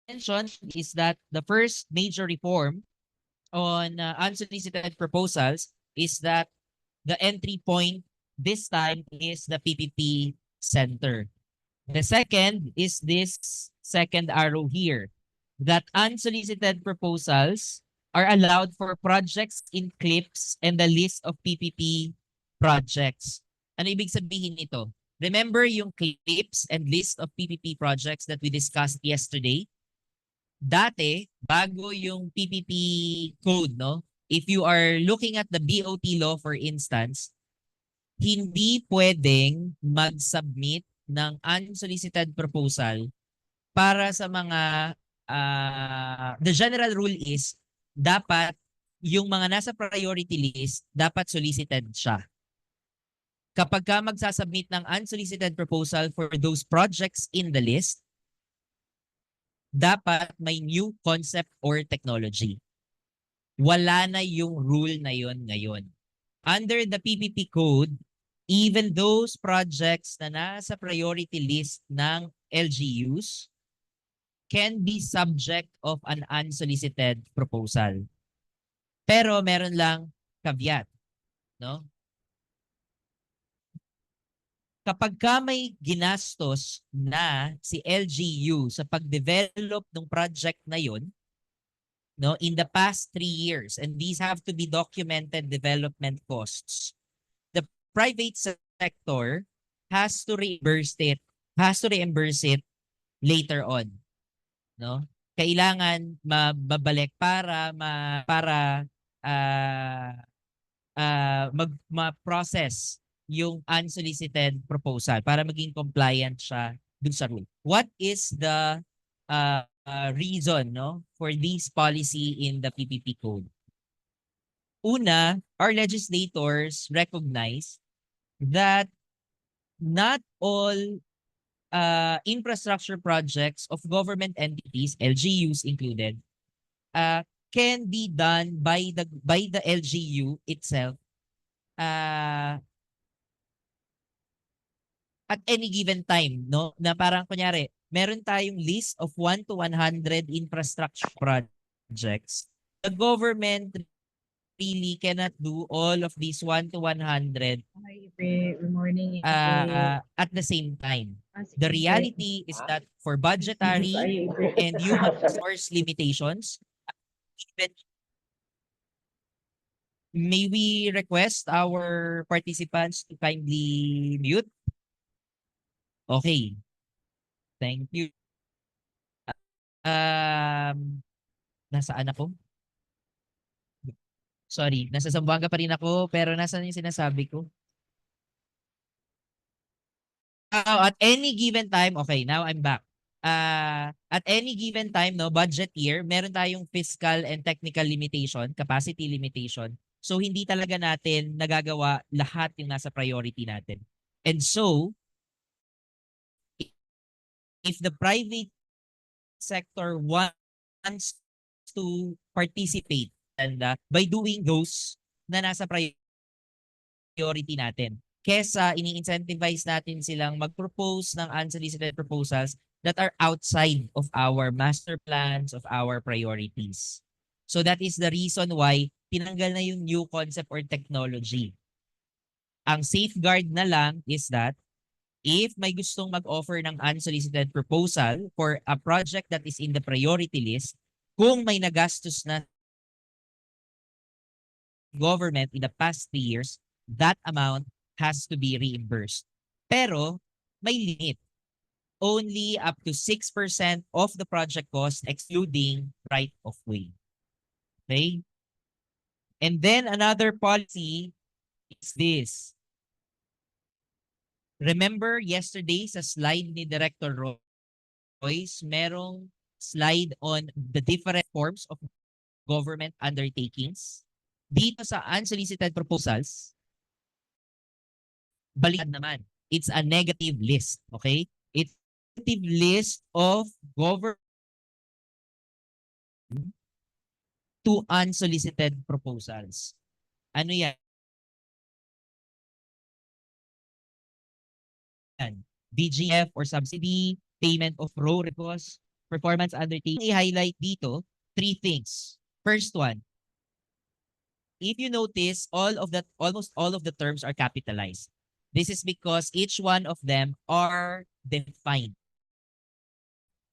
mentioned is that the first major reform on unsolicited proposals is that the entry point this time is the PPP Center. The second is this second arrow here, that unsolicited proposals are allowed for projects in CLIPS and the list of PPP projects. Ano ibig sabihin nito? Remember yung CLIPS and list of PPP projects that we discussed yesterday? Dati, bago yung PPP code, no? If you are looking at the BOT law, for instance, hindi pwedeng mag-submit ng unsolicited proposal para sa mga the general rule is dapat yung mga nasa priority list dapat solicited siya. Kapag ka magsasubmit ng unsolicited proposal for those projects in the list, dapat may new concept or technology. Wala na yung rule na yon ngayon. Under the PPP Code, even those projects na nasa priority list ng LGUs can be subject of an unsolicited proposal. Pero meron lang caveat, no? Kapag ka may ginastos na si LGU sa pag-develop ng project na yun, no, in the past 3 years, and these have to be documented development costs, the private sector has to reimburse it later on, no? Kailangan mababalik para ma-process yung unsolicited proposal para maging compliant siya dun sa rule. What is the reason, no, for this policy in the PPP Code? Una, our legislators recognize that not all infrastructure projects of government entities, LGUs included, can be done by the LGU itself at any given time, no? Na parang kunyari, meron tayong list of 1 to 100 infrastructure projects. The government really cannot do all of these 1 to 100 at the same time. The reality is that for budgetary and human resource limitations, may we request our participants to kindly mute? Okay. Thank you. Nasaan ako? Sorry, nasa Zamboanga pa rin ako, pero nasaan yung sinasabi ko? At any given time, okay, now I'm back. At any given time, no, budget year, meron tayong fiscal and technical limitation, capacity limitation. So hindi talaga natin nagagawa lahat yung nasa priority natin. And so, if the private sector wants to participate and by doing those na nasa priority natin, kesa ini-incentivize natin silang mag-propose ng unsolicited proposals that are outside of our master plans, of our priorities. So that is the reason why tinanggal na yung new concept or technology. Ang safeguard na lang is that if may gustong mag-offer ng unsolicited proposal for a project that is in the priority list, kung may nagastos na government in the past 3 years, that amount has to be reimbursed. Pero may limit. Only up to 6% of the project cost excluding right of way. Okay? And then another policy is this. Remember yesterday sa slide ni Director Royce, merong slide on the different forms of government undertakings. Dito sa unsolicited proposals, balikan naman. It's a negative list, okay? It's a negative list of government to unsolicited proposals. Ano yan? DGF or subsidy, payment of road costs, performance undertaking, i-highlight dito, 3 things. First one, if you notice, almost all of the terms are capitalized. This is because each one of them are defined.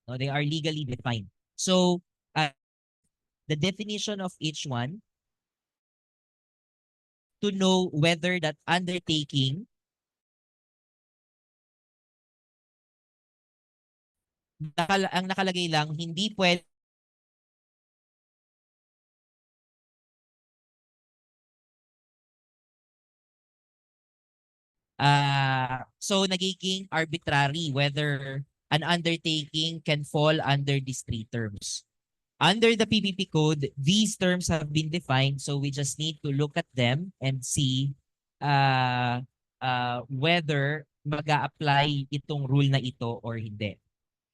No, they are legally defined. So, the definition of each one to know whether that undertaking ang nakalagay lang, hindi pwede so nagiging arbitrary whether an undertaking can fall under these 3 terms. Under the PPP Code, these terms have been defined, so we just need to look at them and see whether mag-a-apply itong rule na ito or hindi.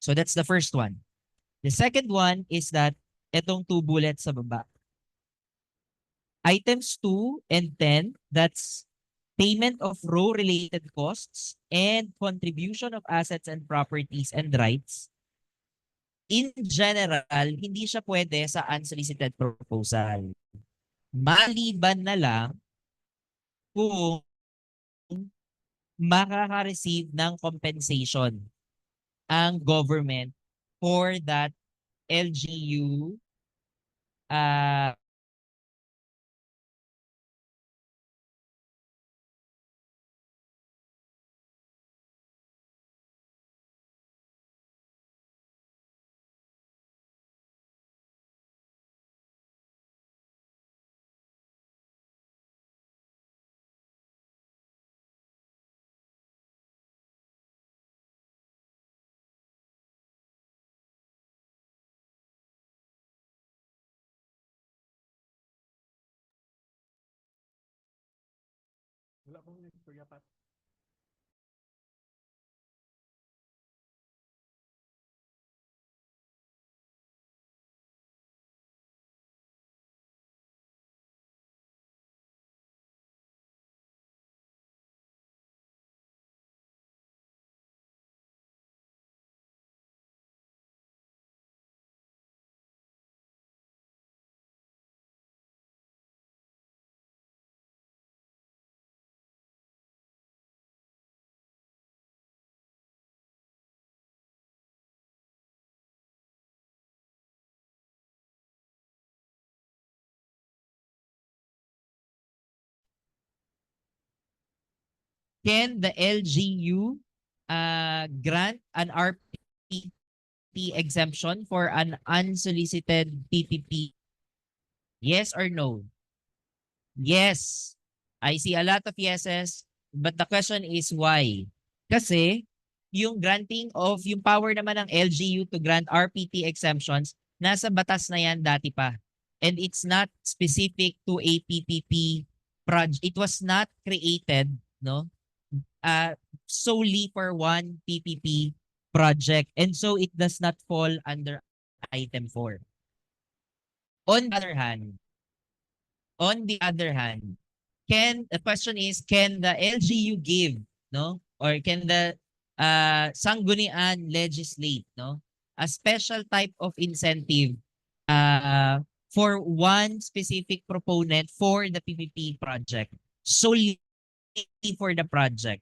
So that's the first one. The second one is that itong 2 bullets sa baba. Items 2 and 10, that's payment of row-related costs and contribution of assets and properties and rights. In general, hindi siya pwede sa unsolicited proposal. Maliban na lang kung makaka-receive ng compensation ang government for that LGU Wala pong istorya pa. can the LGU grant an RPT exemption for an unsolicited PPP? Yes or no? Yes. I see a lot of yeses, but the question is why? Kasi yung granting of yung power naman ng LGU to grant RPT exemptions, nasa batas na yan dati pa. And it's not specific to a PPP project. It was not created, no? Solely for one PPP project. And so it does not fall under item 4. On the other hand, the question is, can the LGU give, no? Or can the Sanggunian legislate, no? A special type of incentive for one specific proponent for the PPP project, solely for the project.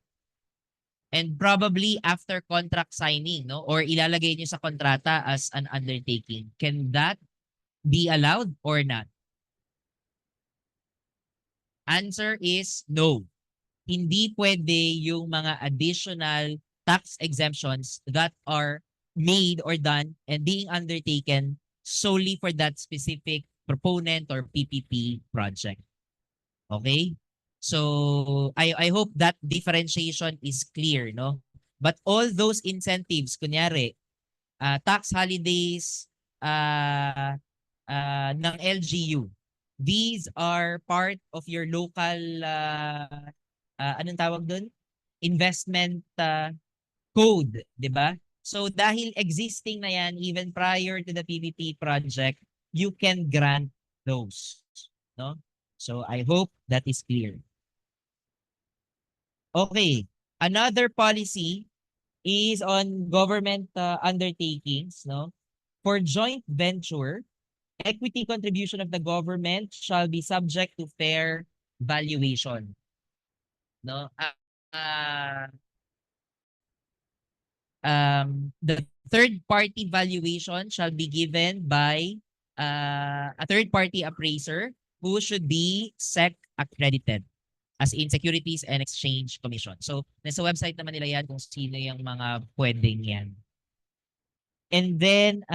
And probably after contract signing, no? Or ilalagay niyo sa kontrata as an undertaking. Can that be allowed or not? Answer is no. Hindi pwede yung mga additional tax exemptions that are made or done and being undertaken solely for that specific proponent or PPP project. Okay? So I hope that differentiation is clear, no? But all those incentives, kunyari, tax holidays ng LGU, these are part of your local anong tawag doon? Investment code, 'di ba? So dahil existing na 'yan even prior to the PPP project, you can grant those, no? So I hope that is clear. Okay, another policy is on government undertakings, no? For joint venture, equity contribution of the government shall be subject to fair valuation. No? The third party valuation shall be given by a third party appraiser who should be SEC accredited, as in Securities and Exchange Commission. So, nasa website naman nila yan kung sino yung mga pwedeng yan. And then,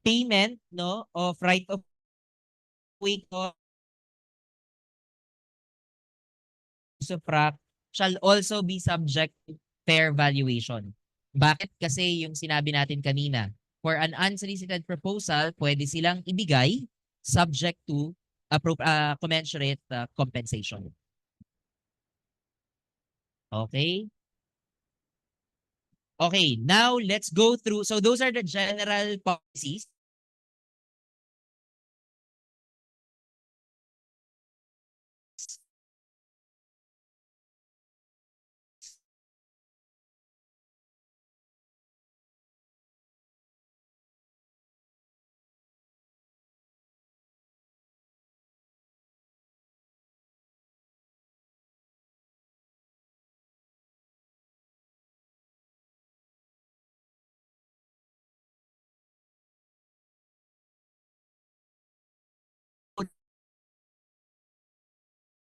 payment, no, of right of way usufruct shall also be subject to fair valuation. Bakit? Kasi yung sinabi natin kanina, for an unsolicited proposal, pwede silang ibigay subject to commensurate compensation. Okay? Okay, now let's go through. So those are the general policies.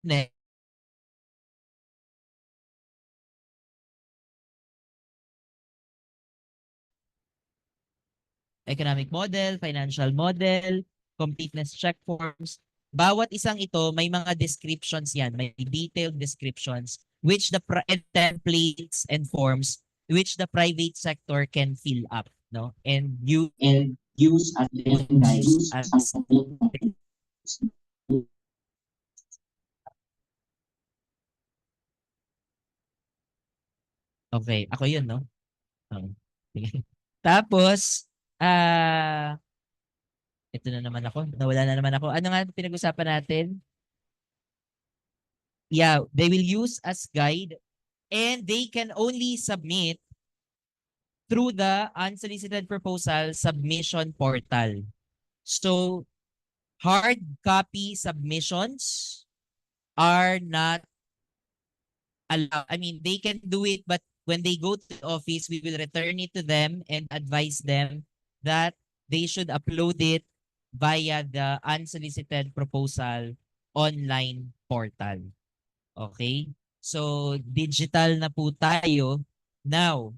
Next, economic model, financial model, completeness check forms. Bawat isang ito, may mga descriptions yan. May detailed descriptions which the templates and forms which the private sector can fill up, no? And use as use guides. as okay, ako yun, no? Tapos, ito na naman ako. Nawala na naman ako. Ano nga pinag-usapan natin? Yeah, they will use as guide and they can only submit through the unsolicited proposal submission portal. So, hard copy submissions are not allowed. I mean, they can do it, but when they go to the office, we will return it to them and advise them that they should upload it via the unsolicited proposal online portal. Okay? So, digital na po tayo. Now,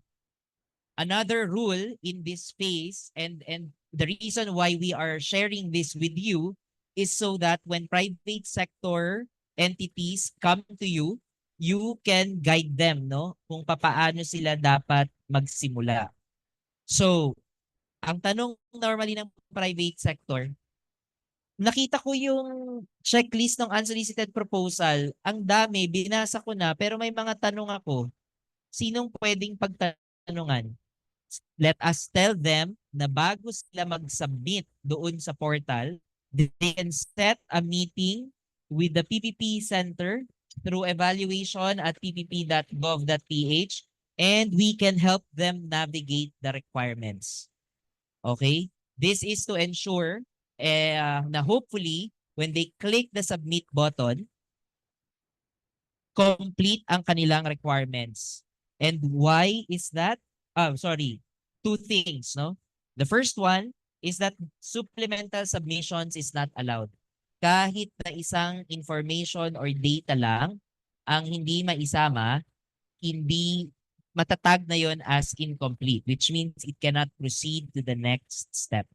another rule in this space and the reason why we are sharing this with you is so that when private sector entities come to you, you can guide them, no? Kung papaano sila dapat magsimula. So, ang tanong normally ng private sector, nakita ko yung checklist ng unsolicited proposal. Ang dami, binasa ko na, pero may mga tanong ako. Sinong pwedeng pagtanungan? Let us tell them na bago sila mag-submit doon sa portal, they can set a meeting with the PPP Center through evaluation at ppp.gov.ph and we can help them navigate the requirements. Okay? This is to ensure na hopefully when they click the submit button, complete ang kanilang requirements. And why is that? Sorry, two things, no? The first one is that supplemental submissions is not allowed. Kahit na isang information or data lang ang hindi maisama, hindi matatag na yon as incomplete, which means it cannot proceed to the next step.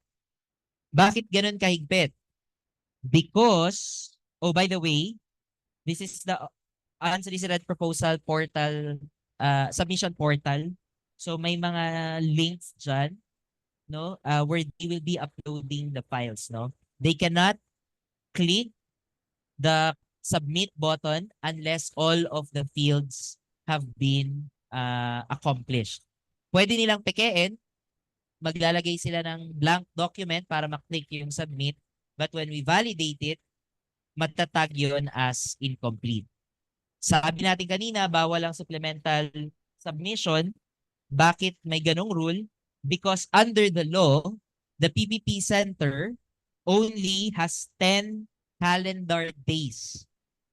Bakit ganun kahigpit? Because, oh by the way, this is the unsolicited proposal portal, submission portal. So may mga links dyan, no, where they will be uploading the files, no. They cannot click the submit button unless all of the fields have been accomplished. Pwede nilang pekein, maglalagay sila ng blank document para maklik yung submit, but when we validate it, matatag yun as incomplete. Sabi natin kanina, bawal ang supplemental submission. Bakit may ganong rule? because under the law, the PPP Center only has 10 calendar days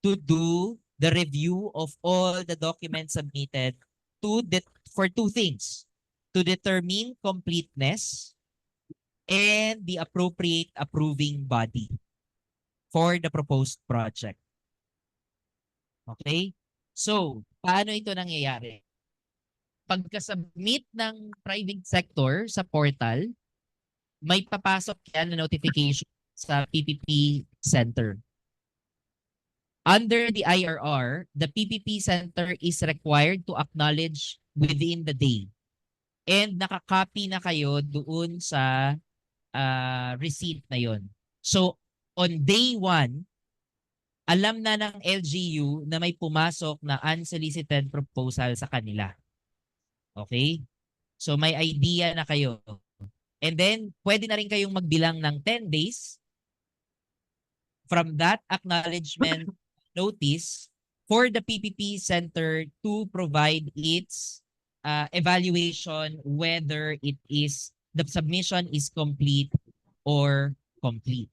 to do the review of all the documents submitted for two things: to determine completeness and the appropriate approving body for the proposed project. Okay? So, paano ito nangyayari? Pagka-submit ng private sector sa portal, may papasok yan na notification sa PPP Center. Under the IRR, the PPP Center is required to acknowledge within the day. And nakakopy na kayo doon sa receipt na yon. So, on day 1, alam na ng LGU na may pumasok na unsolicited proposal sa kanila. Okay? So, may idea na kayo. And then, pwede na rin kayong magbilang ng 10 days from that acknowledgement notice for the PPP Center to provide its evaluation whether the submission is complete or complete.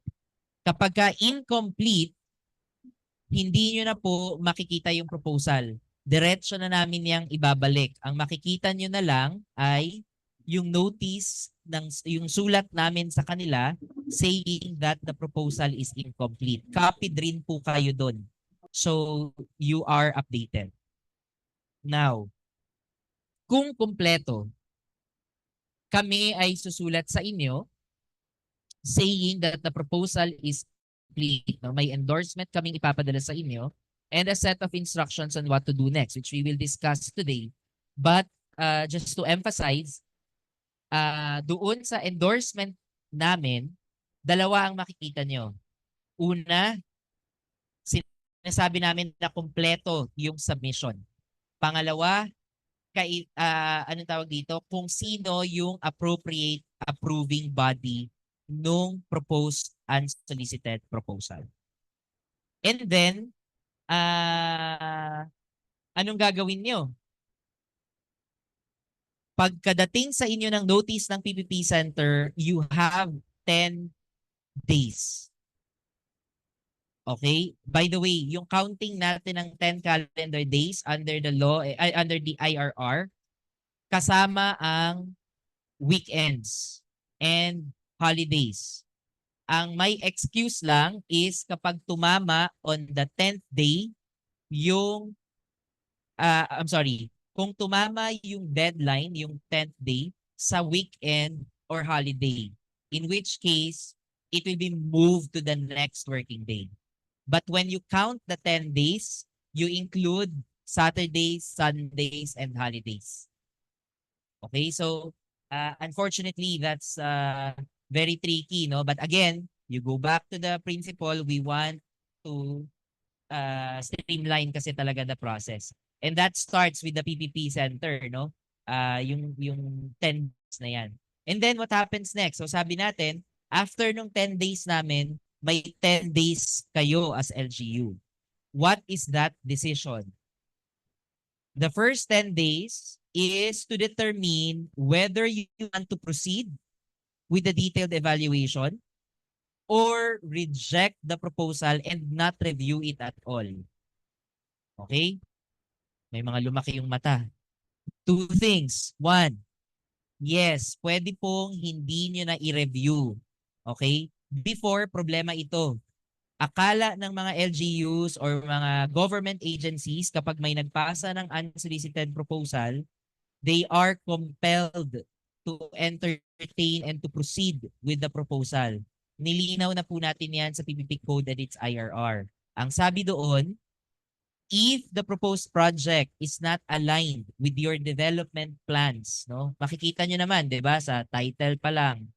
Kapag incomplete, hindi nyo na po makikita yung proposal. Diretso na namin yang ibabalik. Ang makikita nyo na lang ay yung notice, yung sulat namin sa kanila saying that the proposal is incomplete. Copied rin po kayo doon. So, you are updated. Now, kung kumpleto, kami ay susulat sa inyo saying that the proposal is complete. No? May endorsement kaming ipapadala sa inyo and a set of instructions on what to do next, which we will discuss today. But just to emphasize, doon sa endorsement namin, dalawa ang makikita nyo. Una, sinasabi namin na kompleto yung submission. Pangalawa, anong tawag dito? Kung sino yung appropriate approving body nung proposed unsolicited proposal. And then, anong gagawin nyo? Pagkadating sa inyo ng notice ng PPP Center, you have 10 days. Okay? By the way, yung counting natin ng 10 calendar days under the law, under the IRR, kasama ang weekends and holidays. Ang may excuse lang is kapag tumama on the 10th day, kung tumama yung deadline, yung 10th day, sa weekend or holiday, in which case, it will be moved to the next working day. But when you count the 10 days, you include Saturdays, Sundays, and holidays. Okay, so unfortunately, that's very tricky, no? But again, you go back to the principle, we want to streamline kasi talaga the process. And that starts with the PPP Center, no? Yung 10 days na yan. And then what happens next? So sabi natin, after nung 10 days namin, may 10 days kayo as LGU. What is that decision? The first 10 days is to determine whether you want to proceed with the detailed evaluation or reject the proposal and not review it at all. Okay? May mga lumaki yung mata. Two things. One, yes, pwede pong hindi nyo na i-review. Okay? Before, problema ito. Akala ng mga LGUs or mga government agencies kapag may nagpasa ng unsolicited proposal, they are compelled to entertain and to proceed with the proposal. Nilinaw na po natin yan sa PPP Code and its IRR. Ang sabi doon, if the proposed project is not aligned with your development plans, no? Makikita nyo naman, 'di ba, sa title pa lang.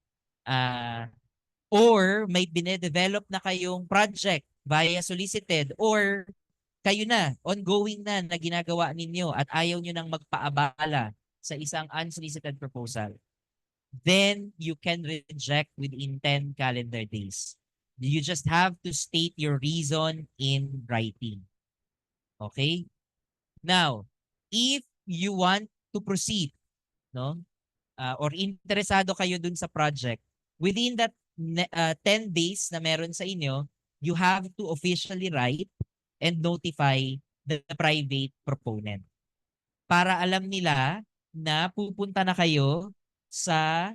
Or may bine-develop na kayong project via solicited or kayo na, ongoing na ginagawa ninyo at ayaw nyo nang magpaabala sa isang unsolicited proposal, then you can reject within 10 calendar days. You just have to state your reason in writing. Okay? Now, if you want to proceed, no? or interesado kayo dun sa project, within that 10 days na meron sa inyo, you have to officially write and notify the private proponent para alam nila na pupunta na kayo sa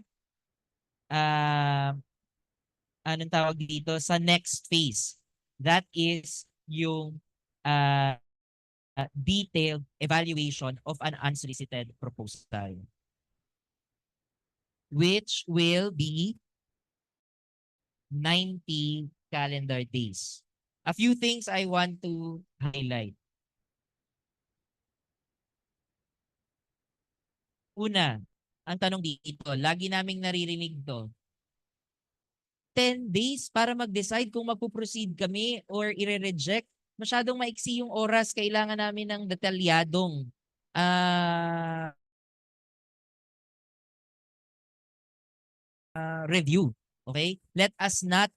anong tawag dito, sa next phase. That is yung detailed evaluation of an unsolicited proposal, which will be 90 calendar days. A few things I want to highlight. Una, ang tanong dito, lagi naming naririnig to, 10 days para mag-decide kung magpo-proceed kami or ire-reject. Masyadong maiksi yung oras. Kailangan namin ng detalyadong review. Okay? Let us not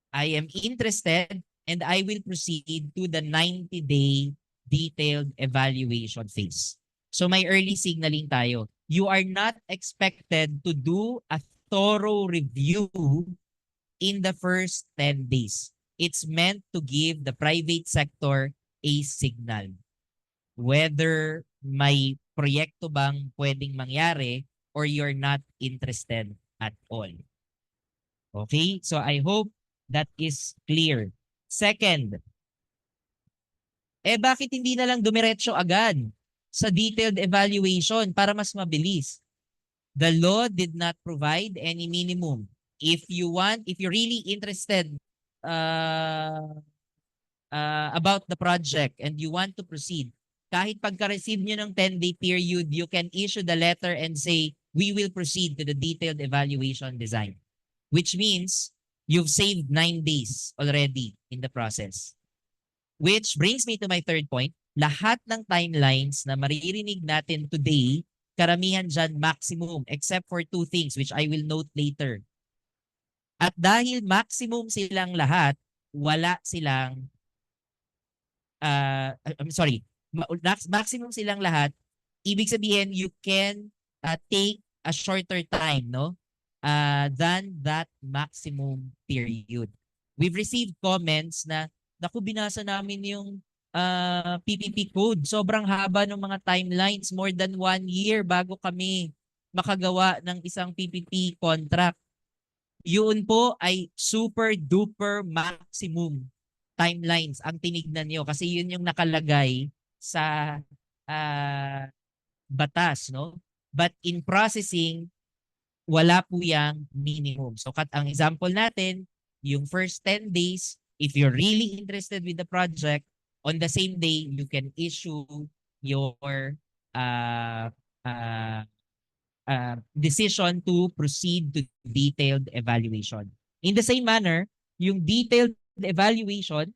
I am interested and I will proceed to the 90-day detailed evaluation phase. So may early signaling tayo. You are not expected to do a thorough review in the first 10 days. It's meant to give the private sector a signal. Whether may proyekto bang pwedeng mangyari or you're not interested at all. Okay? So I hope that is clear. Second, bakit hindi na lang dumiretso agad sa detailed evaluation para mas mabilis? The law did not provide any minimum. If you're really interested about the project and you want to proceed, kahit pagka-receive nyo ng 10-day period, you can issue the letter and say, we will proceed to the detailed evaluation design. Which means, you've saved 9 days already in the process. Which brings me to my third point. Lahat ng timelines na maririnig natin today, karamihan dyan maximum except for 2 things which I will note later. At dahil maximum silang lahat, wala silang maximum silang lahat, ibig sabihin you can take a shorter time, no? Than that maximum period. We've received comments na, naku, binasa namin yung PPP Code. Sobrang haba ng mga timelines. More than 1 year bago kami makagawa ng isang PPP contract. Yun po ay super duper maximum timelines ang tinignan nyo. Kasi yun yung nakalagay sa batas, no? But in processing, wala po yung minimum. So ang example natin, yung first 10 days, if you're really interested with the project, on the same day, you can issue your decision to proceed to detailed evaluation. In the same manner, yung detailed evaluation,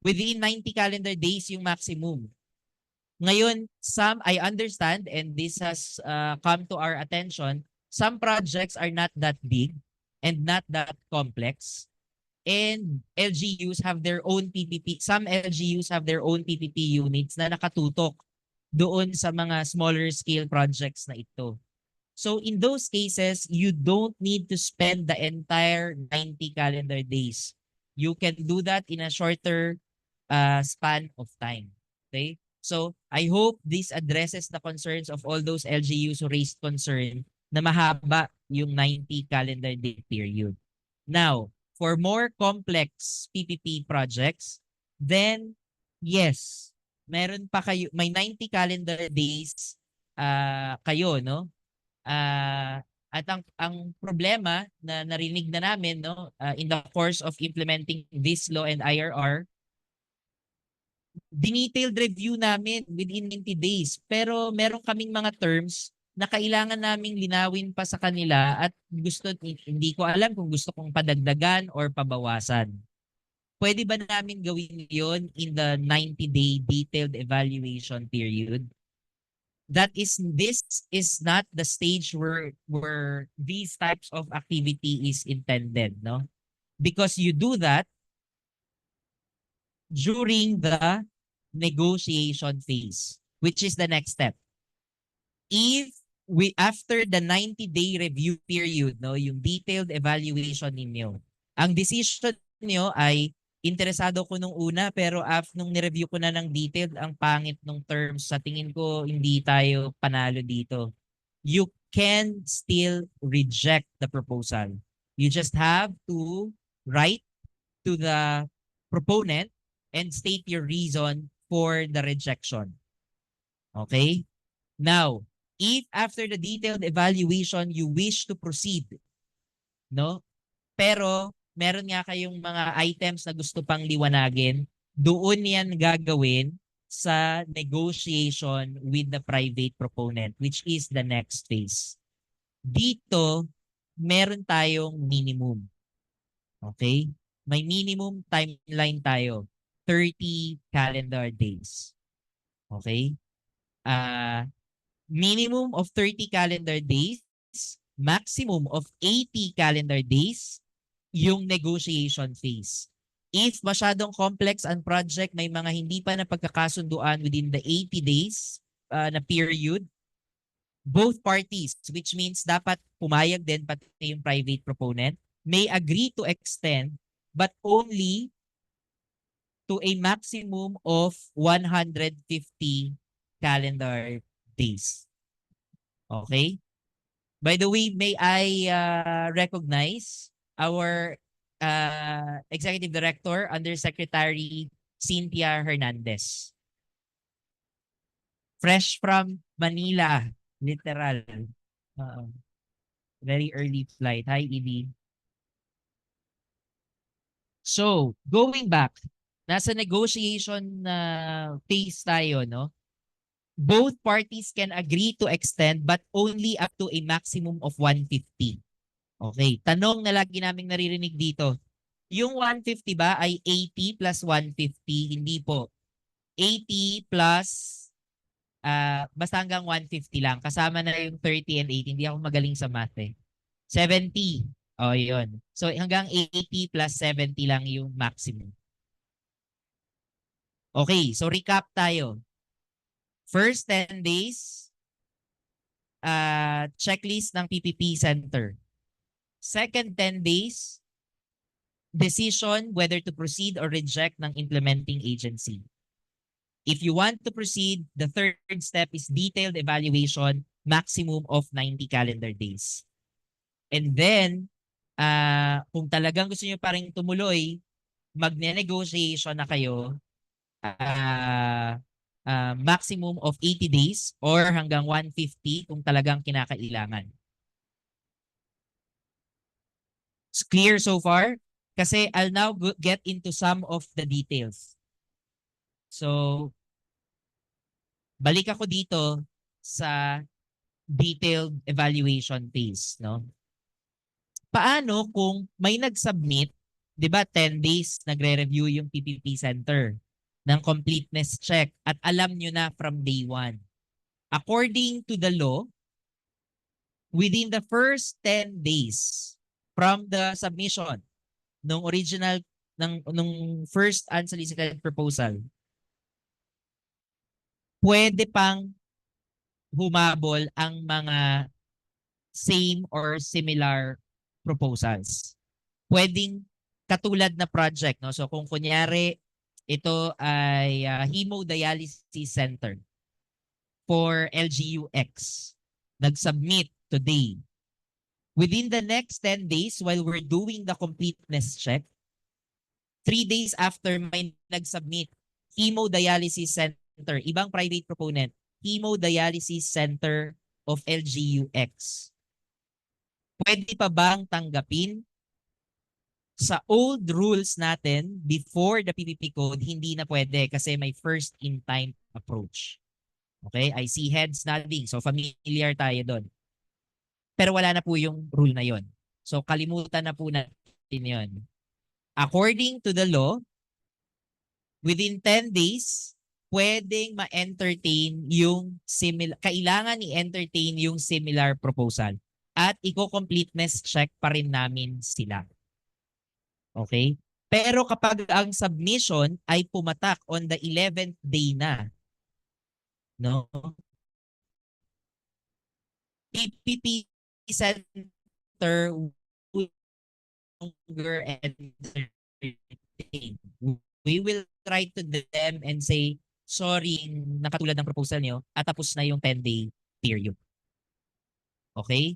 within 90 calendar days yung maximum. Ngayon, I understand, and this has come to our attention, some projects are not that big and not that complex. And LGUs have their own PPP. Some LGUs have their own PPP units na nakatutok doon sa mga smaller scale projects na ito. So in those cases, you don't need to spend the entire 90 calendar days. You can do that in a shorter span of time. Okay? So I hope this addresses the concerns of all those LGUs who raised concern na mahaba yung 90 calendar day period. Now, for more complex PPP projects, then yes, meron pa kayo, may 90 calendar days kayo, no? At ang problema na narinig na namin, no, in the course of implementing this law and IRR, detailed review namin within 90 days. Pero meron kaming mga terms na kailangan naming linawin pa sa kanila at hindi ko alam kung gusto kong padagdagan or pabawasan. Pwede ba namin gawin yon in the 90-day detailed evaluation period? This is not the stage where these types of activity is intended, no? Because you do that during the negotiation phase, which is the next step. If after the 90-day review period, no, yung detailed evaluation ninyo, ang decision niyo ay interesado ko nung una pero nung ni-review ko na ng detailed, ang pangit nung terms, sa tingin ko hindi tayo panalo dito. You can still reject the proposal. You just have to write to the proponent and state your reason for the rejection. Okay? Now, if after the detailed evaluation you wish to proceed, no? Pero meron nga kayong mga items na gusto pang liwanagin, doon yan gagawin sa negotiation with the private proponent, which is the next phase. Dito, meron tayong minimum. Okay? May minimum timeline tayo. 30 calendar days. Okay? Minimum of 30 calendar days, maximum of 80 calendar days, yung negotiation phase. If masyadong complex ang project, may mga hindi pa na pagkakasunduan within the 80 days na period, both parties, which means dapat pumayag din pati yung private proponent, may agree to extend but only to a maximum of 150 calendar days. Okay? By the way, may I recognize our Executive Director, Undersecretary Cynthia Hernandez. Fresh from Manila, literal. Very early flight. Hi, Edie. So, going back, nasa negotiation phase tayo, no? Both parties can agree to extend but only up to a maximum of 150. Okay, tanong na lagi naming naririnig dito. Yung 150 ba ay 80 plus 150? Hindi po. 80 plus, basta hanggang 150 lang. Kasama na yung 30 and 80. Hindi ako magaling sa math eh. 70. O, yun. So, hanggang 80 plus 70 lang yung maximum. Okay, so recap tayo. First 10 days, checklist ng PPP Center. Second 10 days, decision whether to proceed or reject ng implementing agency. If you want to proceed, the third step is detailed evaluation, maximum of 90 calendar days. And then, kung talagang gusto nyo pa rin tumuloy, magne-negotiation na kayo, maximum of 80 days or hanggang 150 kung talagang kinakailangan. It's clear so far? Kasi I'll now get into some of the details. So, balik ako dito sa detailed evaluation phase, no? Paano kung may nag-submit, 'di ba, 10 days nagre-review yung PPP Center ng completeness check at alam nyo na from day 1. According to the law, within the first 10 days from the submission ng original nung first unsolicited proposal, pwede pang humabol ang mga same or similar proposals. Pwedeng katulad na project, no? So kung kunyari ito ay hemodialysis center for LGUs. Nag-submit today. Within the next 10 days, while we're doing the completeness check, 3 days after may nag-submit, hemodialysis center, ibang private proponent, hemodialysis center of LGUs. Pwede pa bang tanggapin? Sa old rules natin, before the PPP Code, hindi na pwede kasi may first in time approach. Okay? I see heads nodding. So familiar tayo doon. Pero wala na po yung rule na yon. So kalimutan na po natin yon. According to the law, within 10 days, pwedeng ma-entertain yung similar, kailangan i-entertain yung similar proposal. At i-completeness check pa rin namin sila. Okay? Pero kapag ang submission ay pumatak on the 11th day na, no? PPP Center will longer entertain. We will write to them and say, sorry, nakatulad ng proposal nyo, at tapos na yung 10-day period. Okay?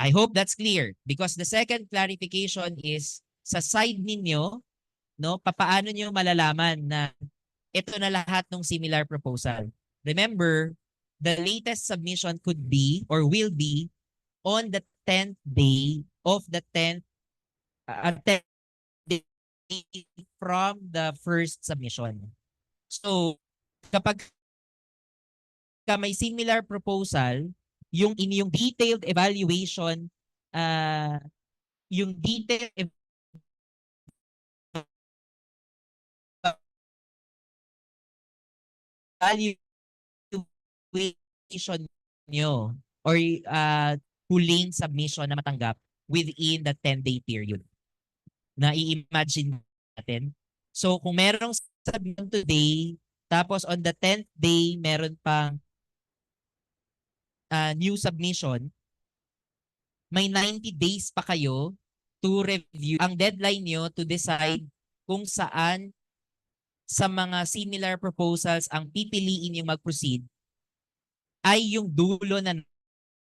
I hope that's clear because the second clarification is sa side ninyo, no, papaano nyo malalaman na ito na lahat ng similar proposal. Remember, the latest submission could be or will be on the 10th day of the 10th day from the first submission. So, kapag may similar proposal, yung inyong detailed evaluation, yung detailed evaluation nyo or huling submission na matanggap within the 10-day period. Na i-imagine natin. So, kung merong submission today, tapos on the 10th day, meron pang new submission, may 90 days pa kayo to review. Ang deadline nyo to decide kung saan sa mga similar proposals ang pipiliin yung mag-proceed ay yung dulo na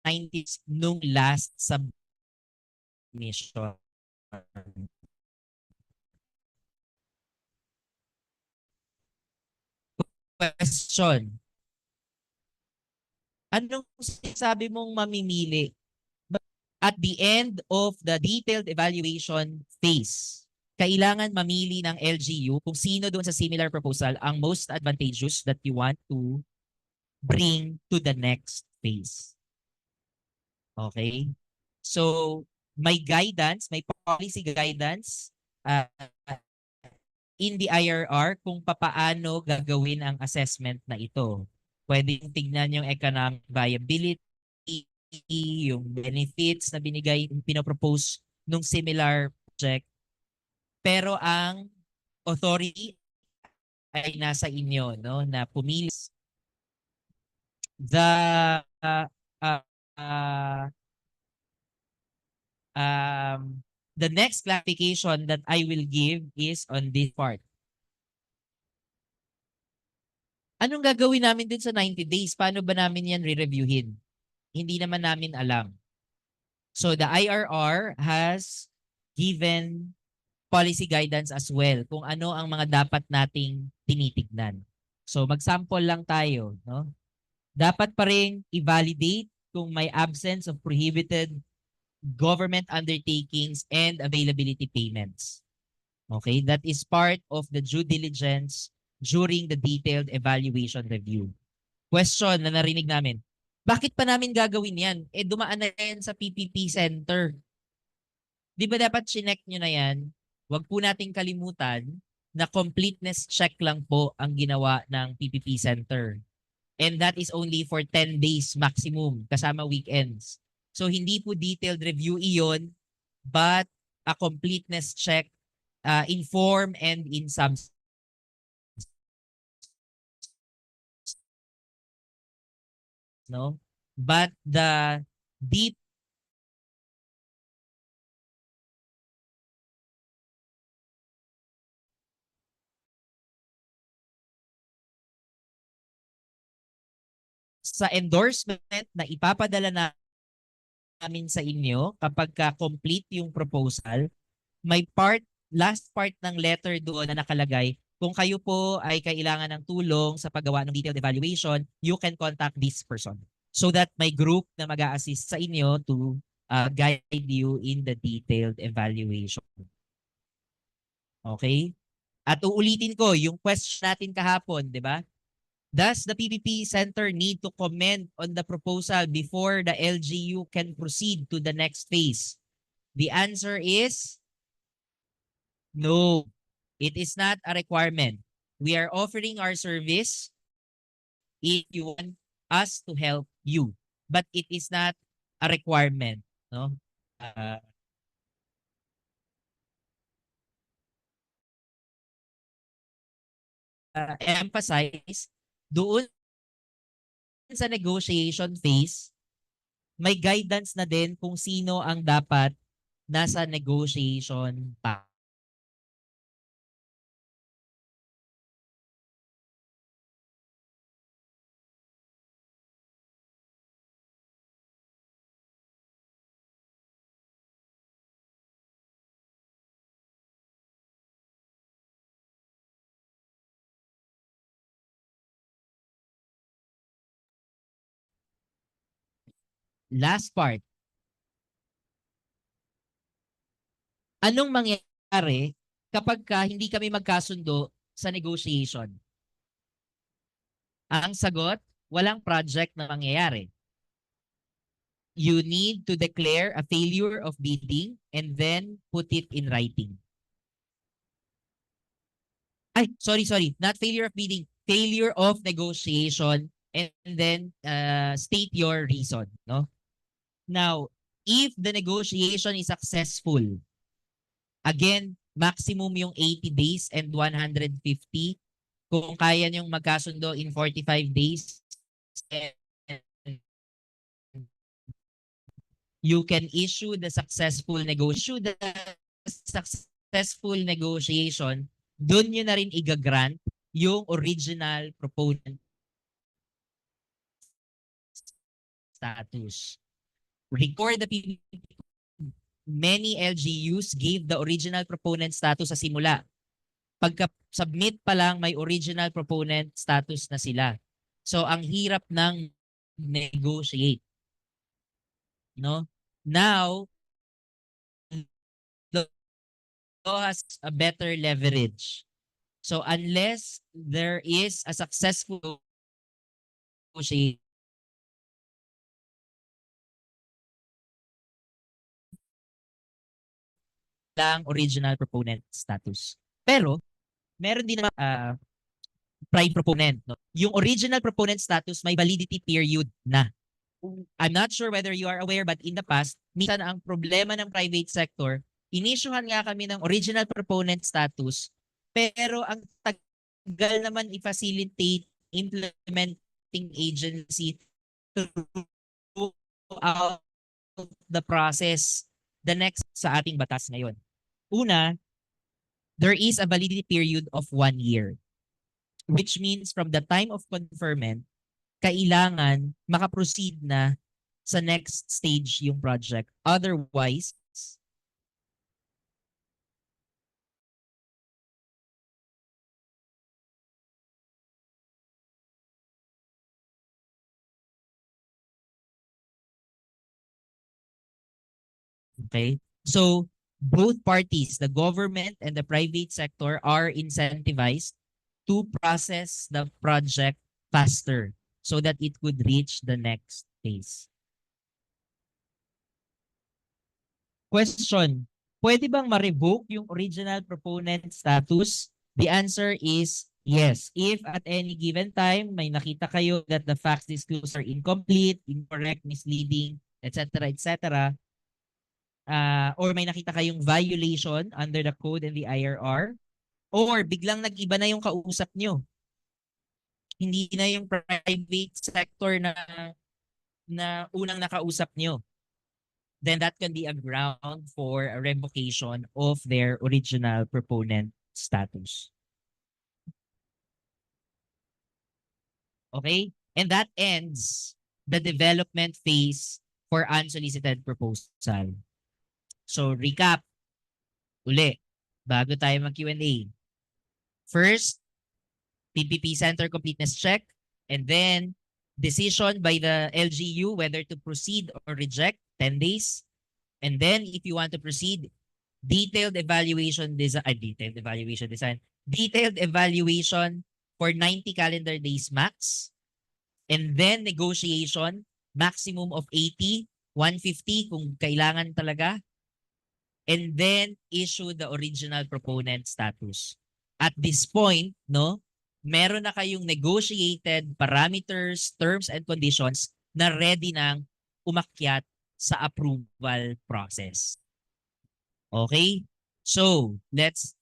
90 days nung last submission. Question. Anong sabi mong mamimili? At the end of the detailed evaluation phase, kailangan mamili ng LGU kung sino doon sa similar proposal ang most advantageous that you want to bring to the next phase. Okay? So, may guidance, may policy guidance in the IRR kung papaano gagawin ang assessment na ito. Pwede tignan yung economic viability, yung benefits na binigay, pinopropose nung similar project. Pero ang authority ay nasa inyo, no, na pumili. The the next clarification that I will give is on this part. Anong gagawin namin din sa 90 days? Paano ba namin yan re-reviewin? Hindi naman namin alam. So the IRR has given policy guidance as well kung ano ang mga dapat nating tinitignan. So mag-sample lang tayo, no? Dapat pa rin i-validate kung may absence of prohibited government undertakings and availability payments. Okay, that is part of the due diligence during the detailed evaluation review. Question na narinig namin, bakit pa namin gagawin yan? Eh dumaan na yan sa PPP Center. Di ba dapat chinek nyo na yan? Huwag po nating kalimutan na completeness check lang po ang ginawa ng PPP Center. And that is only for 10 days maximum, kasama weekends. So hindi po detailed review iyon, but a completeness check in form and in substance. No? But the deep sa endorsement na ipapadala namin sa inyo kapag complete yung proposal, may last part ng letter doon na nakalagay, kung kayo po ay kailangan ng tulong sa paggawa ng detailed evaluation, you can contact this person. So that may group na mag-a-assist sa inyo to guide you in the detailed evaluation. Okay? At uulitin ko, yung question natin kahapon, di ba? Does the PPP Center need to comment on the proposal before the LGU can proceed to the next phase? The answer is no. It is not a requirement. We are offering our service if you want us to help you. But it is not a requirement. No? Uh, emphasize, doon sa negotiation phase, may guidance na din kung sino ang dapat nasa negotiation pa. Last part, anong mangyayari kapag hindi kami magkasundo sa negotiation? Ang sagot, walang project na mangyayari. You need to declare a failure of bidding and then put it in writing. Ay, sorry. Not failure of bidding. Failure of negotiation and then state your reason. No? Now, if the negotiation is successful, again, maximum yung 80 days and 150. Kung kaya niyong magkasundo in 45 days, you can issue the successful negotiation, doon nyo na rin i-grant yung original proponent status. Record the PPP. Many LGUs gave the original proponent status sa simula. Pagka-submit pa lang, may original proponent status na sila. So, ang hirap ng negotiate. No? Now, the law has a better leverage. So, unless there is a successful negotiation, lang original proponent status. Pero, meron din naman prime proponent. No? Yung original proponent status may validity period na. I'm not sure whether you are aware, but in the past, minsan ang problema ng private sector, inisyuhan nga kami ng original proponent status, pero ang tagal naman i-facilitate implementing agency throughout the process. The next sa ating batas ngayon. Una, there is a validity period of 1 year, which means from the time of conferment, kailangan makaproceed na sa next stage yung project. Otherwise, okay? So, both parties, the government and the private sector, are incentivized to process the project faster so that it could reach the next phase. Question, pwede bang ma-revoke yung original proponent status? The answer is yes. If at any given time may nakita kayo that the facts disclosed are incomplete, incorrect, misleading, etc., etc., or may nakita kayong violation under the code and the IRR, or biglang nag-iba na yung kausap nyo, hindi na yung private sector na unang nakausap nyo, then that can be a ground for a revocation of their original proponent status. Okay? And that ends the development phase for unsolicited proposal. So, recap uli, bago tayo mag-Q&A. First, PPP Center completeness check, and then decision by the LGU whether to proceed or reject, 10 days. And then if you want to proceed, detailed evaluation design, for 90 calendar days max. And then negotiation, maximum of 80, 150 kung kailangan talaga. And then issue the original proponent status. At this point, no, meron na kayong negotiated parameters, terms, and conditions na ready nang umakyat sa approval process. Okay? So, let's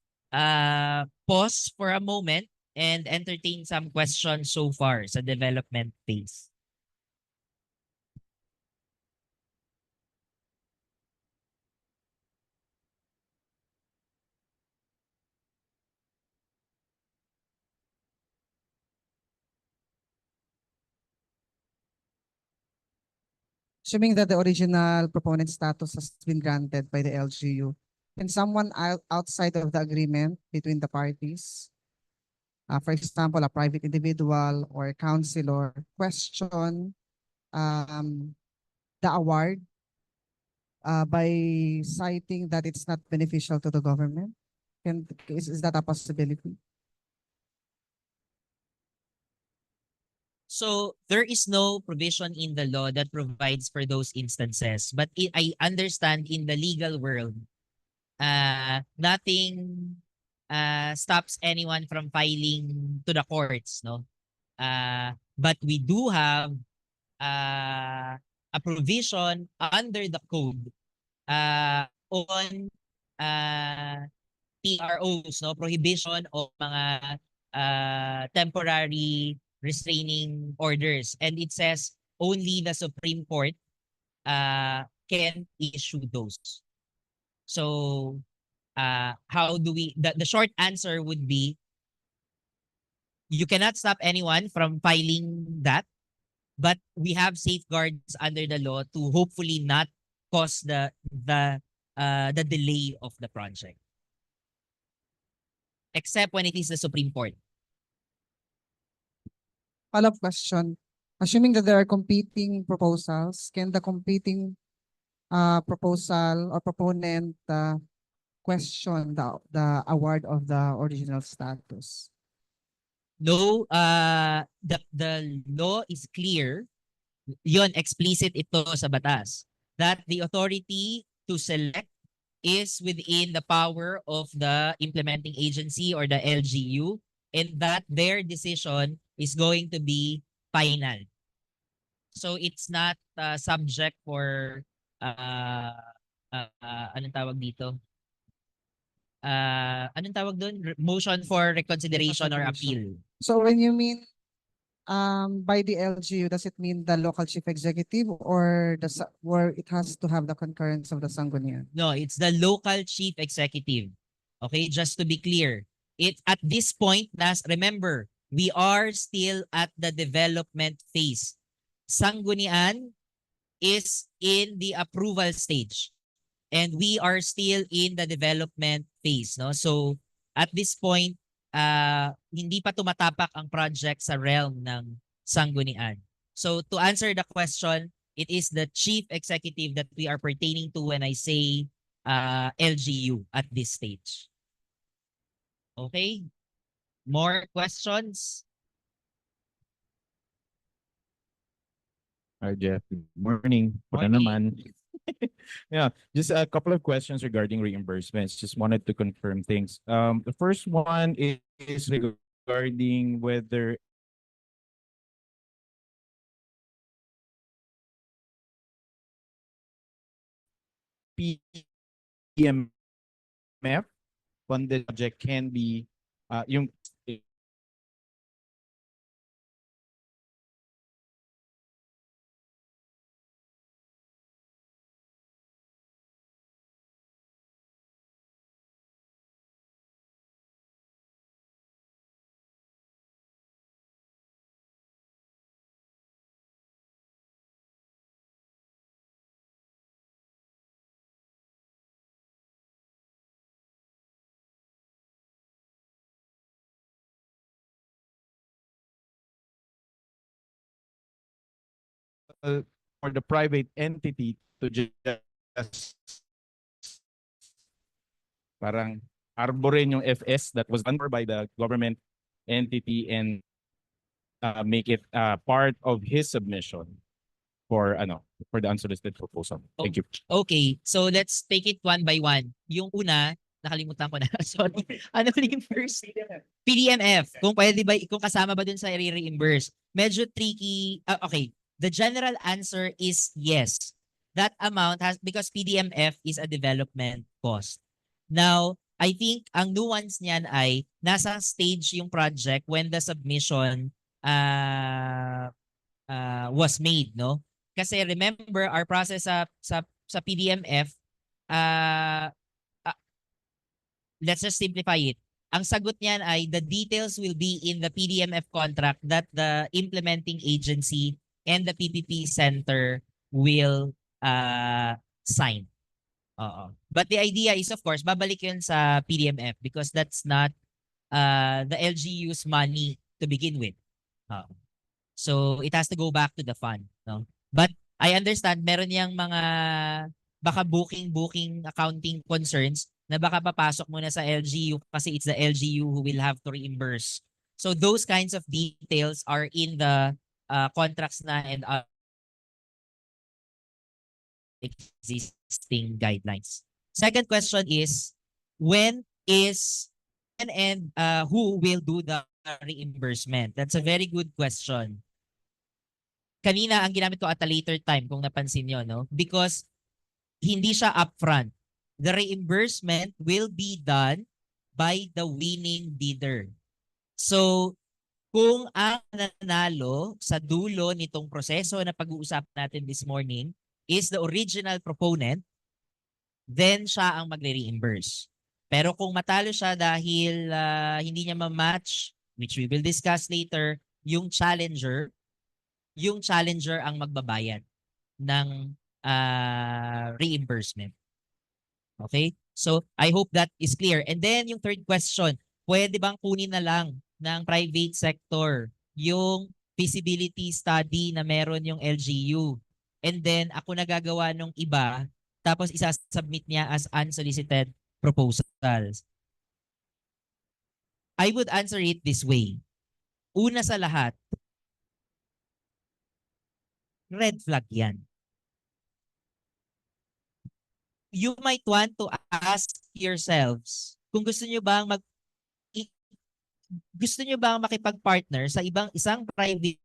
pause for a moment and entertain some questions so far sa development phase. Assuming that the original proponent status has been granted by the LGU, can someone outside of the agreement between the parties, for example, a private individual or a councilor, question the award by citing that it's not beneficial to the government? Is that a possibility? So there is no provision in the law that provides for those instances. But I understand in the legal world, nothing stops anyone from filing to the courts, no? But we do have a provision under the code on PROs, no? Prohibition of mga temporary restraining orders. And it says only the Supreme Court can issue those. So how do we, the short answer would be, you cannot stop anyone from filing that, but we have safeguards under the law to hopefully not cause the delay of the project. Except when it is the Supreme Court. Follow-up question. Assuming that there are competing proposals, can the competing proposal or proponent question the award of the original status? No, the law is clear. Yon, explicit ito sa batas. That the authority to select is within the power of the implementing agency or the LGU, and that their decision is going to be final. So it's not subject for anong tawag dito? Anong tawag doon? Motion for reconsideration or appeal. So when you mean by the LGU, does it mean the local chief executive or where it has to have the concurrence of the Sanggunian? No, it's the local chief executive. Okay, just to be clear. At this point, remember, we are still at the development phase. Sanggunian is in the approval stage. And we are still in the development phase. No? So at this point, hindi pa tumatapak ang project sa realm ng Sanggunian. So to answer the question, it is the chief executive that we are pertaining to when I say LGU at this stage. Okay? More questions? Hi, Jeff. Good morning. Morning. Yeah, just a couple of questions regarding reimbursements. Just wanted to confirm things. The first one is regarding whether PMF funded project can be yung for the private entity to just parang arborin yung FS that was done by the government entity and make it part of his submission for the unsolicited proposal. Thank you. Okay, so let's take it one by one. Yung una, nakalimutan ko na. Sorry. Ano ba yung first? PDMF. Kung pwede ba, kung kasama ba dun sa i-reimburse. Medyo tricky. Okay. The general answer is yes. That amount has, because PDMF is a development cost. Now, I think ang nuance niyan ay nasa stage yung project when the submission was made, no? Kasi remember, our process sa PDMF, let's just simplify it. Ang sagot niyan ay the details will be in the PDMF contract that the implementing agency and the PPP center will sign. But the idea is, of course, babalik yun sa PDMF because that's not the LGU's money to begin with. So it has to go back to the fund, no? But I understand meron yang mga baka booking accounting concerns na baka papasok muna sa LGU kasi it's the LGU who will have to reimburse. So those kinds of details are in the contracts na and existing guidelines. Second question is, when and who will do the reimbursement? That's a very good question. Kanina ang ginamit ko at a later time kung napansin nyo, no? Because hindi siya upfront. The reimbursement will be done by the winning bidder. So, kung ang nanalo sa dulo nitong proseso na pag-uusapan natin this morning is the original proponent, then siya ang magre-reimburse. Pero kung matalo siya dahil hindi niya ma-match, which we will discuss later, yung challenger ang magbabayad ng reimbursement. Okay? So, I hope that is clear. And then, yung third question, pwede bang kunin na lang ng private sector yung feasibility study na meron yung LGU? And then, ako nagagawa nung iba, tapos isasubmit niya as unsolicited proposals. I would answer it this way. Una sa lahat, red flag yan. You might want to ask yourselves kung gusto nyo bang makipag-partner sa isang private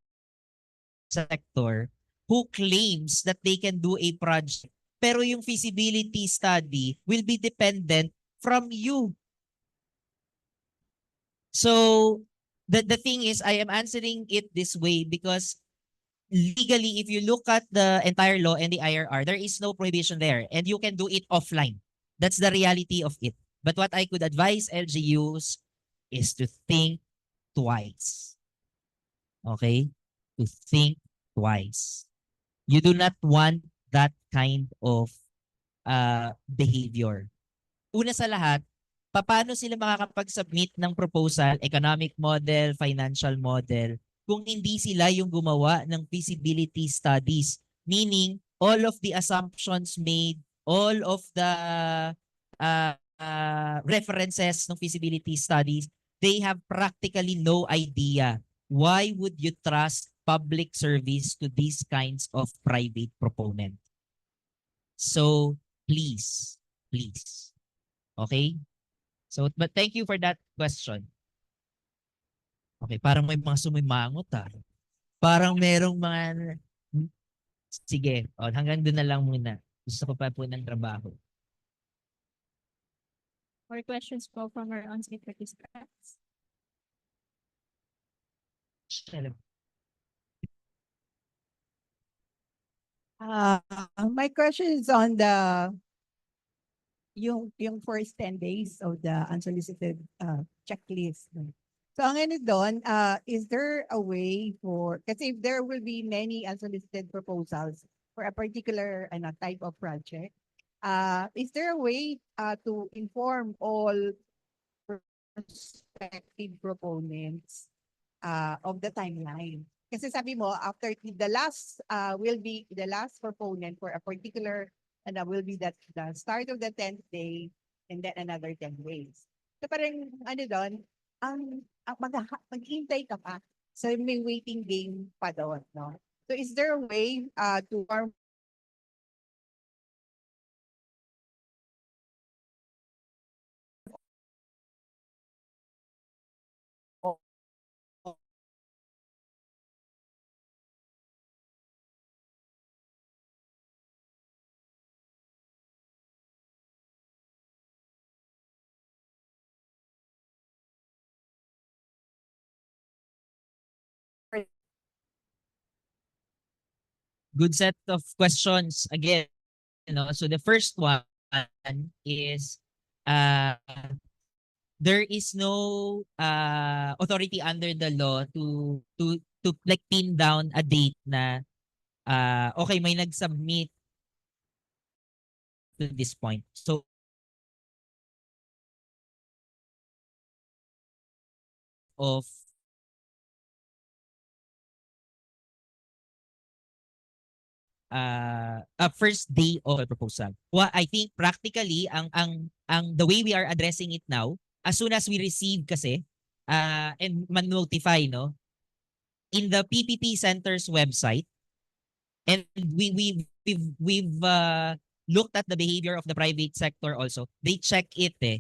sector who claims that they can do a project pero yung feasibility study will be dependent from you. So the thing is, I am answering it this way because legally, if you look at the entire law and the IRR, there is no prohibition there and you can do it offline. That's the reality of it. But what I could advise LGUs is to think twice. Okay? To think twice. You do not want that kind of behavior. Una sa lahat, paano sila makakapag-submit ng proposal, economic model, financial model, kung hindi sila yung gumawa ng feasibility studies? Meaning, all of the assumptions made, all of the references ng feasibility studies, they have practically no idea. Why would you trust public service to these kinds of private proponent? So, please. Okay? So, but thank you for that question. Okay, parang may mga sumimangot Parang merong mga... Sige, hanggang doon na lang muna. Gusto ko pa po ng trabaho. More questions po from our on-site participants. My question is on yung first 10 days of the unsolicited checklist. So ang ano doon, is there a way kasi if there will be many unsolicited proposals for a particular type of project, is there a way to inform all prospective proponents of the timeline? Kasi sabi mo, after the last will be the last proponent for a particular, and that will be the start of the 10th day and then another 10 days. So parang ano doon, maghihintay ka pa. So may waiting game pa doon, no? So is there a way to form Good set of questions again. So the first one is uh, there is no authority under the law to like pin down a date na okay, may nag-submit to this point. So of a first day of a proposal. Well, I think practically ang the way we are addressing it now, as soon as we receive kasi and man-notify, no, in the PPP Center's website, and we've looked at the behavior of the private sector also. They check it eh.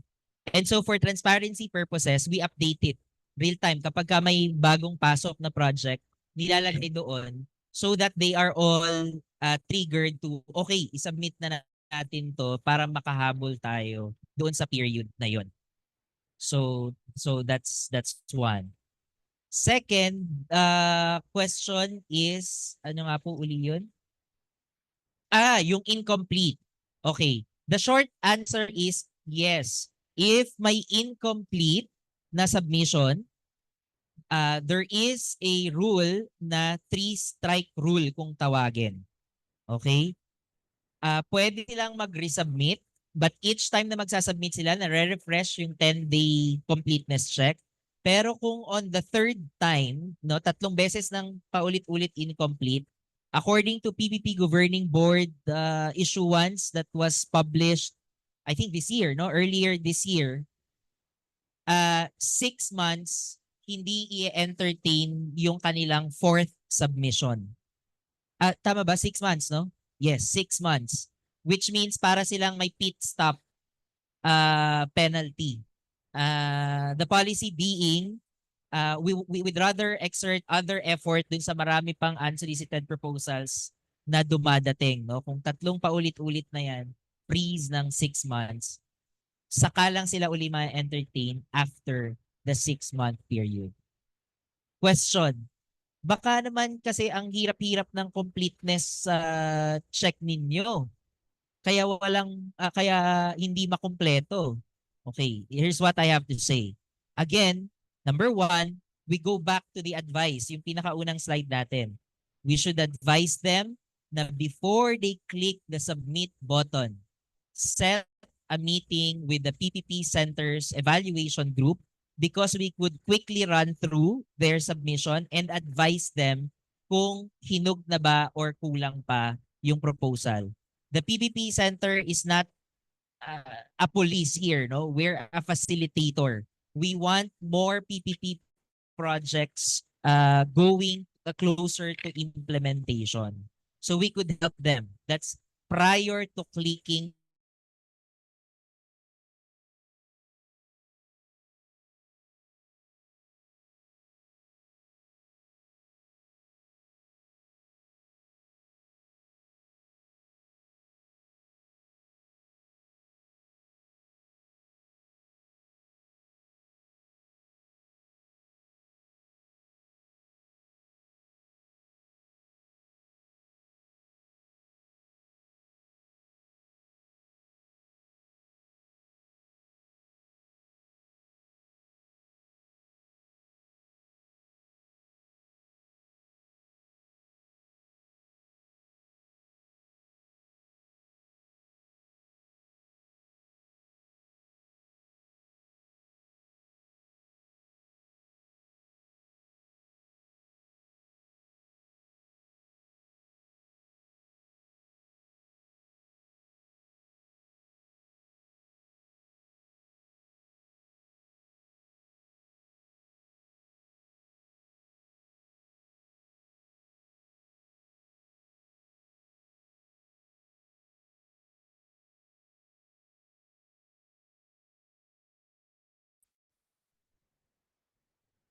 And so for transparency purposes, we update it real time kapag ka may bagong pasok na project, nilalagay doon so that they are all triggered to okay, isubmit na natin to para makahabol tayo doon sa period na yon. So that's one. Second question is, ano nga po uli yun? Yung incomplete. Okay. The short answer is yes. If may incomplete na submission, there is a rule na 3-strike rule kung tawagin. Okay? Pwede silang mag-resubmit, but each time na magsasubmit sila, na-refresh yung 10-day completeness check. Pero kung on the third time, no, 3 beses nang paulit-ulit incomplete, according to PPP Governing Board issuance that was published, I think this year, no, earlier this year, 6 months hindi i-entertain yung kanilang 4th submission. Tama ba? 6 months, no? Yes, 6 months. Which means para silang may pit stop penalty. The policy being, we would rather exert other effort dun sa marami pang unsolicited proposals na dumadating. No? Kung 3 paulit-ulit na yan, freeze ng 6 months, saka lang sila uli ma-entertain after the 6-month period. Question. Baka naman kasi ang hirap-hirap ng completeness sa check ninyo. Kaya hindi makumpleto. Okay, here's what I have to say. Again, number 1, we go back to the advice, yung pinakaunang slide natin. We should advise them na before they click the submit button, set a meeting with the PPP Center's evaluation group because we could quickly run through their submission and advise them kung hinog na ba or kulang pa yung proposal. The PPP Center is not a police here, no? We're a facilitator. We want more PPP projects going closer to implementation. So we could help them. That's prior to clicking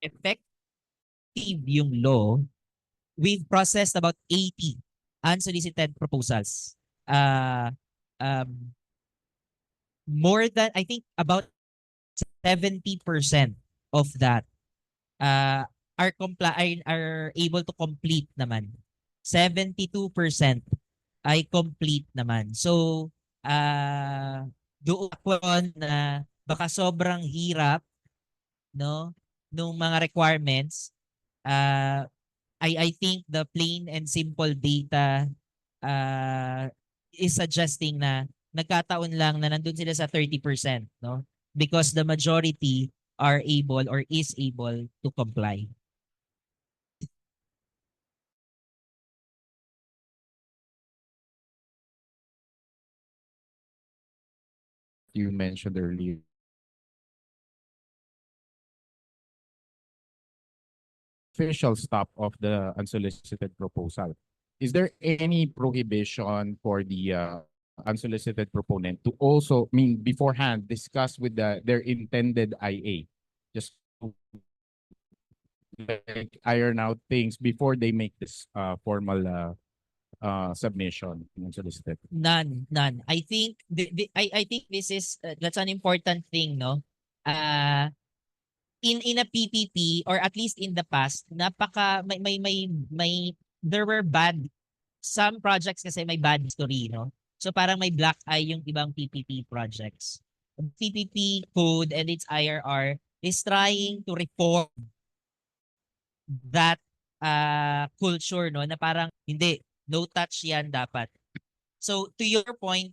effective yung law, we've processed about 80 unsolicited proposals. More than, I think, about 70% of that are able to complete naman. 72% ay complete naman. So, doon ako na baka sobrang hirap, no, nung mga requirements. I think the plain and simple data is suggesting na nagkataon lang na nandun sila sa 30%, no? Because the majority are able or is able to comply. You mentioned earlier. Official stop of the unsolicited proposal. Is there any prohibition for the unsolicited proponent to also, I mean, beforehand discuss with their intended IA, just to like iron out things before they make this formal submission unsolicited? None. I think I think this is that's an important thing, no? In a PPP, or at least in the past, may there were some projects kasi may bad history, no? So parang may black eye yung ibang PPP projects. PPP Code and its IRR is trying to reform that culture, no, na parang hindi, no touch yan dapat. So to your point,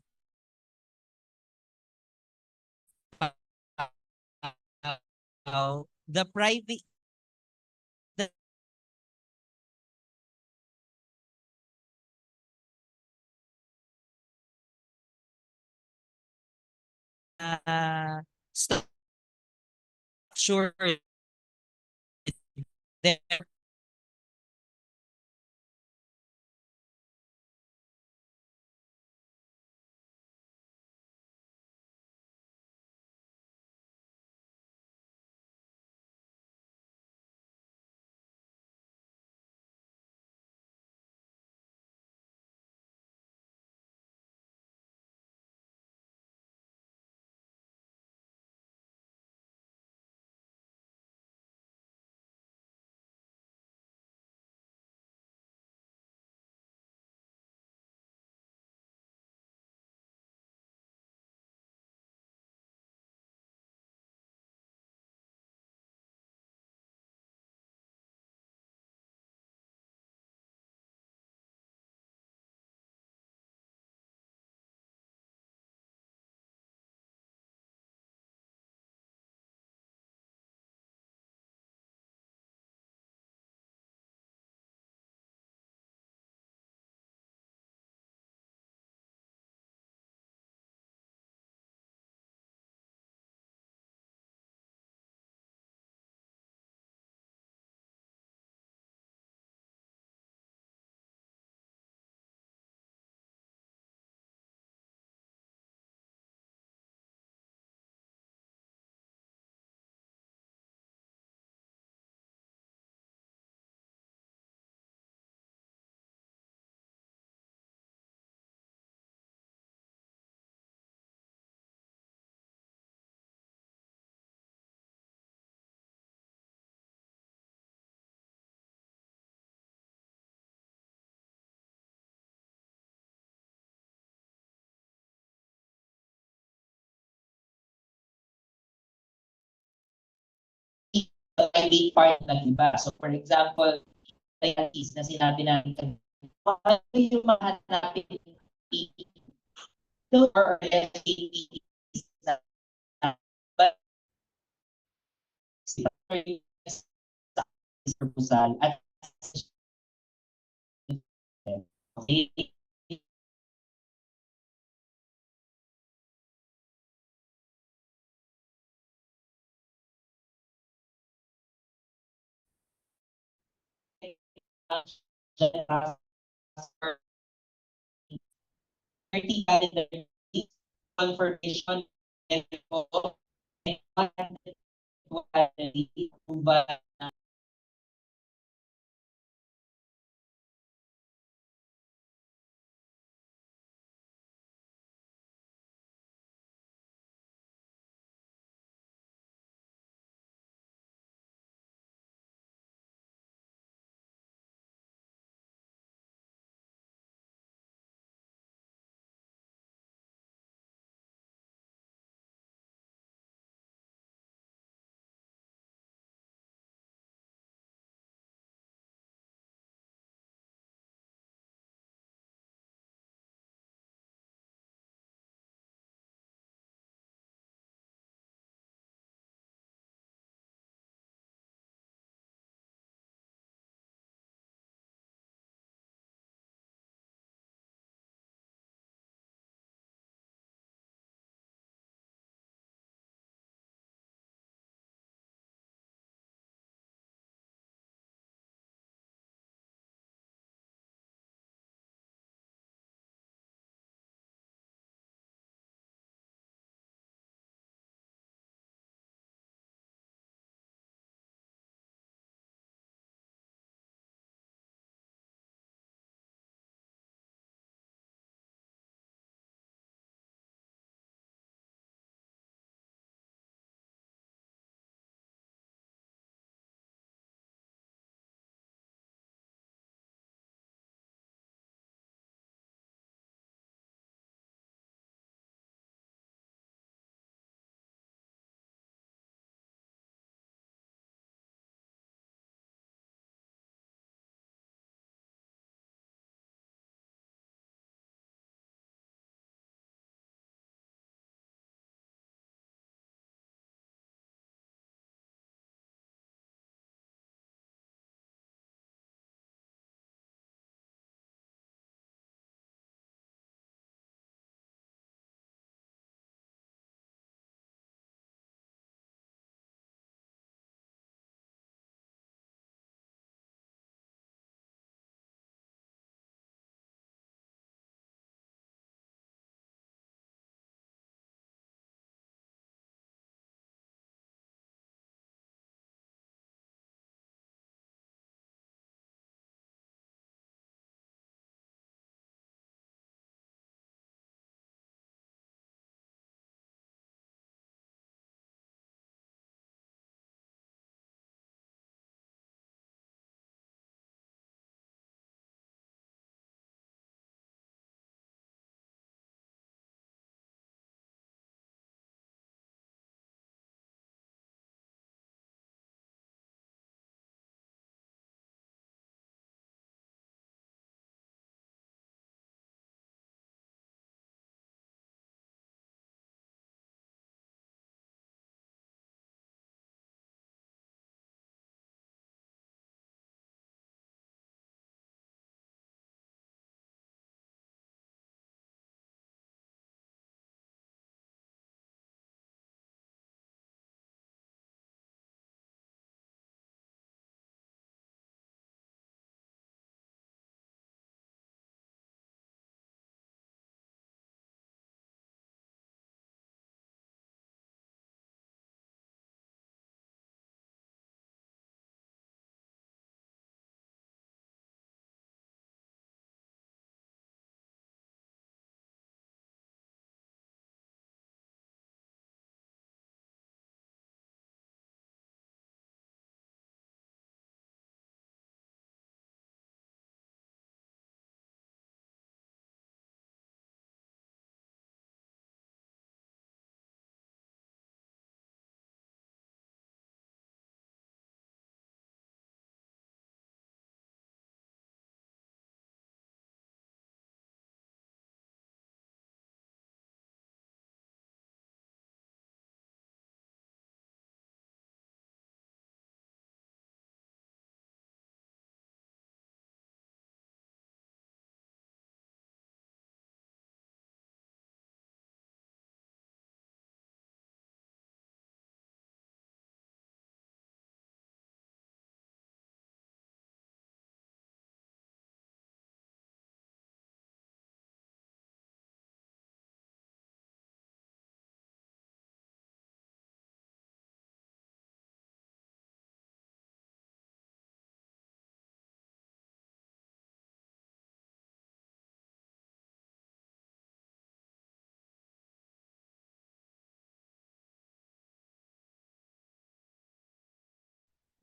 the private the, structure there private part ng iba. So for example, royalties na sinabi namin, ano yung mga hanapin or SAPs na but proposal at okay. Confirmation kung ba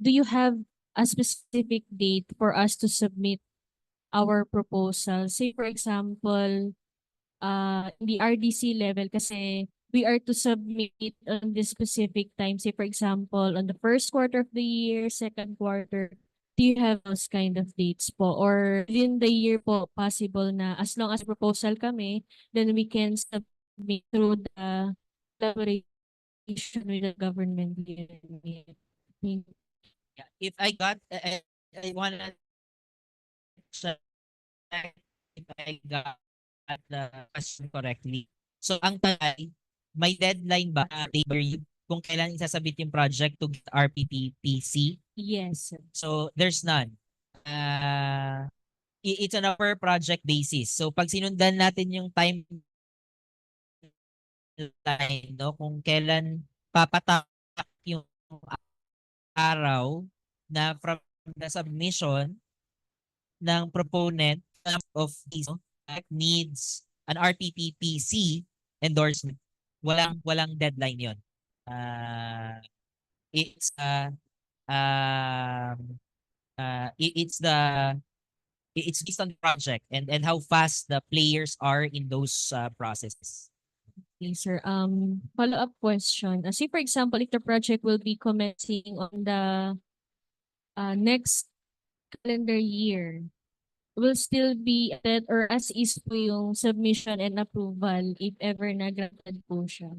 do you have a specific date for us to submit our proposal? Say for example, in the RDC level kasi we are to submit on this specific time. Say for example, on the first quarter of the year, second quarter. Do you have those kind of dates po? Or within the year po, possible na as long as proposal kami, then we can submit through the collaboration with the government unit. Yeah. If I got, I wanna check if I got the question correctly. So, ang tagay, may deadline ba kung kailan isasabit yung project to get RPPPC? Yes, sir. So, there's none. It's on a per project basis. So, pag sinundan natin yung timeline, no, kung kailan papatak yung araw na from the submission ng proponent of these needs an RPPPC endorsement. Walang deadline 'yon. It's it's based on the project and how fast the players are in those processes. Okay, sir. Follow-up question. Say for example, if the project will be commencing on the next calendar year, will still be added or as is po yung submission and approval if ever na granted po siya.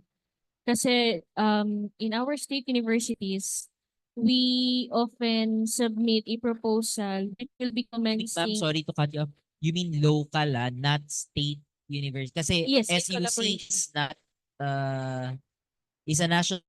Kasi in our state universities, we often submit a proposal that will be Ma'am, commencing. sorry to cut you off. You mean local, not state university? Kasi Yes, in SUC collaboration. is not, is a national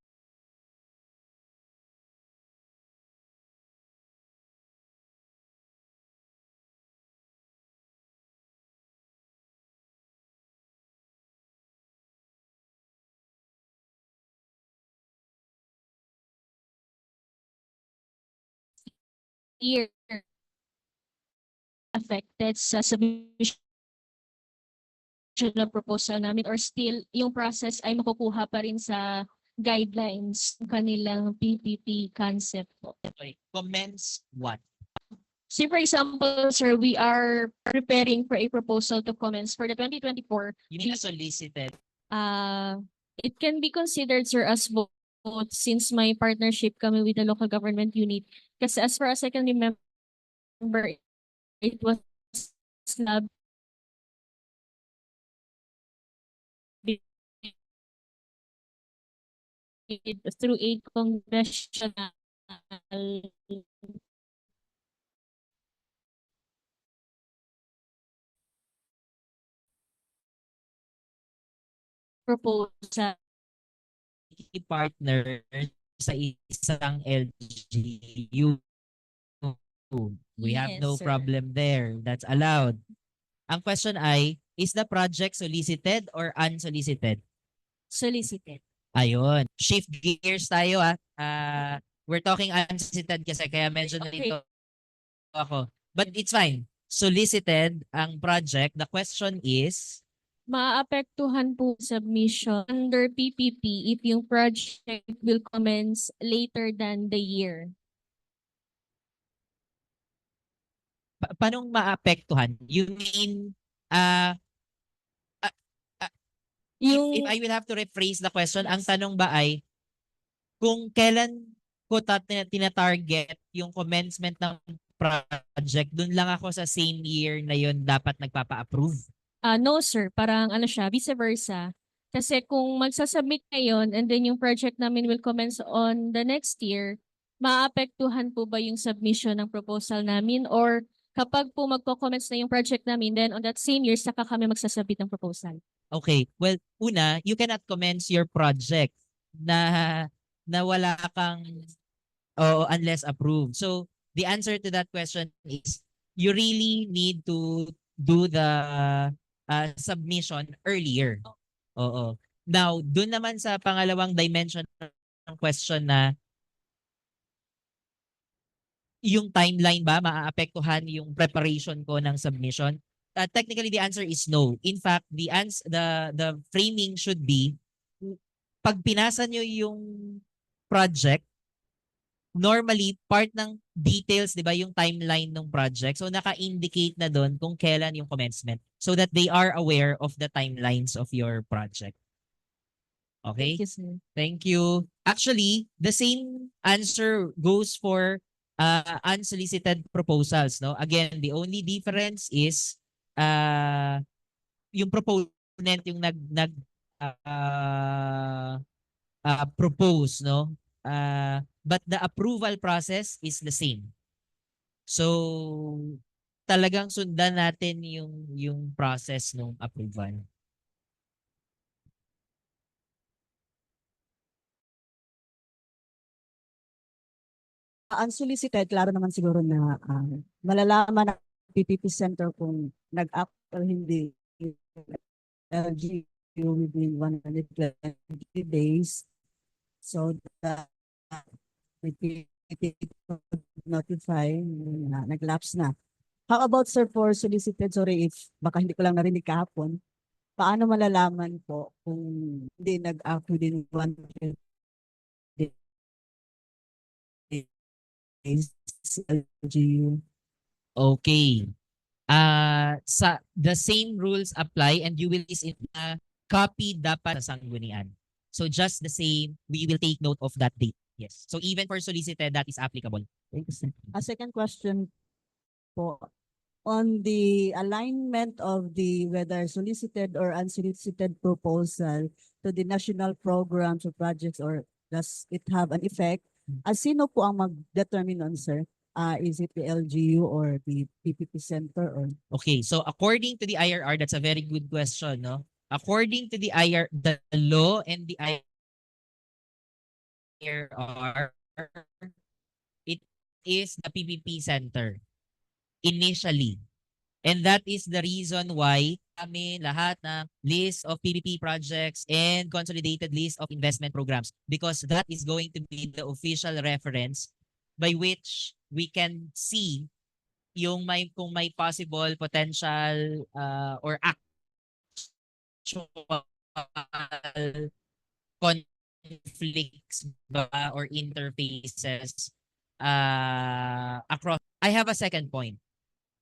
Year affected sa submission ng proposal namin or still yung process ay makukuha pa rin sa guidelines ng kanilang PPP concept po. sorry, commence what? Say for example, sir, we are preparing for a proposal to commence for the 2024. You mean a solicited? It can be considered, sir, as both since my partnership kami with the local government unit. Kasi as far as I can remember, it was snubbed through a congressional proposal. Partner sa isang LGU. We have Yes, no sir. problem there. That's allowed. Ang question ay, is the project solicited or unsolicited? Solicited. Ayun. Shift gears tayo we're talking unsolicited kasi kaya medyo nalito ako. But it's fine. Solicited ang project. The question is, Maapektuhan po submission under PPP if yung project will commence later than the year. paanong maapektuhan? You mean, if I will have to rephrase the question, ang Yes. tanong ba ay, kung kailan ko tina-target yung commencement ng project, dun lang ako sa same year na yun dapat nagpapa-approve? No sir, parang ano siya, vice versa. Kasi kung magsasubmit ngayon and then yung project namin will commence on the next year, maapektuhan po ba yung submission ng proposal namin or kapag po magko-commence na yung project namin, then on that same year, saka kami magsasubmit ng proposal? Okay. Well, una, you cannot commence your project na wala kang unless approved. So, the answer to that question is you really need to do the submission earlier. Oo. Now, dun naman sa pangalawang dimension ng question na yung timeline ba maaapektuhan yung preparation ko ng submission? Technically, the answer is no. In fact, the framing should be, pag pinasa nyo yung project, normally part ng details, 'di ba, yung timeline ng project. So naka-indicate na doon kung kailan yung commencement so that they are aware of the timelines of your project. Okay? Thank you, sir. Thank you. Actually, the same answer goes for unsolicited proposals, no? Again, the only difference is yung proponent yung propose, no? But the approval process is the same. So talagang sundan natin yung process ng approval. Unsolicited, klaro naman siguro na malalaman ng PPP Center kung nag-act or hindi LGU within 120 days. So that we notify na nag-lapse na. How about, sir, for solicited, sorry if baka hindi ko lang narinig kahapon, paano malalaman po kung hindi nag-act within 120 days LGU? Okay. Sa the same rules apply and you will is in a copy dapat sa sanggunian. So just the same, we will take note of that date. Yes. So even for solicited, that is applicable. A second question po, on the alignment of the whether solicited or unsolicited proposal to the national programs or projects, or does it have an effect? Sino po ang mag-determine on, sir? Is it the LGU or the PPP Center? Or Okay, so according to the IRR, that's a very good question, no? According to the the law and the IRR, it is the PPP Center initially. And that is the reason why kami lahat ng list of PPP projects and consolidated list of investment programs, because that is going to be the official reference by which we can see yung kung may possible potential or actual conflicts ba or interfaces across. I have a second point.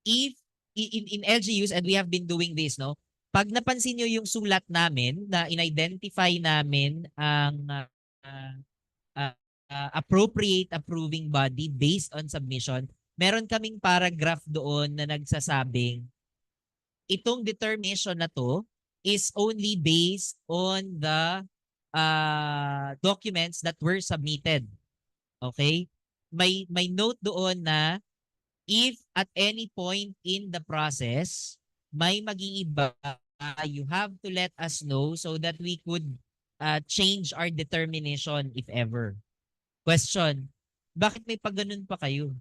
If in LGUs, and we have been doing this, no? Pag napansin nyo yung sulat namin na in-identify namin ang appropriate approving body based on submission, meron kaming paragraph doon na nagsasabing itong determination na to is only based on the documents that were submitted. Okay? May note doon na if at any point in the process may mag-iiba, you have to let us know so that we could change our determination if ever. Question, bakit may pagganon pa kayo?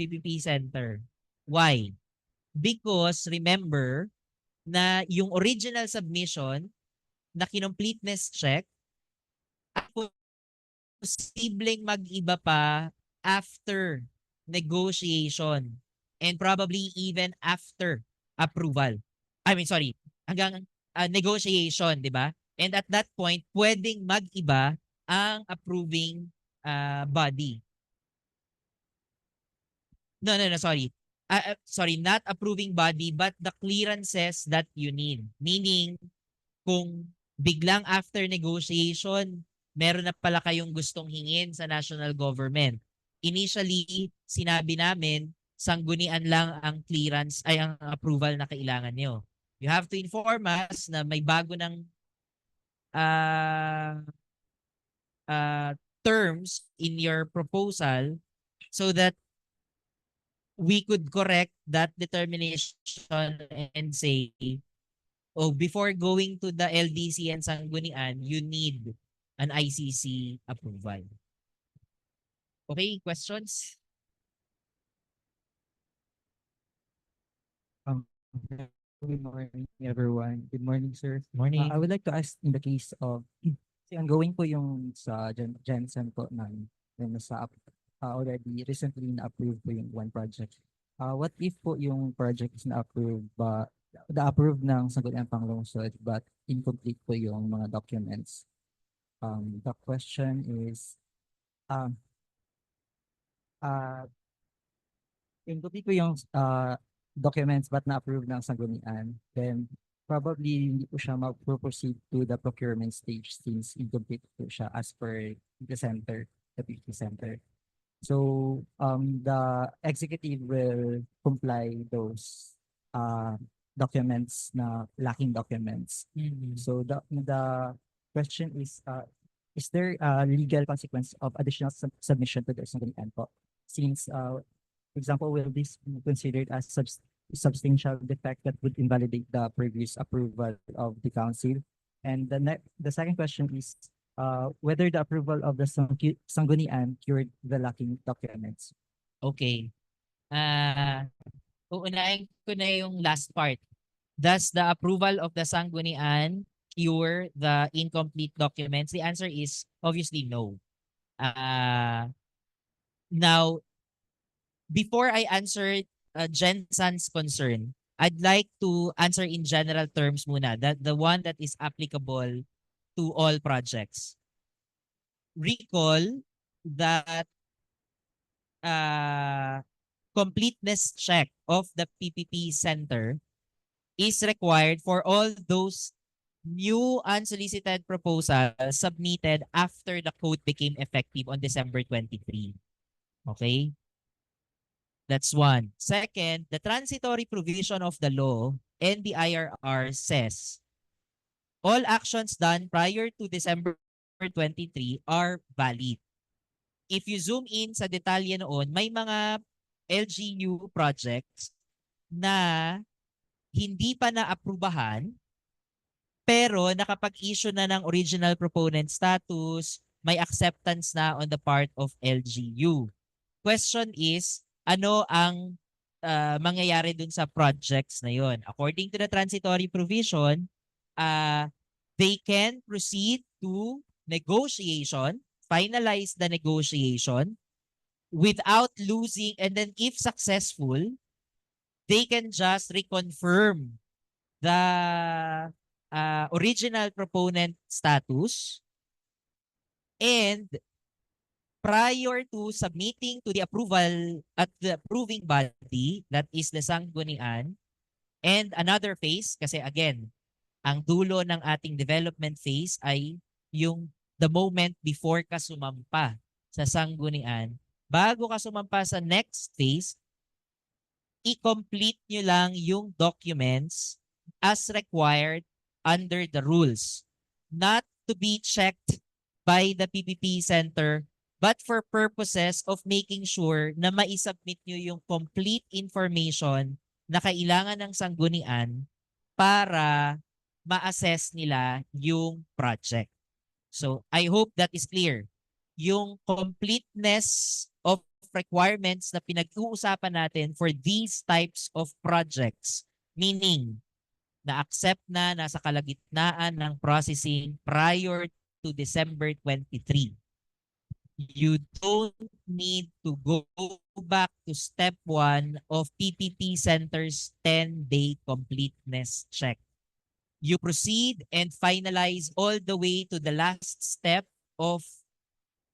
PPP Center. Why? Because remember na yung original submission na kinompleteness check ay posibleng mag-iba pa after negotiation and probably even after approval. Hanggang negotiation, di ba? And at that point, pwedeng mag-iba ang approving body. No, sorry. Sorry, not approving body, but the clearances that you need. Meaning, kung biglang after negotiation, meron na pala kayong gustong hingin sa national government. Initially, sinabi namin, sanggunian lang ang clearance, ay ang approval na kailangan nyo. You have to inform us na may bago ng terms in your proposal so that we could correct that determination and say, oh, before going to the LDC and sanggunian, you need an ICC approval. Okay, questions? Good morning, everyone. Good morning, sir. Morning. I would like to ask in the case of, ongoing po yung sa Jensen po na nasa already recently na-approve po yung one project. What if po yung project is na-approve but na-approve ng Sangguniang Panglungsod but incomplete po yung mga documents? The question is, incomplete po yung documents but na-approve ng sanggunian, then probably hindi po siya mag-proceed to the procurement stage since incomplete po siya as per the center, the PPP center. So the executive will comply those documents na lacking documents. So the question is there a legal consequence of additional submission to the sanggunian po? Since for example, will this be considered as substantial defect that would invalidate the previous approval of the council? And the second question is whether the approval of the sanggunian cured the lacking documents. Okay. Uunahin ko na yung last part. Does the approval of the sanggunian cure the incomplete documents? The answer is obviously no. Now, before I answer Jensen's concern, I'd like to answer in general terms muna, the one that is applicable to all projects. Recall that completeness check of the PPP Center is required for all those new unsolicited proposals submitted after the code became effective on December 23. Okay? That's one. Second, the transitory provision of the law and the IRR says all actions done prior to December 23 are valid. If you zoom in sa detalye noon, may mga LGU projects na hindi pa na-aprubahan pero nakapag-issue na ng original proponent status, may acceptance na on the part of LGU. Question is, ano ang mangyayari dun sa projects na yon? According to the transitory provision, they can proceed to negotiation, finalize the negotiation without losing, and then if successful, they can just reconfirm the original proponent status, and prior to submitting to the approval at the approving body, that is the sanggunian, and another phase, kasi again, ang dulo ng ating development phase ay yung the moment before ka sumampa sa sanggunian. Bago ka sumampa sa next phase, i-complete nyo lang yung documents as required under the rules. Not to be checked by the PPP Center, but for purposes of making sure na maisubmit nyo yung complete information na kailangan ng sanggunian para ma-assess nila yung project. So, I hope that is clear. Yung completeness of requirements na pinag-uusapan natin for these types of projects, meaning na-accept na nasa kalagitnaan ng processing prior to December 23. You don't need to go back to step 1 of PPP Center's 10-day completeness check. You proceed and finalize all the way to the last step of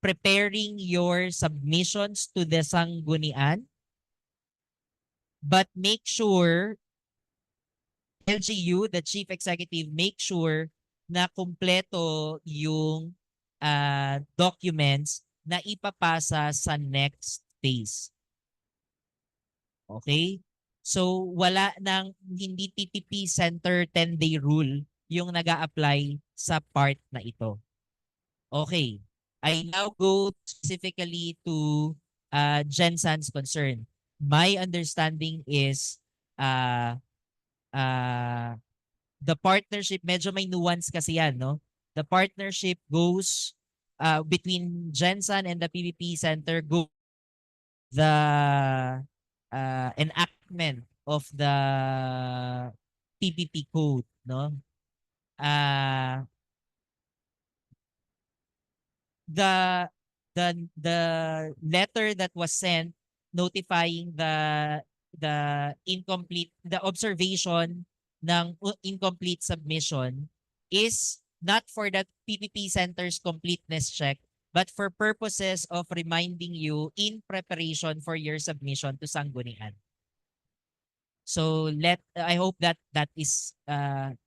preparing your submissions to the sanggunian. But make sure, LGU, the Chief Executive, make sure na kumpleto yung documents na ipapasa sa next phase. Okay? So, wala nang hindi PPP Center 10-day rule yung nag-a-apply sa part na ito. Okay. I now go specifically to Jensen's concern. My understanding is the partnership, medyo may nuance kasi yan, no? The partnership goes between Jensen and the PPP Center, go the enactment of the PPP Code, no? The letter that was sent notifying the observation ng incomplete submission is not for the PPP Center's completeness check, but for purposes of reminding you in preparation for your submission to Sanggunian. So I hope that that is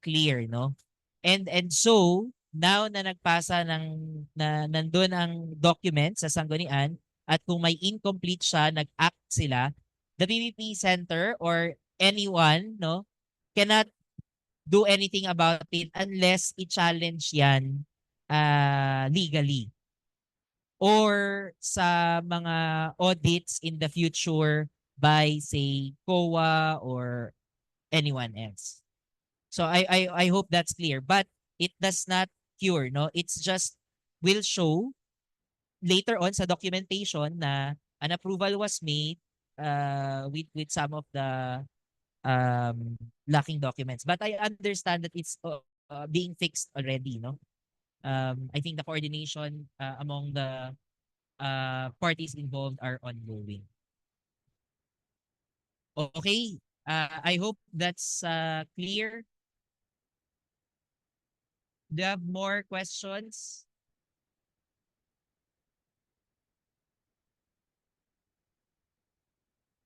clear, no? And so now na nagpasa nandun ang document sa Sanggunian at kung may incomplete siya, nag-act sila, the PPP Center or anyone, no, cannot do anything about it unless i-challenge yan legally or sa mga audits in the future by say COA or anyone else. So I hope that's clear, but it does not cure, no? It's just will show later on sa documentation na an approval was made with some of the lacking documents. But I understand that it's being fixed already, no? I think the coordination among the parties involved are ongoing. Okay, I hope that's clear. Do you have more questions?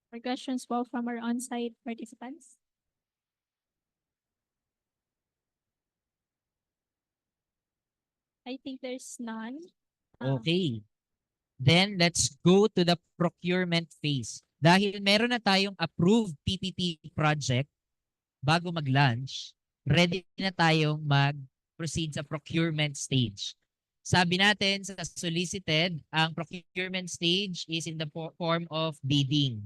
More questions po from our on-site participants? I think there's none. Okay. Then let's go to the procurement phase. Dahil meron na tayong approved PPP project bago mag-launch, ready na tayong mag-proceed sa procurement stage. Sabi natin sa solicited, ang procurement stage is in the form of bidding.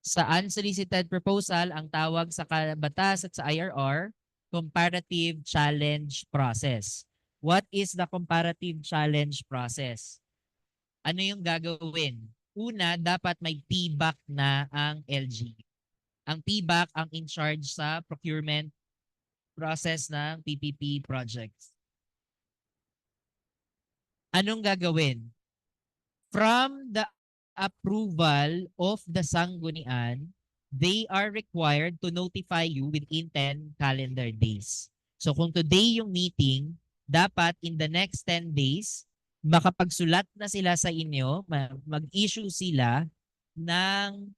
Sa unsolicited proposal, ang tawag sa batas at sa IRR, comparative challenge process. What is the comparative challenge process? Ano yung gagawin? Una, dapat may PBAC na ang LGU. Ang PBAC ang in charge sa procurement process ng PPP projects. Anong gagawin? From the approval of the Sanggunian, they are required to notify you within 10 calendar days. So kung today yung meeting, dapat in the next 10 days, makapagsulat na sila sa inyo, mag-issue sila ng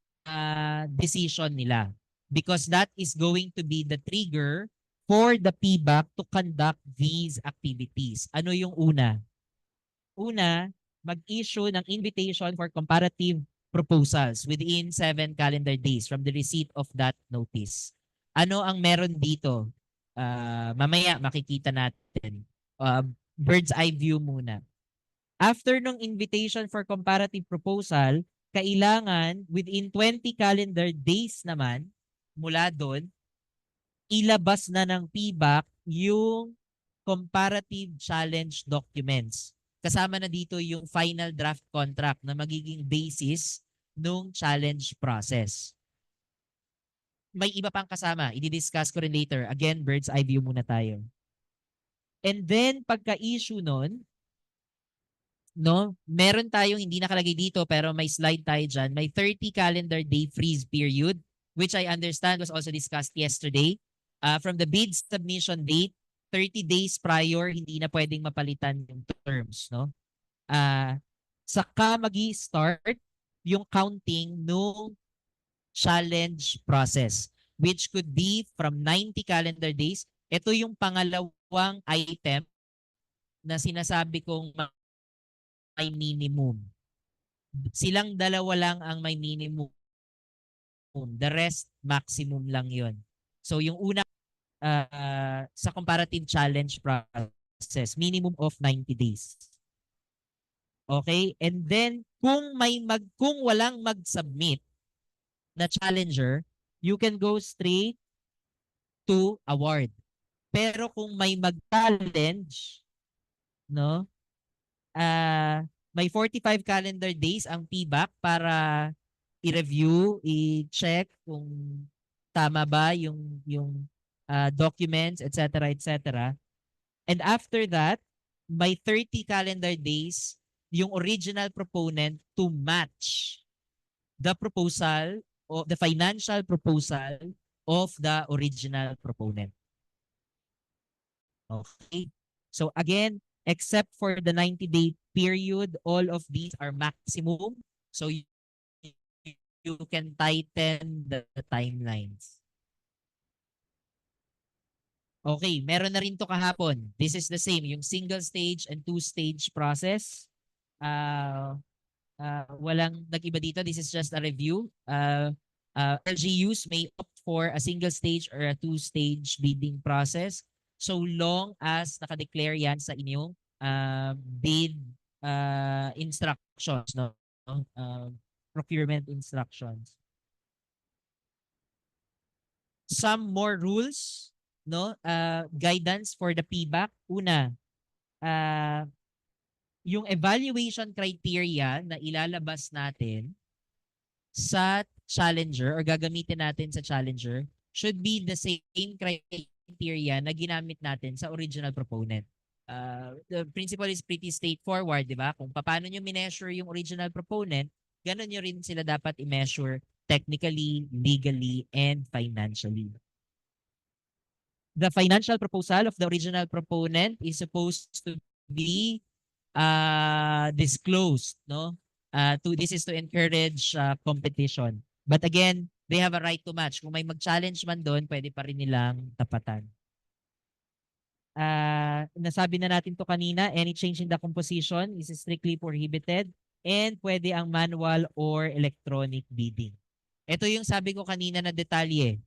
decision nila. Because that is going to be the trigger for the PBAC to conduct these activities. Ano yung una? Una, mag-issue ng invitation for comparative proposals within 7 calendar days from the receipt of that notice. Ano ang meron dito? Mamaya makikita natin. Bird's eye view muna. After nung invitation for comparative proposal, kailangan within 20 calendar days naman mula doon, ilabas na ng PBAC yung comparative challenge documents. Kasama na dito yung final draft contract na magiging basis nung challenge process. May iba pang kasama. I-discuss ko rin later. Again, bird's eye view muna tayo. And then, pagka-issue nun, no, meron tayong hindi nakalagay dito pero may slide tayo dyan. May 30 calendar day freeze period, which I understand was also discussed yesterday. From the bid submission date, 30 days prior, hindi na pwedeng mapalitan yung terms, no? Saka magi-start yung counting nung challenge process, which could be from 90 calendar days. Ito yung pangalawang item na sinasabi kong may minimum. Silang dalawa lang ang may minimum. The rest, maximum lang yon. So yung una, sa comparative challenge process, minimum of 90 days. Okay? And then, kung walang mag-submit na challenger, you can go straight to award. Pero kung may mag-challenge, no? May 45 calendar days ang PBAC para i-review, i-check kung tama ba yung documents, etc., etc. And after that, may 30 calendar days yung original proponent to match the proposal or the financial proposal of the original proponent. Okay? So again, except for the 90-day period, all of these are maximum. So you can tighten the timelines. Okay, meron na rin to kahapon. This is the same, yung single stage and two-stage process. Walang nag-iba dito. This is just a review. LGUs may opt for a single stage or a two-stage bidding process so long as nakadeclare yan sa inyong bid instructions, no? Procurement instructions. Some more rules, no? Guidance for the PBAC. Una, yung evaluation criteria na ilalabas natin sa challenger or gagamitin natin sa challenger should be the same criteria na ginamit natin sa original proponent. The principle is pretty straightforward, di ba? Kung paano nyo mineasure yung original proponent, ganun nyo rin sila dapat i-measure technically, legally, and financially. The financial proposal of the original proponent is supposed to be disclosed, no? This is to encourage competition. But again, they have a right to match. Kung may mag-challenge man doon, pwede pa rin nilang tapatan. Nasabi na natin to kanina, any change in the composition is strictly prohibited and pwede ang manual or electronic bidding. Ito yung sabi ko kanina na detalye.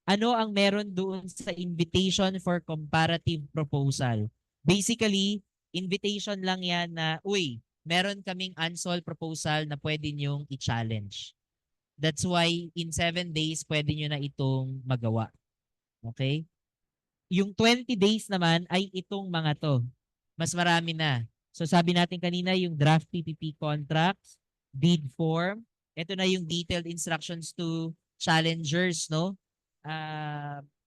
Ano ang meron doon sa invitation for comparative proposal? Basically, invitation lang yan na, uy, meron kaming unsolved proposal na pwede nyong i-challenge. That's why in 7 days, pwede nyo na itong magawa. Okay? Yung 20 days naman ay itong mga to. Mas marami na. So sabi natin kanina yung draft PPP contracts, bid form. Ito na yung detailed instructions to challengers, no?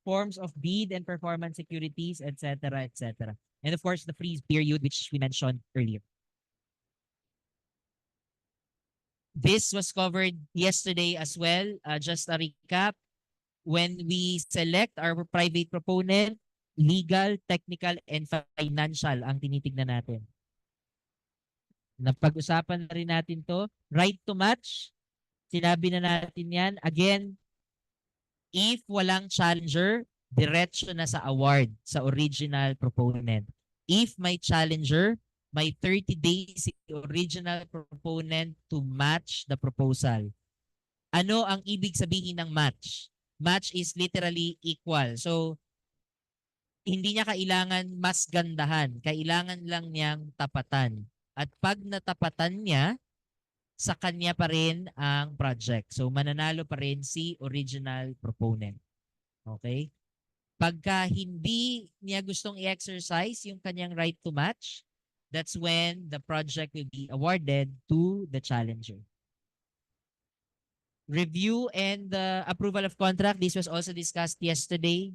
Forms of bid and performance securities, etc., etc. And of course, the freeze period, which we mentioned earlier. This was covered yesterday as well. Just a recap. When we select our private proponent, legal, technical, and financial ang tinitignan natin. Napag-usapan na rin natin to. Right to match. Sinabi na natin yan. Again, if walang challenger, diretso na sa award sa original proponent. If may challenger, may 30 days si original proponent to match the proposal. Ano ang ibig sabihin ng match? Match is literally equal. So, hindi niya kailangan mas gandahan. Kailangan lang niyang tapatan. At pag natapatan niya, sa kanya pa rin ang project. So, mananalo pa rin si original proponent. Okay? Pagka hindi niya gustong i-exercise yung kanyang right to match, that's when the project will be awarded to the challenger. Review and the approval of contract. This was also discussed yesterday.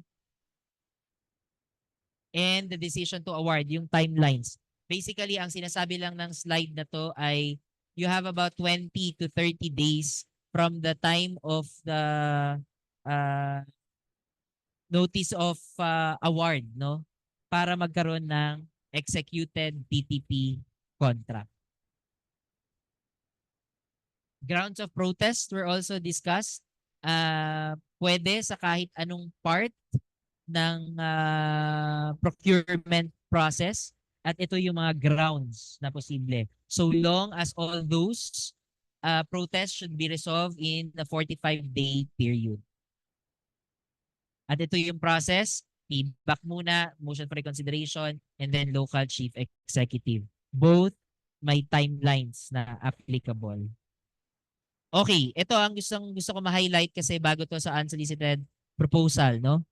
And the decision to award, yung timelines. Basically, ang sinasabi lang ng slide na to ay you have about 20 to 30 days from the time of the notice of award, no? Para magkaroon ng executed PPP contract. Grounds of protest were also discussed. Pwede sa kahit anong part ng procurement process at ito yung mga grounds na posible. So long as all those protests should be resolved in the 45-day period. At ito yung process, feedback muna, motion for reconsideration, and then local chief executive. Both may timelines na applicable. Okay, ito ang gusto ko ma-highlight kasi bago to sa unsolicited proposal, no?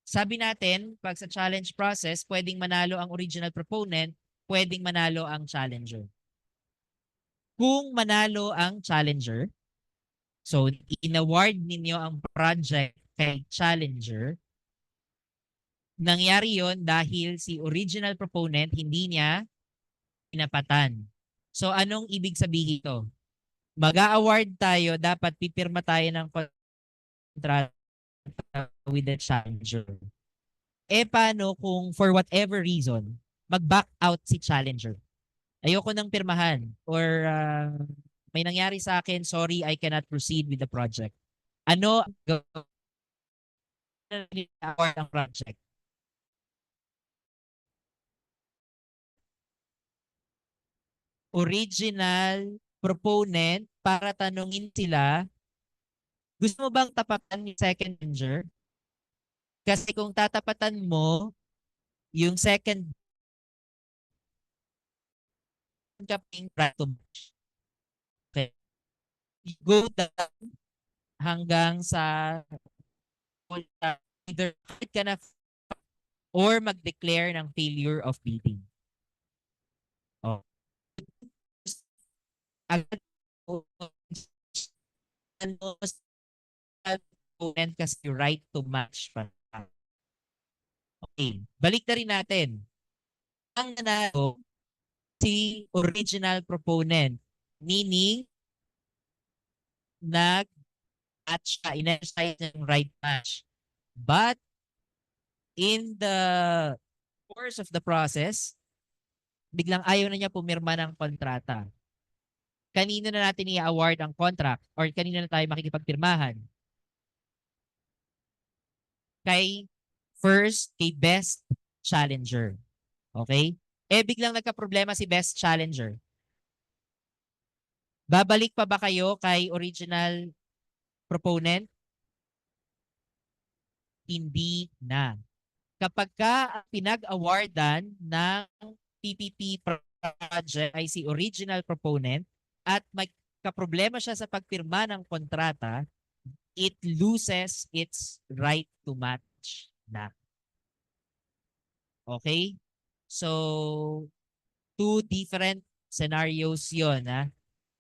Sabi natin, pag sa challenge process, pwedeng manalo ang original proponent, pwedeng manalo ang challenger. Kung manalo ang challenger, so in-award ninyo ang project kay challenger, nangyari yon dahil si original proponent hindi niya pinapatan. So anong ibig sabihin ito? Mag-a-award tayo, dapat pipirma tayo ng contract with the challenger. Eh paano kung for whatever reason, mag-back out si challenger? ayoko nang pirmahan or may nangyari sa akin, sorry, I cannot proceed with the project. Ano ang gawin ng project? Original proponent para tanungin sila, gusto mo bang tapatan yung second messenger? Kasi kung tatapatan mo yung second kaping to match. Okay. You go down hanggang sa either ka na or mag-declare ng failure of bidding. Oh. Agad component kasi right to match pa. Okay, balik na rin natin. Ang nanalo si original proponent, meaning nag-match ka, in-exercise ng right match. But in the course of the process, biglang ayaw na niya pumirma ng kontrata. Kanino na natin i-award ang contract or kanino na tayo makikipagpirmahan? Kay best challenger. Okay? Biglang nagka-problema si best challenger. Babalik pa ba kayo kay original proponent? Hindi na. Kapag ka pinag-awardan ng PPP project ay si original proponent at may kaproblema siya sa pagpirma ng kontrata, it loses its right to match na. Okay? So, two different scenarios yun.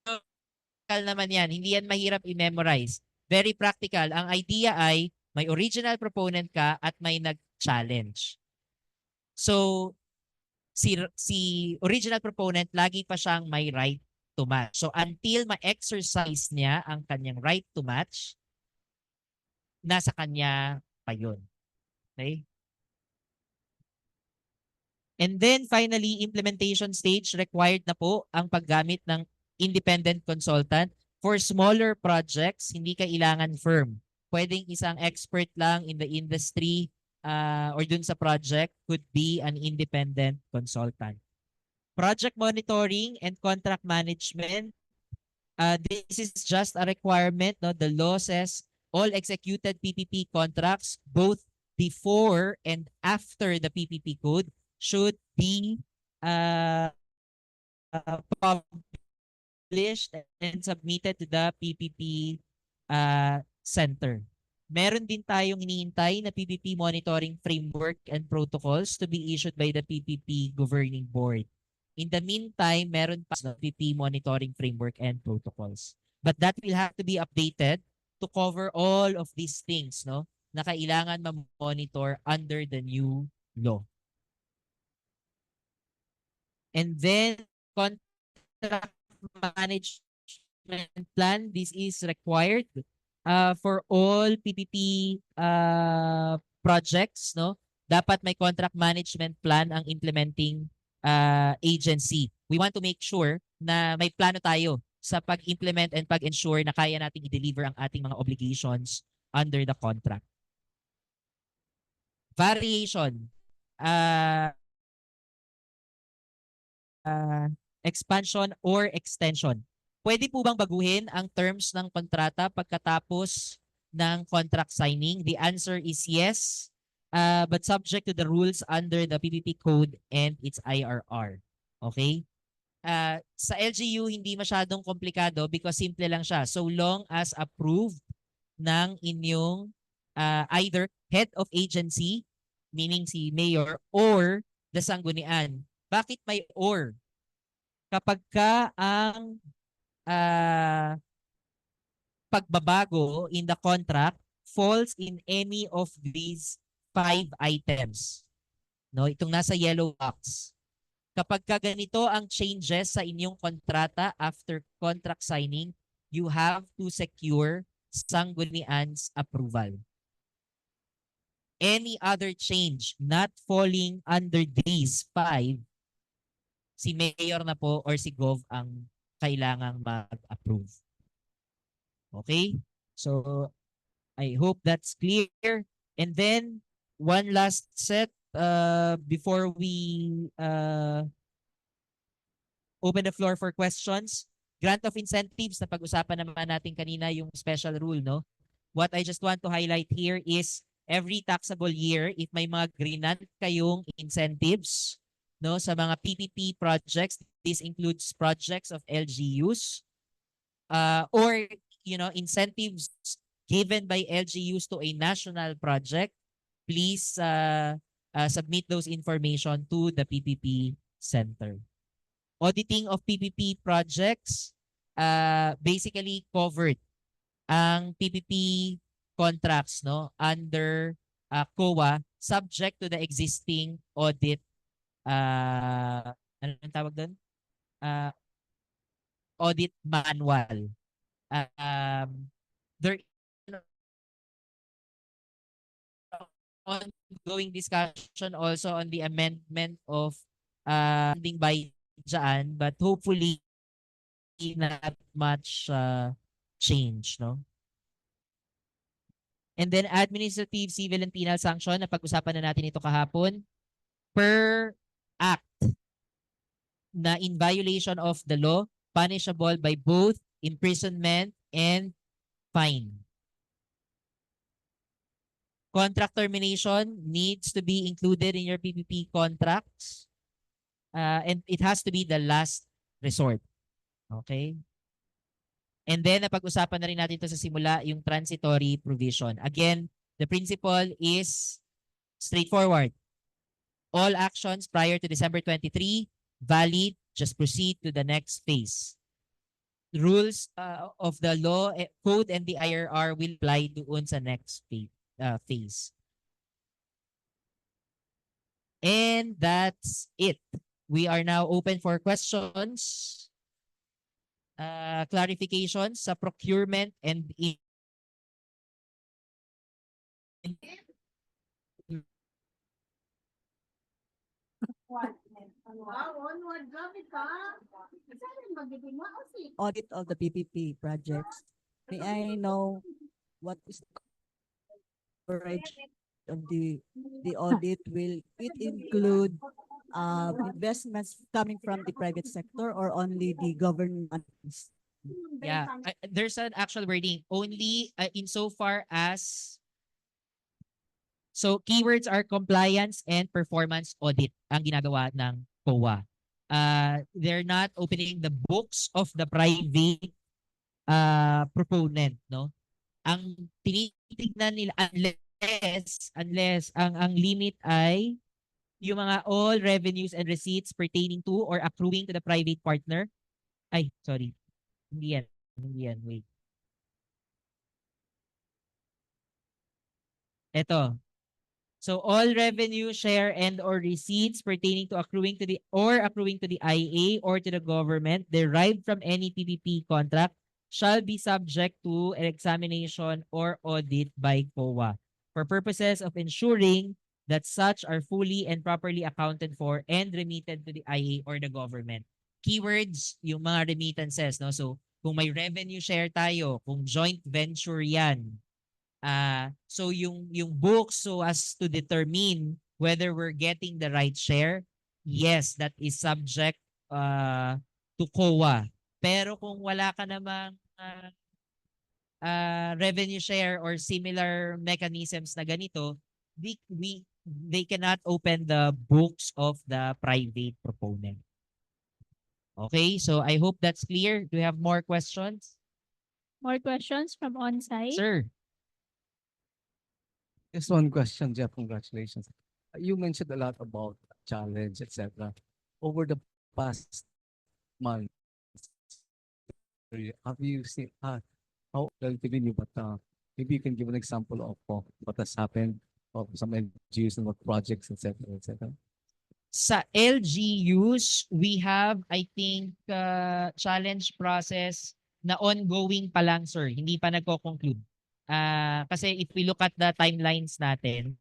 Practical naman yan. Hindi yan mahirap i-memorize. Very practical. Ang idea ay may original proponent ka at may nag-challenge. So, si original proponent, lagi pa siyang may right to match. So, until ma-exercise niya ang kanyang right to match, nasa kanya pa yun. Okay? And then finally, implementation stage, required na po ang paggamit ng independent consultant. For smaller projects, hindi kailangan firm. Pwedeng isang expert lang in the industry or dun sa project could be an independent consultant. Project monitoring and contract management. This is just a requirement. No? The law says all executed PPP contracts, both before and after the PPP Code, should be published and submitted to the PPP Center. Meron din tayong hinihintay na PPP monitoring framework and protocols to be issued by the PPP Governing Board. In the meantime, meron pa sa PPP monitoring framework and protocols. But that will have to be updated to cover all of these things, no, na kailangan ma-monitor under the new law. And then, contract management plan, this is required for all PPP projects, no? Dapat may contract management plan ang implementing agency. We want to make sure na may plano tayo sa pag-implement and pag-ensure na kaya nating i-deliver ang ating mga obligations under the contract. Variation. Expansion or extension. Pwede po bang baguhin ang terms ng kontrata pagkatapos ng contract signing? The answer is yes, but subject to the rules under the PPP Code and its IRR. Okay? Sa LGU, hindi masyadong komplikado because simple lang siya. So long as approved ng inyong either head of agency, meaning si mayor, or the sanggunian. Bakit may or? Kapag ka ang pagbabago in the contract falls in any of these 5 items. No, itong nasa yellow box. Kapag ka ganito ang changes sa inyong kontrata after contract signing, you have to secure sanggunian's approval. Any other change not falling under these 5, si mayor na po or si Gov ang kailangang mag-approve. Okay? So, I hope that's clear. And then, one last set before we open the floor for questions. Grant of incentives, na pag-usapan naman natin kanina yung special rule, no? What I just want to highlight here is every taxable year, if may mga grinant kayong incentives, no, sa mga PPP projects, this includes projects of LGUs, or, you know, incentives given by LGUs to a national project, please submit those information to the PPP Center. Auditing of PPP projects, basically covered ang PPP contracts, no, under COA, subject to the existing audit, ano ang tawag doon? Audit manual. There ongoing discussion also on the amendment of funding by dyan, but hopefully not much change, no? And then administrative, civil, and penal sanction, napag-usapan na natin ito kahapon. Per act na in violation of the law, punishable by both imprisonment and fine. Contract termination needs to be included in your PPP contracts. And it has to be the last resort. Okay? And then, napag-usapan na rin natin ito sa simula, yung transitory provision. Again, the principle is straightforward. All actions prior to December 23, valid, just proceed to the next phase. Rules of the law, code, and the IRR will apply doon sa next phase. And that's it. We are now open for questions, clarifications sa procurement and Audit of the PPP projects. May I know what is the coverage of the audit? Will it include investments coming from the private sector or only the government? yeah, there's an actual wording only insofar as, so keywords are compliance and performance audit ang ginagawa ng COA. They're not opening the books of the private proponent, no? Ang tinitignan nila, unless ang limit ay yung mga all revenues and receipts pertaining to or accruing to the private partner. Ay, sorry. Hindi yan. Wait. Ito. So all revenue, share, and or receipts pertaining to accruing to the IA or to the government derived from any PPP contract shall be subject to an examination or audit by COA for purposes of ensuring that such are fully and properly accounted for and remitted to the IA or the government. Keywords, yung mga remittances, no? So, kung may revenue share tayo, kung joint venture yan, so yung books, so as to determine whether we're getting the right share, yes, that is subject to COA. Pero kung wala ka namang revenue share or similar mechanisms na ganito, they cannot open the books of the private proponent. Okay, so I hope that's clear. Do you have more questions? More questions from on-site? Sir. Just one question, Jeff. Congratulations. You mentioned a lot about challenge, etc. Over the past months, have you seen how relatively new, but maybe you can give an example of what has happened of some LGUs and what projects, etc., etc. Sa LGUs, we have, I think, challenge process na ongoing pa lang, sir. Hindi pa nagko-conclude. Kasi if we look at the timelines natin,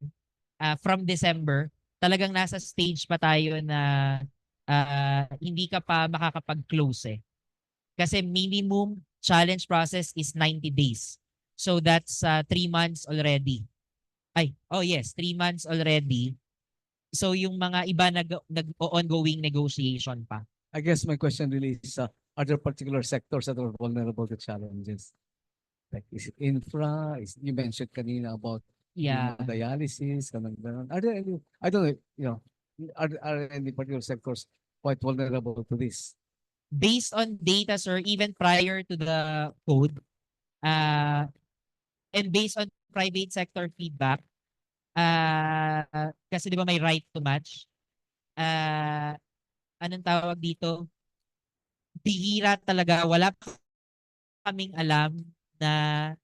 from December, talagang nasa stage pa tayo na hindi ka pa makakapag-close eh. Kasi minimum challenge process is 90 days. So that's 3 months already. Oh yes, 3 months already. So yung mga iba nag-ongoing negotiation pa. I guess my question really is, are there particular sectors that are vulnerable to challenges? Like, is it infra? You mentioned kanina about Yeah. dialysis, ganun. Are there any, I don't know, are any particular sectors quite vulnerable to this? Based on data, sir, even prior to the code, and based on private sector feedback, kasi di ba may right to match, anong tawag dito? Bihira talaga, wala kaming alam na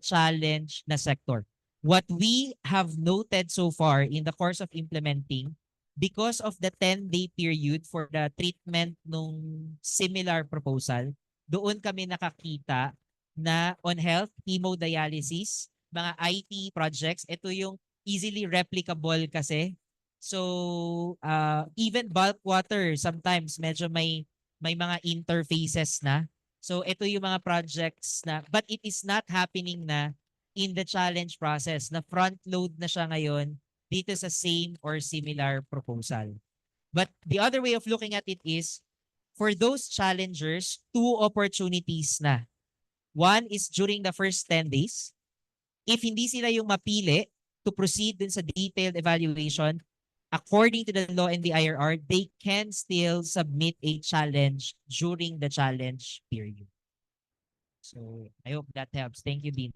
challenge na sector. What we have noted so far in the course of implementing, because of the 10-day period for the treatment nung similar proposal, doon kami nakakita na on health, hemodialysis, mga IT projects, ito yung easily replicable kasi. So, even bulk water, sometimes medyo may mga interfaces na. So, ito yung mga projects na, but it is not happening na in the challenge process, na front load na siya ngayon dito sa same or similar proposal. But the other way of looking at it is, for those challengers, 2 opportunities na. One is during the first 10 days. If hindi sila yung mapili to proceed dun sa detailed evaluation, according to the law and the IRR, they can still submit a challenge during the challenge period. So I hope that helps. Thank you, Dean.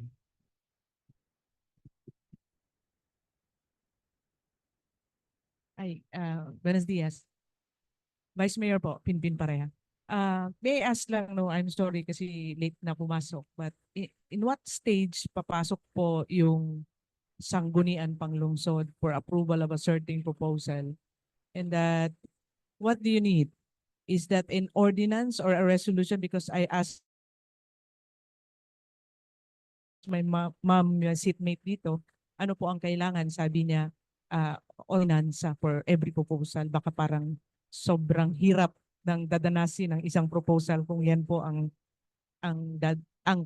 Buenos dias. Vice Mayor po, Pinpin pareha. May I ask lang, no, I'm sorry kasi late na pumasok, but in what stage papasok po yung sanggunian panglungsod for approval of a certain proposal? And that, what do you need? Is that an ordinance or a resolution? Because I asked my mom, yung seatmate dito, ano po ang kailangan? Sabi niya, ordinance for every proposal. Baka parang sobrang hirap ng dadanasin ng isang proposal kung yan po ang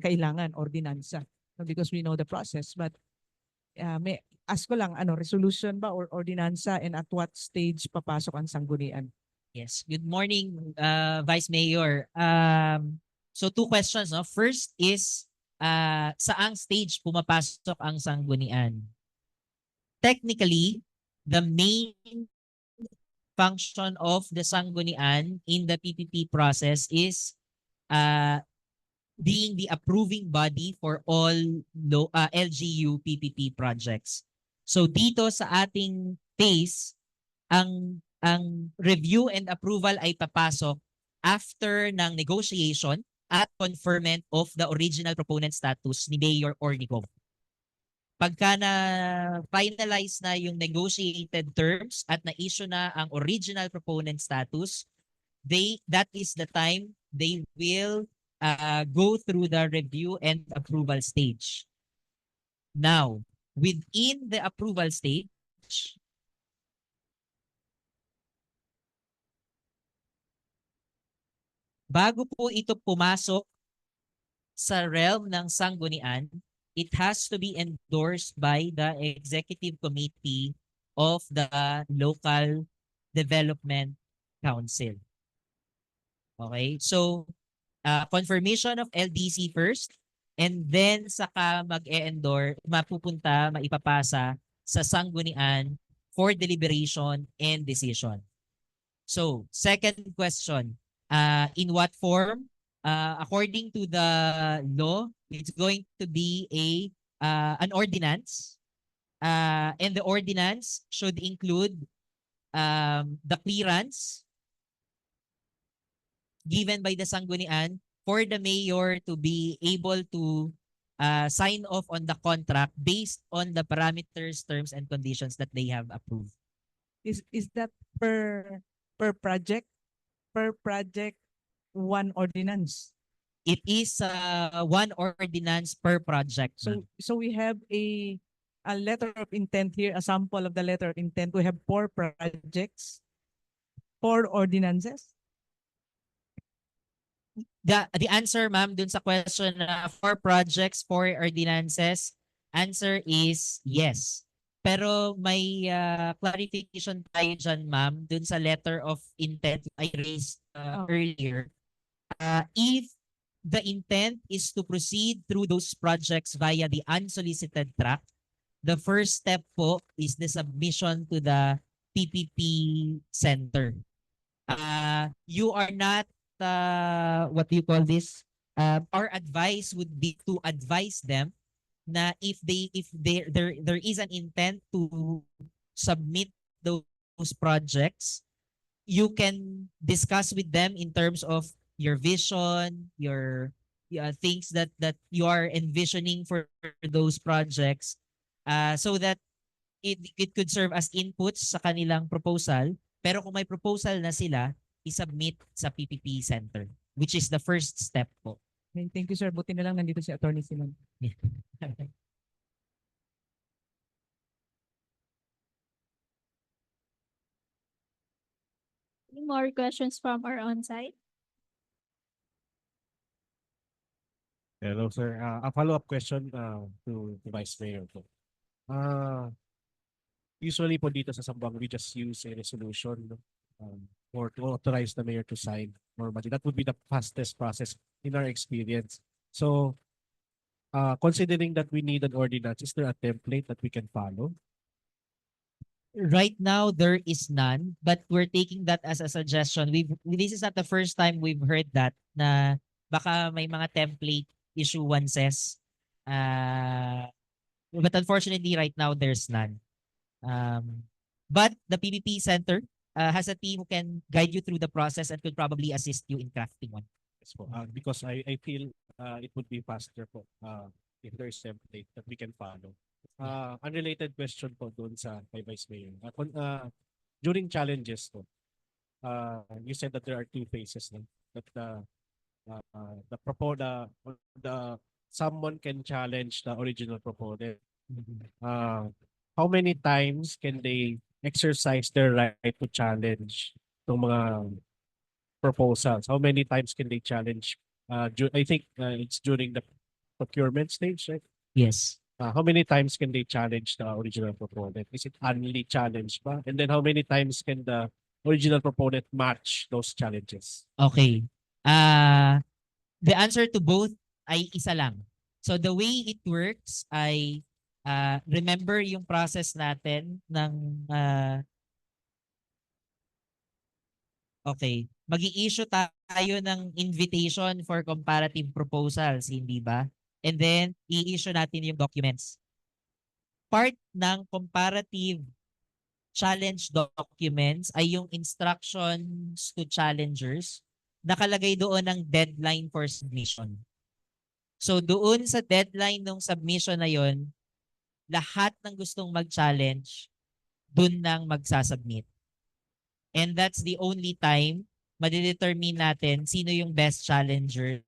kailangan, ordinansa. Because we know the process. But may ask ko lang, resolution ba or ordinansa, and at what stage papasok ang sanggunian? Yes. Good morning, Vice Mayor. So 2 questions. No? First is, saang stage pumapasok ang sanggunian? Technically, the main function of the sanggunian in the PPP process is being the approving body for all LGU PPP projects. So dito sa ating phase, ang review and approval ay papasok after ng negotiation at conferment of the original proponent status ni Mayor or ni Gov. Pagka na-finalize na yung negotiated terms at na-issue na ang original proponent status, that is the time they will go through the review and approval stage. Now, within the approval stage, bago po ito pumasok sa realm ng sanggunian, it has to be endorsed by the Executive Committee of the Local Development Council. Okay? So, confirmation of LDC first, and then saka mag-e-endorse, maipapasa sa sanggunian for deliberation and decision. So, second question, in what form? According to the law, it's going to be an ordinance, and the ordinance should include the clearance given by the sanggunian for the mayor to be able to sign off on the contract based on the parameters, terms, and conditions that they have approved. Is that per project? Per project, one ordinance? It is one ordinance per project. So we have a letter of intent here, a sample of the letter of intent. We have 4 projects. 4 ordinances? The answer, ma'am, dun sa question na 4 projects, 4 ordinances, answer is yes. Pero may clarification tayo dyan, ma'am, dun sa letter of intent I raised earlier. If the intent is to proceed through those projects via the unsolicited track, the first step po is the submission to the PPP Center. You are not, what do you call this? Our advice would be to advise them na if there is an intent to submit those projects, you can discuss with them in terms of your vision, your things that you are envisioning for those projects, so that it could serve as inputs sa kanilang proposal. Pero kung may proposal na sila, i-submit sa PPP Center, which is the first step po. Okay, thank you, sir. Buti na lang nandito si Attorney Simon. Any more questions from our on-site? Hello, sir. A follow-up question to Vice Mayor po. Usually po dito sa Zamboanga, we just use a resolution, no? Or to authorize the mayor to sign normally. That would be the fastest process in our experience. So, considering that we need an ordinance, is there a template that we can follow? Right now, there is none, but we're taking that as a suggestion. This is not the first time we've heard that, na baka may mga template issuances. But unfortunately, right now, there's none. But the PPP Center has a team who can guide you through the process and could probably assist you in crafting one. Yes po. Because I feel it would be faster po if there is template that we can follow. Unrelated question po doon sa kay Vice Mayor. During challenges po, you said that there are 2 phases, no? That the someone can challenge the original proponent. How many times can they exercise their right to challenge ng mga proposals? How many times can they challenge? I think it's during the procurement stage, right? Yes. How many times can they challenge the original proponent? Is it annually challenged ba? And then how many times can the original proponent match those challenges? Okay. The answer to both ay isa lang. So the way it works ay remember yung process natin ng okay, magi-issue tayo ng invitation for comparative proposals, hindi ba? And then i-issue natin yung documents. Part ng comparative challenge documents ay yung instructions to challengers. Nakalagay doon ang deadline for submission. So doon sa deadline ng submission na yon, lahat ng gustong mag-challenge, doon nang magsasubmit. And that's the only time madidetermine natin sino yung best challenger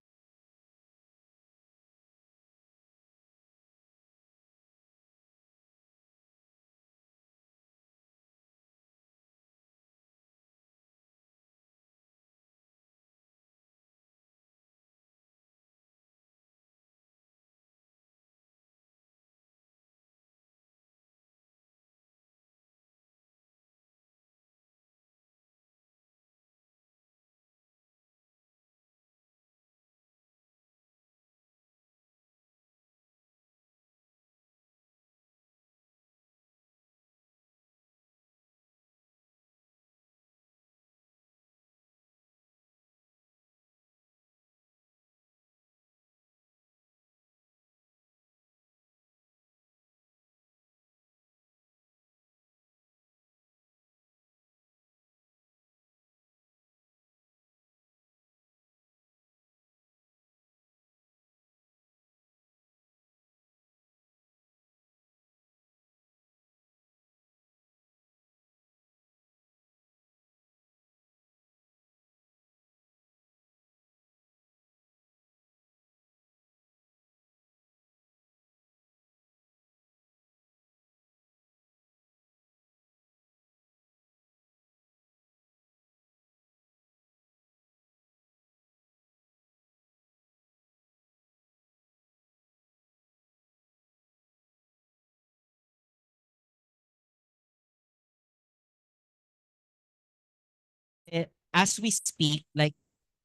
as we speak, like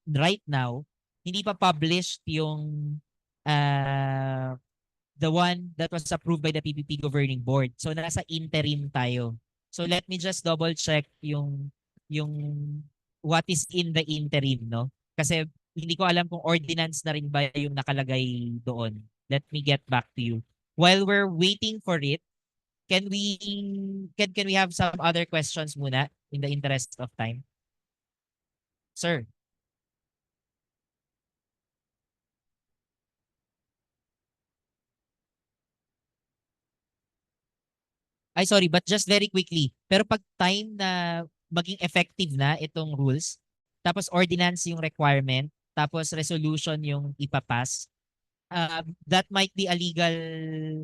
right now, hindi pa published yung the one that was approved by the PPP Governing Board. So nasa interim tayo. So let me just double check yung what is in the interim, no? Kasi hindi ko alam kung ordinance na rin ba yung nakalagay doon. Let me get back to you. While we're waiting for it, can we have some other questions muna in the interest of time? Sir. Ay, sorry, but just very quickly. Pero pag time na maging effective na itong rules, tapos ordinance yung requirement, tapos resolution yung ipapass, that might be a legal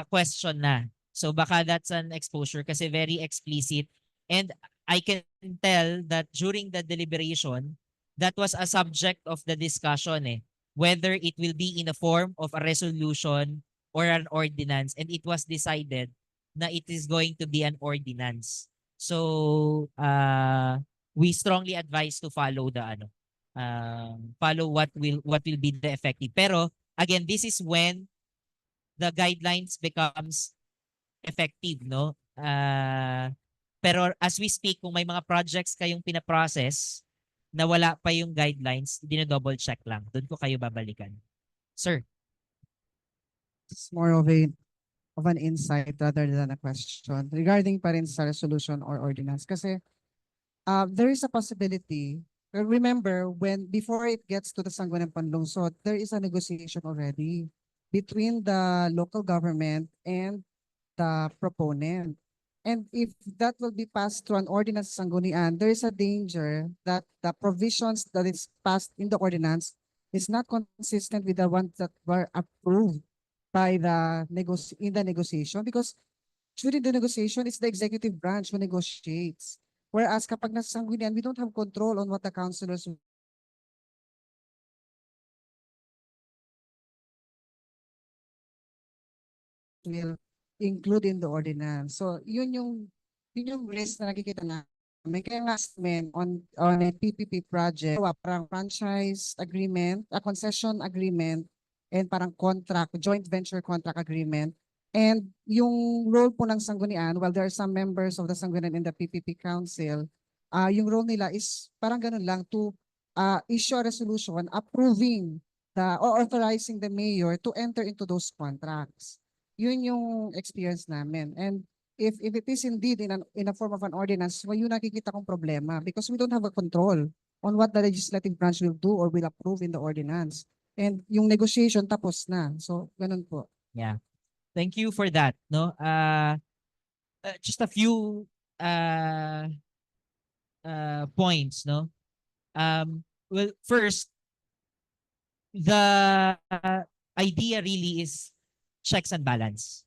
question na. So baka that's an exposure kasi very explicit. And I can tell that during the deliberation, that was a subject of the discussion whether it will be in the form of a resolution or an ordinance. And it was decided na it is going to be an ordinance. So we strongly advise to follow the follow what will be the effective. Pero again, this is when the guidelines becomes effective, no? Pero as we speak, kung may mga projects kayong pinaprocess na wala pa yung guidelines, dino-double check lang. Doon ko kayo babalikan. Sir. It's more of an insight rather than a question regarding pa rin sa resolution or ordinance. Kasi there is a possibility. Remember, before it gets to the Sangguniang Panlungsod, there is a negotiation already between the local government and the proponent. And if that will be passed through an ordinance sa Sanggunian, there is a danger that the provisions that is passed in the ordinance is not consistent with the ones that were approved by in the negotiation, because during the negotiation, it's the executive branch who negotiates. Whereas kapag nasa Sanggunian, we don't have control on what the councilors will include in the ordinance. So yun yung risk na nakikita namin. Kaya nga on a PPP project, parang franchise agreement, a concession agreement, and parang contract, joint venture contract agreement. And yung role po ng Sanggunian, while there are some members of the Sanggunian in the PPP Council, yung role nila is parang ganun lang to issue a resolution approving or authorizing the mayor to enter into those contracts. Yun yung experience namin. And if it is indeed in a form of an ordinance, well, yun nakikita kong problema because we don't have a control on what the legislative branch will do or will approve in the ordinance. And yung negotiation tapos na. So, ganun po. Yeah. Thank you for that. No? Just a few points, no? Well, first, the idea really is checks and balance.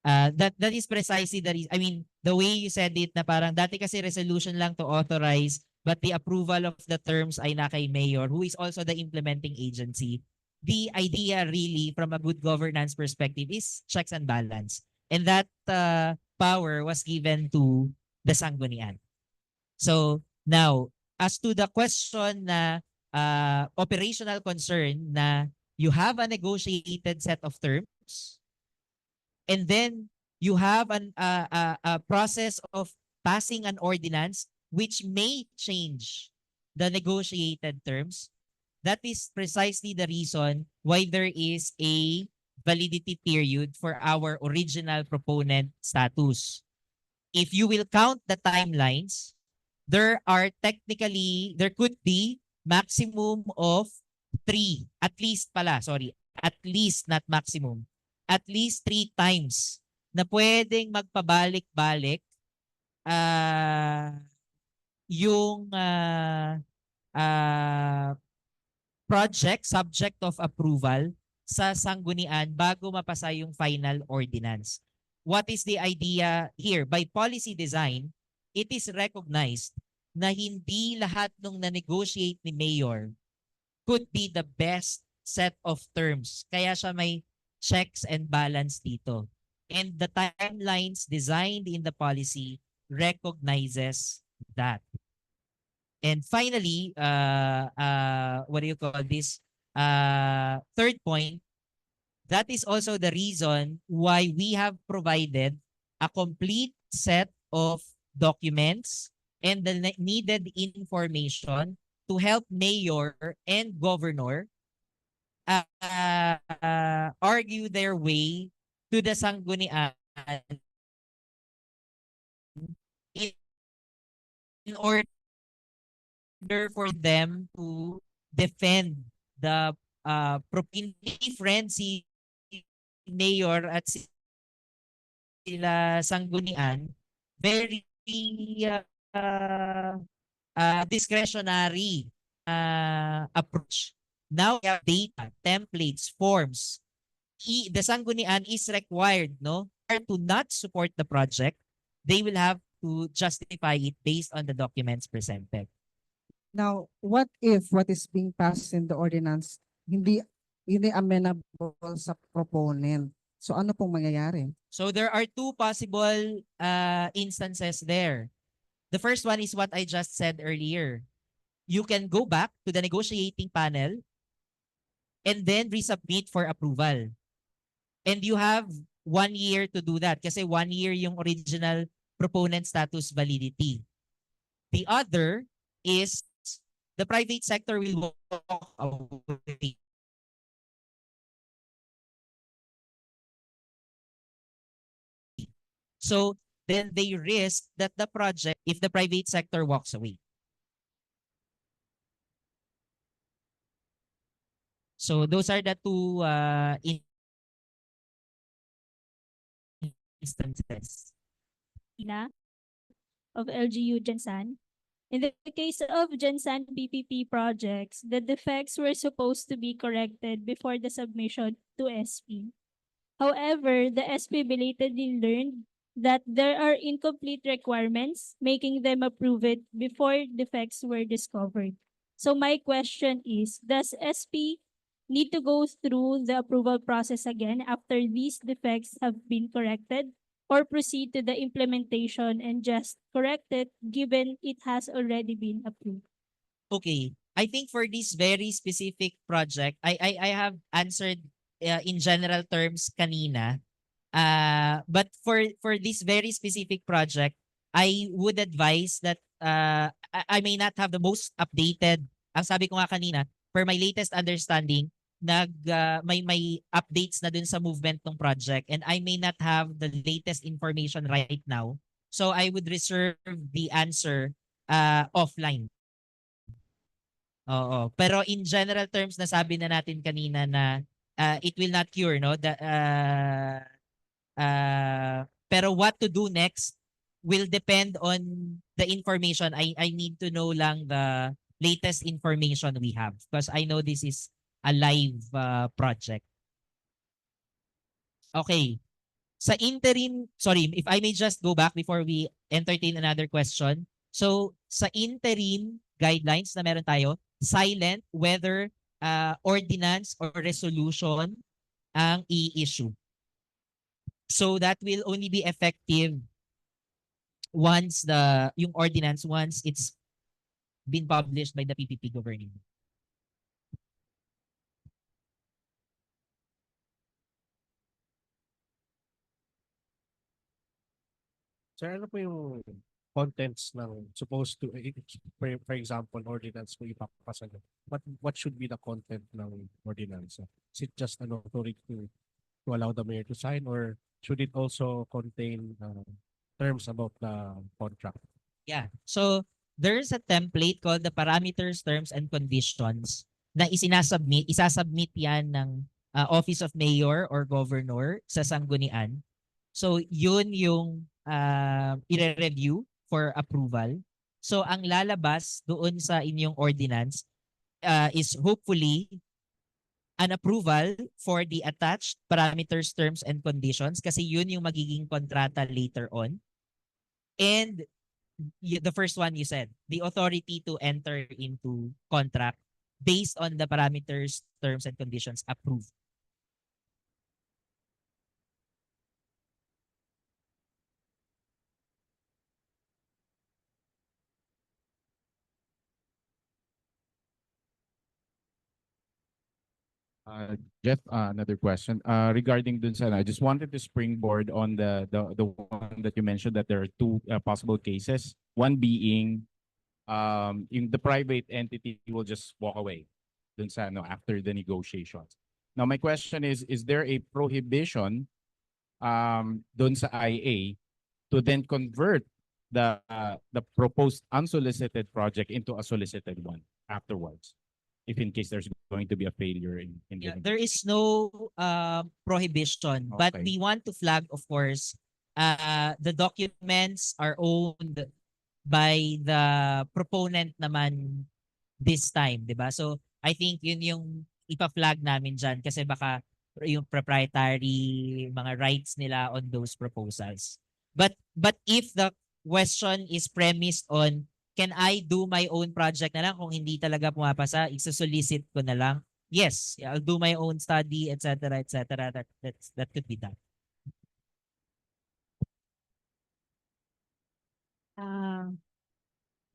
That is precisely the reason. I mean, the way you said it na parang dati kasi resolution lang to authorize, but the approval of the terms ay na kay mayor, who is also the implementing agency. The idea really from a good governance perspective is checks and balance. And that power was given to the Sanggunian. So now, as to the question na operational concern na you have a negotiated set of terms and then you have a process of passing an ordinance which may change the negotiated terms. That is precisely the reason why there is a validity period for our original proponent status. If you will count the timelines, there could be maximum of 3, at least, not maximum, at least 3 times na pwedeng magpabalik-balik yung project subject of approval sa Sanggunian bago mapasa yung final ordinance. What is the idea here? By policy design, it is recognized na hindi lahat ng na-negotiate ni Mayor could be the best set of terms. Kaya siya may checks and balance dito. And the timelines designed in the policy recognizes that. And finally, what do you call this? Third point, that is also the reason why we have provided a complete set of documents and the needed information to help mayor and governor argue their way to the sanggunian in, in order for them to defend the friend si mayor at sila sanggunian very discretionary approach. Now we have data, templates, forms. The sanggunian is required, no, to not support the project. They will have to justify it based on the documents presented. Now, what if what is being passed in the ordinance hindi amenable sa proponent? So ano pong mangyayari? So there are two possible instances there. The first one is what I just said earlier. You can go back to the negotiating panel and then resubmit for approval. And you have 1 year to do that kasi 1 year yung original proponent status validity. The other is the private sector will walk away. So then they risk that the project, if the private sector walks away. So those are the two instances. Of LGU Gensan. In the case of Gensan PPP projects, the defects were supposed to be corrected before the submission to SP. However, the SP belatedly learned that there are incomplete requirements, making them approve it before defects were discovered. So my question is, does SP need to go through the approval process again after these defects have been corrected, or proceed to the implementation and just correct it given it has already been approved? Okay. I think for this very specific project, I have answered in general terms kanina. But for this very specific project, I would advise that I may not have the most updated. Ang sabi ko nga kanina, per my latest understanding, may updates na dun sa movement ng project and I may not have the latest information right now. So I would reserve the answer offline. Oo. Pero in general terms, nasabi na natin kanina na it will not cure, no? Pero what to do next will depend on the information. I need to know lang the latest information we have because I know this is a live project. Okay. Sa interim, sorry, if I may just go back before we entertain another question. So sa interim guidelines na meron tayo, silent whether ordinance or resolution ang i-issue. So that will only be effective once yung ordinance, once it's been published by the PPP governing. Sir, ano po yung contents ng supposed to, for example, ordinance mo ipapasa nyo? What should be the content ng ordinance? Is it just an authority to allow the mayor to sign, or should it also contain terms about the contract? Yeah. So there's a template called the parameters, terms, and conditions na isasubmit yan ng Office of Mayor or Governor sa sanggunian. So yun yung i-review for approval. So ang lalabas doon sa inyong ordinance is hopefully an approval for the attached parameters, terms, and conditions kasi yun yung magiging kontrata later on. And the first one you said, the authority to enter into contract based on the parameters, terms, and conditions approved. Jeff, another question. Regarding dun sa, I just wanted to springboard on the one that you mentioned that there are two possible cases. One being, in the private entity will just walk away dun sa, after the negotiations. Now, my question is there a prohibition dun sa IA to then convert the proposed unsolicited project into a solicited one afterwards, if in case there's going to be a failure in Yeah, the there is no prohibition, but Okay. we want to flag, of course, the documents are owned by the proponent naman this time, 'di ba? So I think yun yung ipa-flag namin diyan kasi baka yung proprietary mga rights nila on those proposals. But if the question is premised on can I do my own project na lang kung hindi talaga pumapasa, isa-solicit ko na lang. Yes, I'll do my own study, etc., etc. That could be done.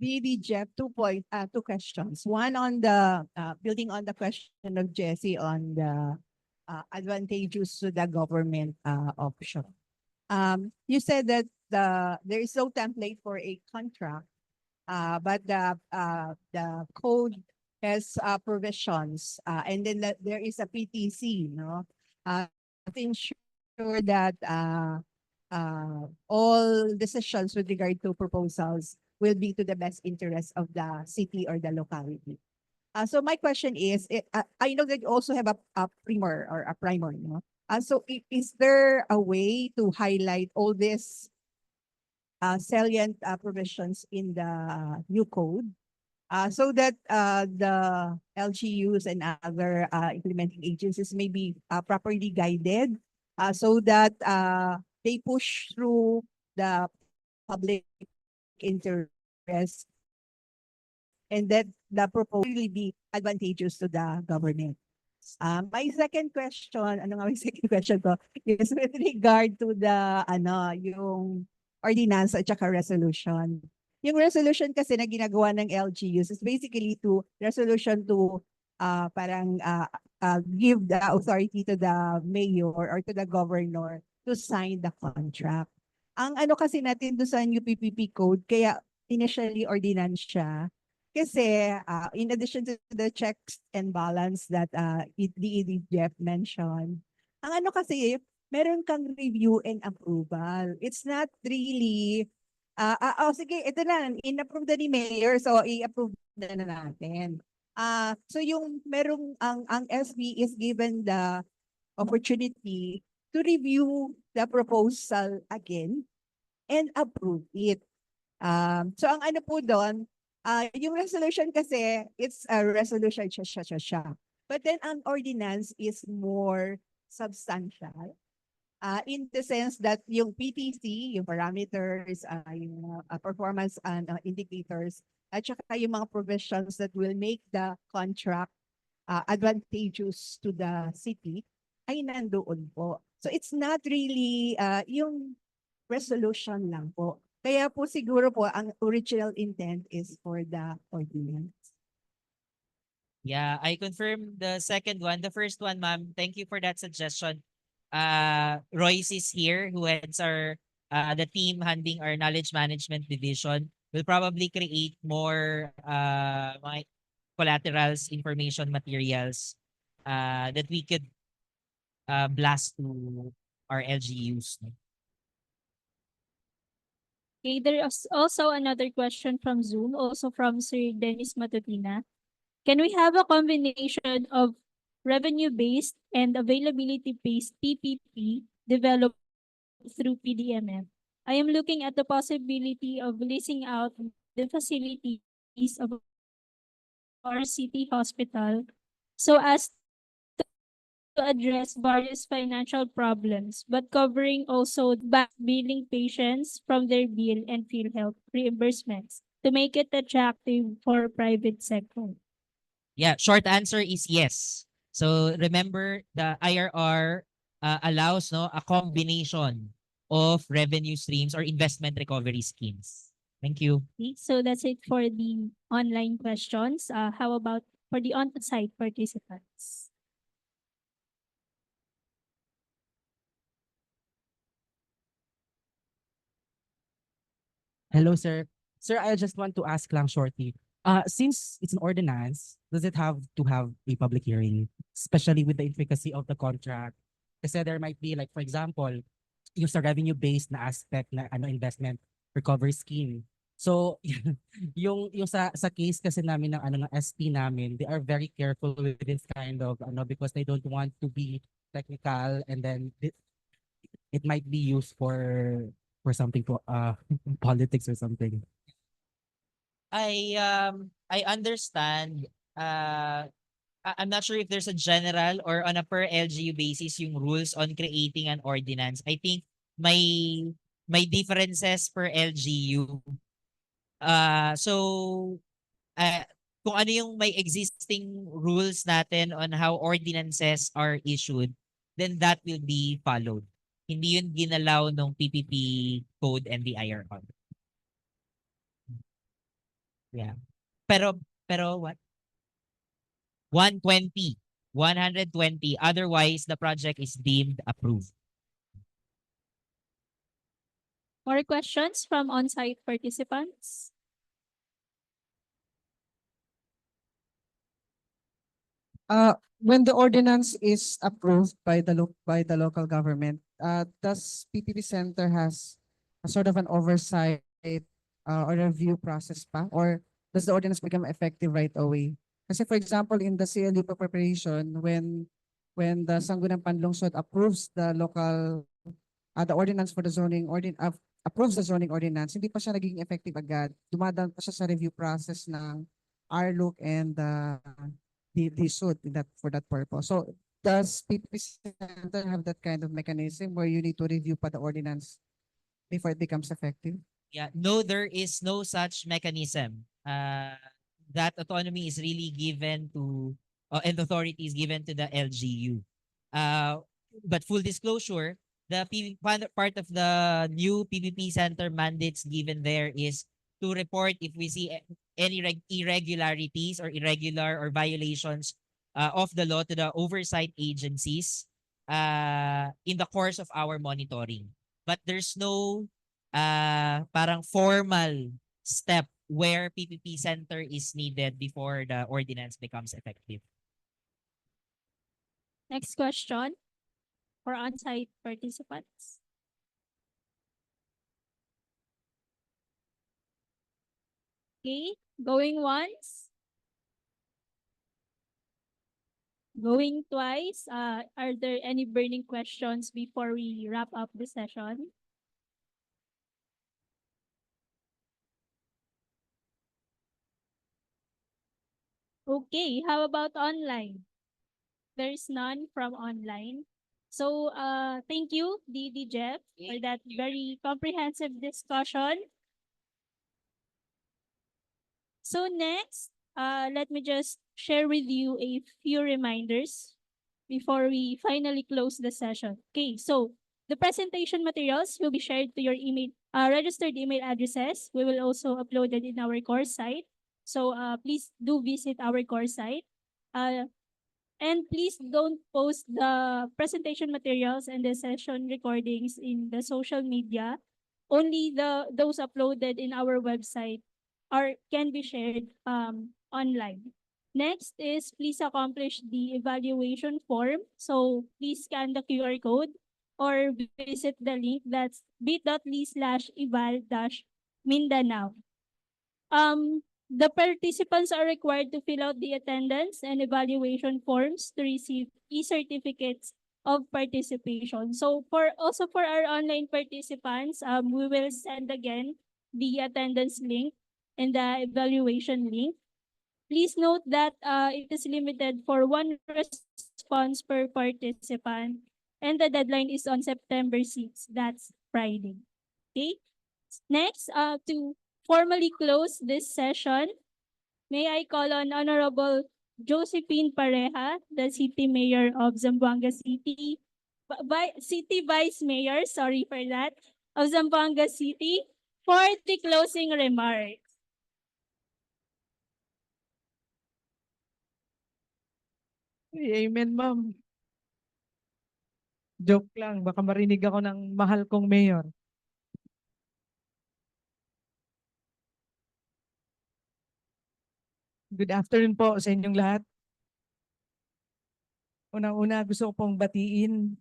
Really, Jeff, two questions. One on the building on the question of Jesse on the advantageous to the government option. You said that there is no template for a contract, but the code has provisions, and then there is a PTC, no, to ensure that all decisions with regard to proposals will be to the best interest of the city or the locality. So my question is, I know that you also have a primer or a primer, no? So is there a way to highlight all these salient provisions in the new code so that the LGUs and other implementing agencies may be properly guided so that they push through the public interest and that the proposal will be advantageous to the government. My second question, ano nga yung second question ko, is with regard to the, yung ordinance at saka resolution. Yung resolution kasi na ginagawa ng LGUs is basically to resolution to parang give the authority to the mayor or to the governor to sign the contract. Ang ano kasi natin doon sa new PPP Code, kaya initially ordinance siya, kasi in addition to the checks and balance that the Jeff mentioned, ang ano kasi, meron kang review and approval. It's not really, sige, ito na, in-approve na ni Mayor, so i-approve na natin. So yung merong, ang SB is given the opportunity to review the proposal again and approve it. So ang ano po doon, yung resolution kasi, it's a resolution siya. But then ang ordinance is more substantial. In the sense that yung PTC, yung parameters, yung performance and indicators, at saka yung mga provisions that will make the contract advantageous to the city, ay nandoon po. So it's not really yung resolution lang po. Kaya po siguro po ang original intent is for the ordinance. Yeah, I confirm the second one. The first one, ma'am, thank you for that suggestion. Royce is here, who heads our the team handling our knowledge management division. Will probably create more mga collaterals, information materials that we could blast to our LGUs. Okay, there is also another question from Zoom, also from Sir Dennis Matutina. Can we have a combination of revenue-based and availability-based PPP developed through PDMF? I am looking at the possibility of leasing out the facilities of our city hospital so as to address various financial problems, but covering also back billing patients from their bill and PhilHealth reimbursements to make it attractive for private sector. Yeah, short answer is yes. So remember, the IRR allows a combination of revenue streams or investment recovery schemes. Thank you. Okay, so that's it for the online questions. How about for the on-site participants? Hello, sir. Sir, I just want to ask lang shortly. Since it's an ordinance, does it have to have a public hearing, especially with the intricacy of the contract? Kasi there might be like, for example, yung sa revenue-based na aspect na investment recovery scheme. So, yung sa case kasi namin ng ng SP namin, they are very careful with this kind of because they don't want to be technical, and then it might be used for something politics or something. I understand. I'm not sure if there's a general or on a per LGU basis yung rules on creating an ordinance. I think may differences per LGU. So kung ano yung may existing rules natin on how ordinances are issued, then that will be followed. Hindi yun ginalaw ng PPP Code and the IRR. Yeah. Pero what? 120. 120. Otherwise, the project is deemed approved. More questions from on-site participants? When the ordinance is approved by the local government, does PPP Center has a sort of an oversight or review process pa, or does the ordinance become effective right away? Kasi for example, in the CLU preparation, when the Sangguniang Panlungsod approves the local the ordinance for the zoning approves the zoning ordinance, hindi pa siya naging effective agad. Dumadaan pa siya sa review process ng RLUC and the suit for that purpose. So does PPP Center have that kind of mechanism where you need to review pa the ordinance before it becomes effective? Yeah, no, there is no such mechanism. That autonomy is really given to and authority is given to the LGU. But full disclosure, the part of the new PPP Center mandates given there is to report if we see any irregularities or irregular or violations of the law to the oversight agencies in the course of our monitoring. But there's no parang formal step where PPP Center is needed before the ordinance becomes effective. Next question for on-site participants. Okay, going once. Going twice. Are there any burning questions before we wrap up the session? Okay, how about online? There is none from online. So thank you, Jeff, for that very comprehensive discussion. So next, let me just share with you a few reminders before we finally close the session. Okay, so the presentation materials will be shared to your email, registered email addresses. We will also upload it in our course site. So please do visit our course site. And please don't post the presentation materials and the session recordings in the social media. Only those uploaded in our website can be shared online. Next is please accomplish the evaluation form. So please scan the QR code or visit the link that's bit.ly/eval-Mindanao. The participants are required to fill out the attendance and evaluation forms to receive e-certificates of participation. So for our online participants, we will send again the attendance link and the evaluation link. Please note that it is limited for one response per participant, and the deadline is on September 6th. That's Friday. Okay. Next, to formally close this session, may I call on Honorable Josephine Pareja, the City Mayor of Zamboanga City, City Vice Mayor, sorry for that, of Zamboanga City, for the closing remarks. Amen, ma'am. Joke lang, baka marinig ako ng mahal kong mayor. Good afternoon po sa inyong lahat. Unang-una gusto ko pong batiin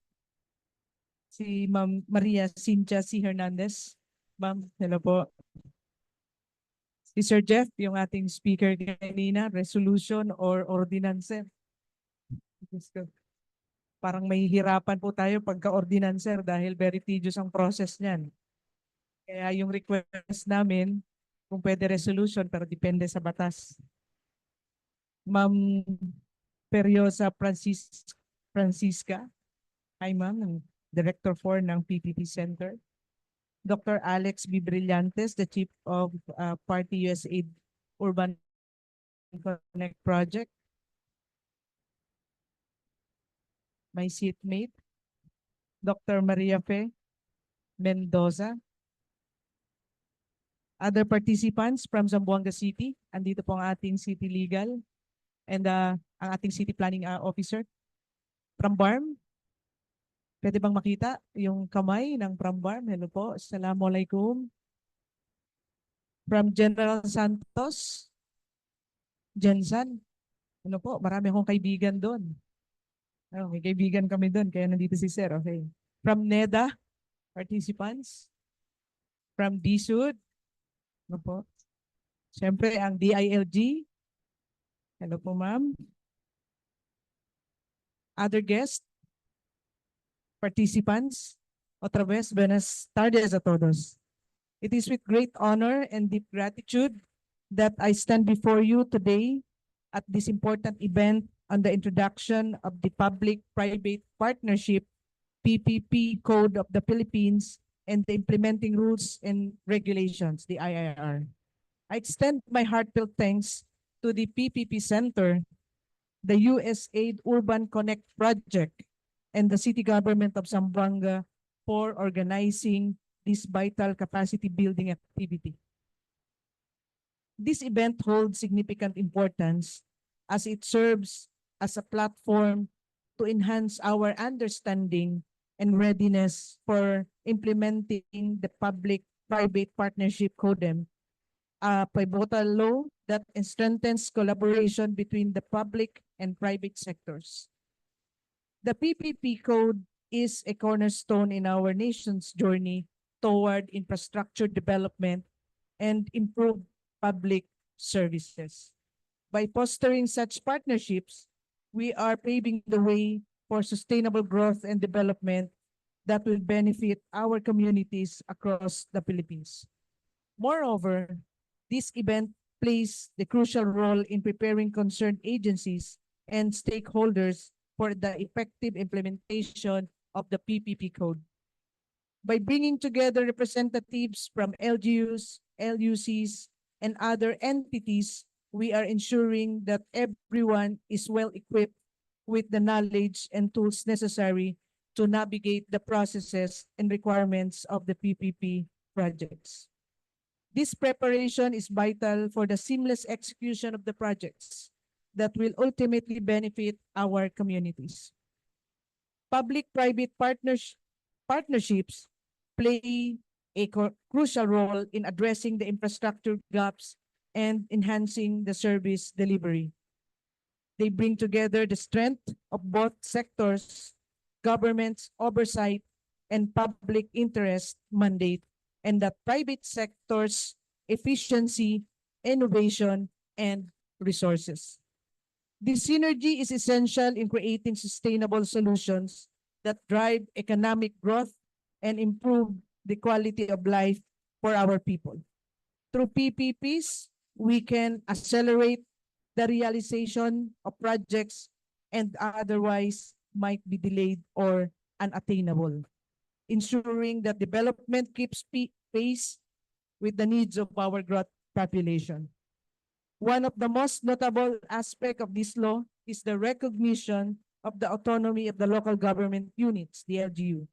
si Ma'am Maria Cynthia C. Hernandez. Ma'am, hello po. Si Sir Jeff, yung ating speaker kanina, resolution or ordinance. Parang may hirapan po tayo pagka-ordinancer dahil very tedious ang process niyan. Kaya yung request namin, kung pwede resolution pero depende sa batas. Ma'am Periosa Francisca. Hi ma'am, ng Director 4 ng PPP Center. Dr. Alex B. Brillantes, the Chief of Party USAID Urban Connect Project. My seatmate, Dr. Maria Fe Mendoza. Other participants from Zamboanga City. Andito po ang ating City Legal and ang ating City Planning Officer. From BARM, pwede bang makita yung kamay ng from BARM? Hello po. Assalamualaikum. From General Santos, Jensan. Ano po, marami akong kaibigan doon. Oh, may kaibigan kami doon, kaya nandito si Sir. Okay. From NEDA, participants. From DSUD. Ano po? Siyempre, ang DILG. Hello po, ma'am. Other guests, participants. Otra vez, buenas tardes a todos. It is with great honor and deep gratitude that I stand before you today at this important event on the introduction of the Public-Private Partnership PPP Code of the Philippines and the Implementing Rules and Regulations, the IRR. I extend my heartfelt thanks to the PPP Center, the USAID Urban Connect Project, and the City Government of Zamboanga for organizing this vital capacity building activity. This event holds significant importance as it serves as a platform to enhance our understanding and readiness for implementing the Public-Private Partnership Code, a pivotal law that strengthens collaboration between the public and private sectors. The PPP Code is a cornerstone in our nation's journey toward infrastructure development and improved public services. By fostering such partnerships, we are paving the way for sustainable growth and development that will benefit our communities across the Philippines. Moreover, this event plays the crucial role in preparing concerned agencies and stakeholders for the effective implementation of the PPP Code. By bringing together representatives from LGUs, LUCs, and other entities, we are ensuring that everyone is well equipped with the knowledge and tools necessary to navigate the processes and requirements of the PPP projects. This preparation is vital for the seamless execution of the projects that will ultimately benefit our communities. Public-private partnerships play a crucial role in addressing the infrastructure gaps and enhancing the service delivery. They bring together the strength of both sectors, government's oversight, and public interest mandate, and the private sector's efficiency, innovation, and resources. This synergy is essential in creating sustainable solutions that drive economic growth and improve the quality of life for our people. Through PPPs, we can accelerate the realization of projects and otherwise might be delayed or unattainable, ensuring that development keeps pace with the needs of our growth population. One of the most notable aspects of this law is the recognition of the autonomy of the local government units, the LGU,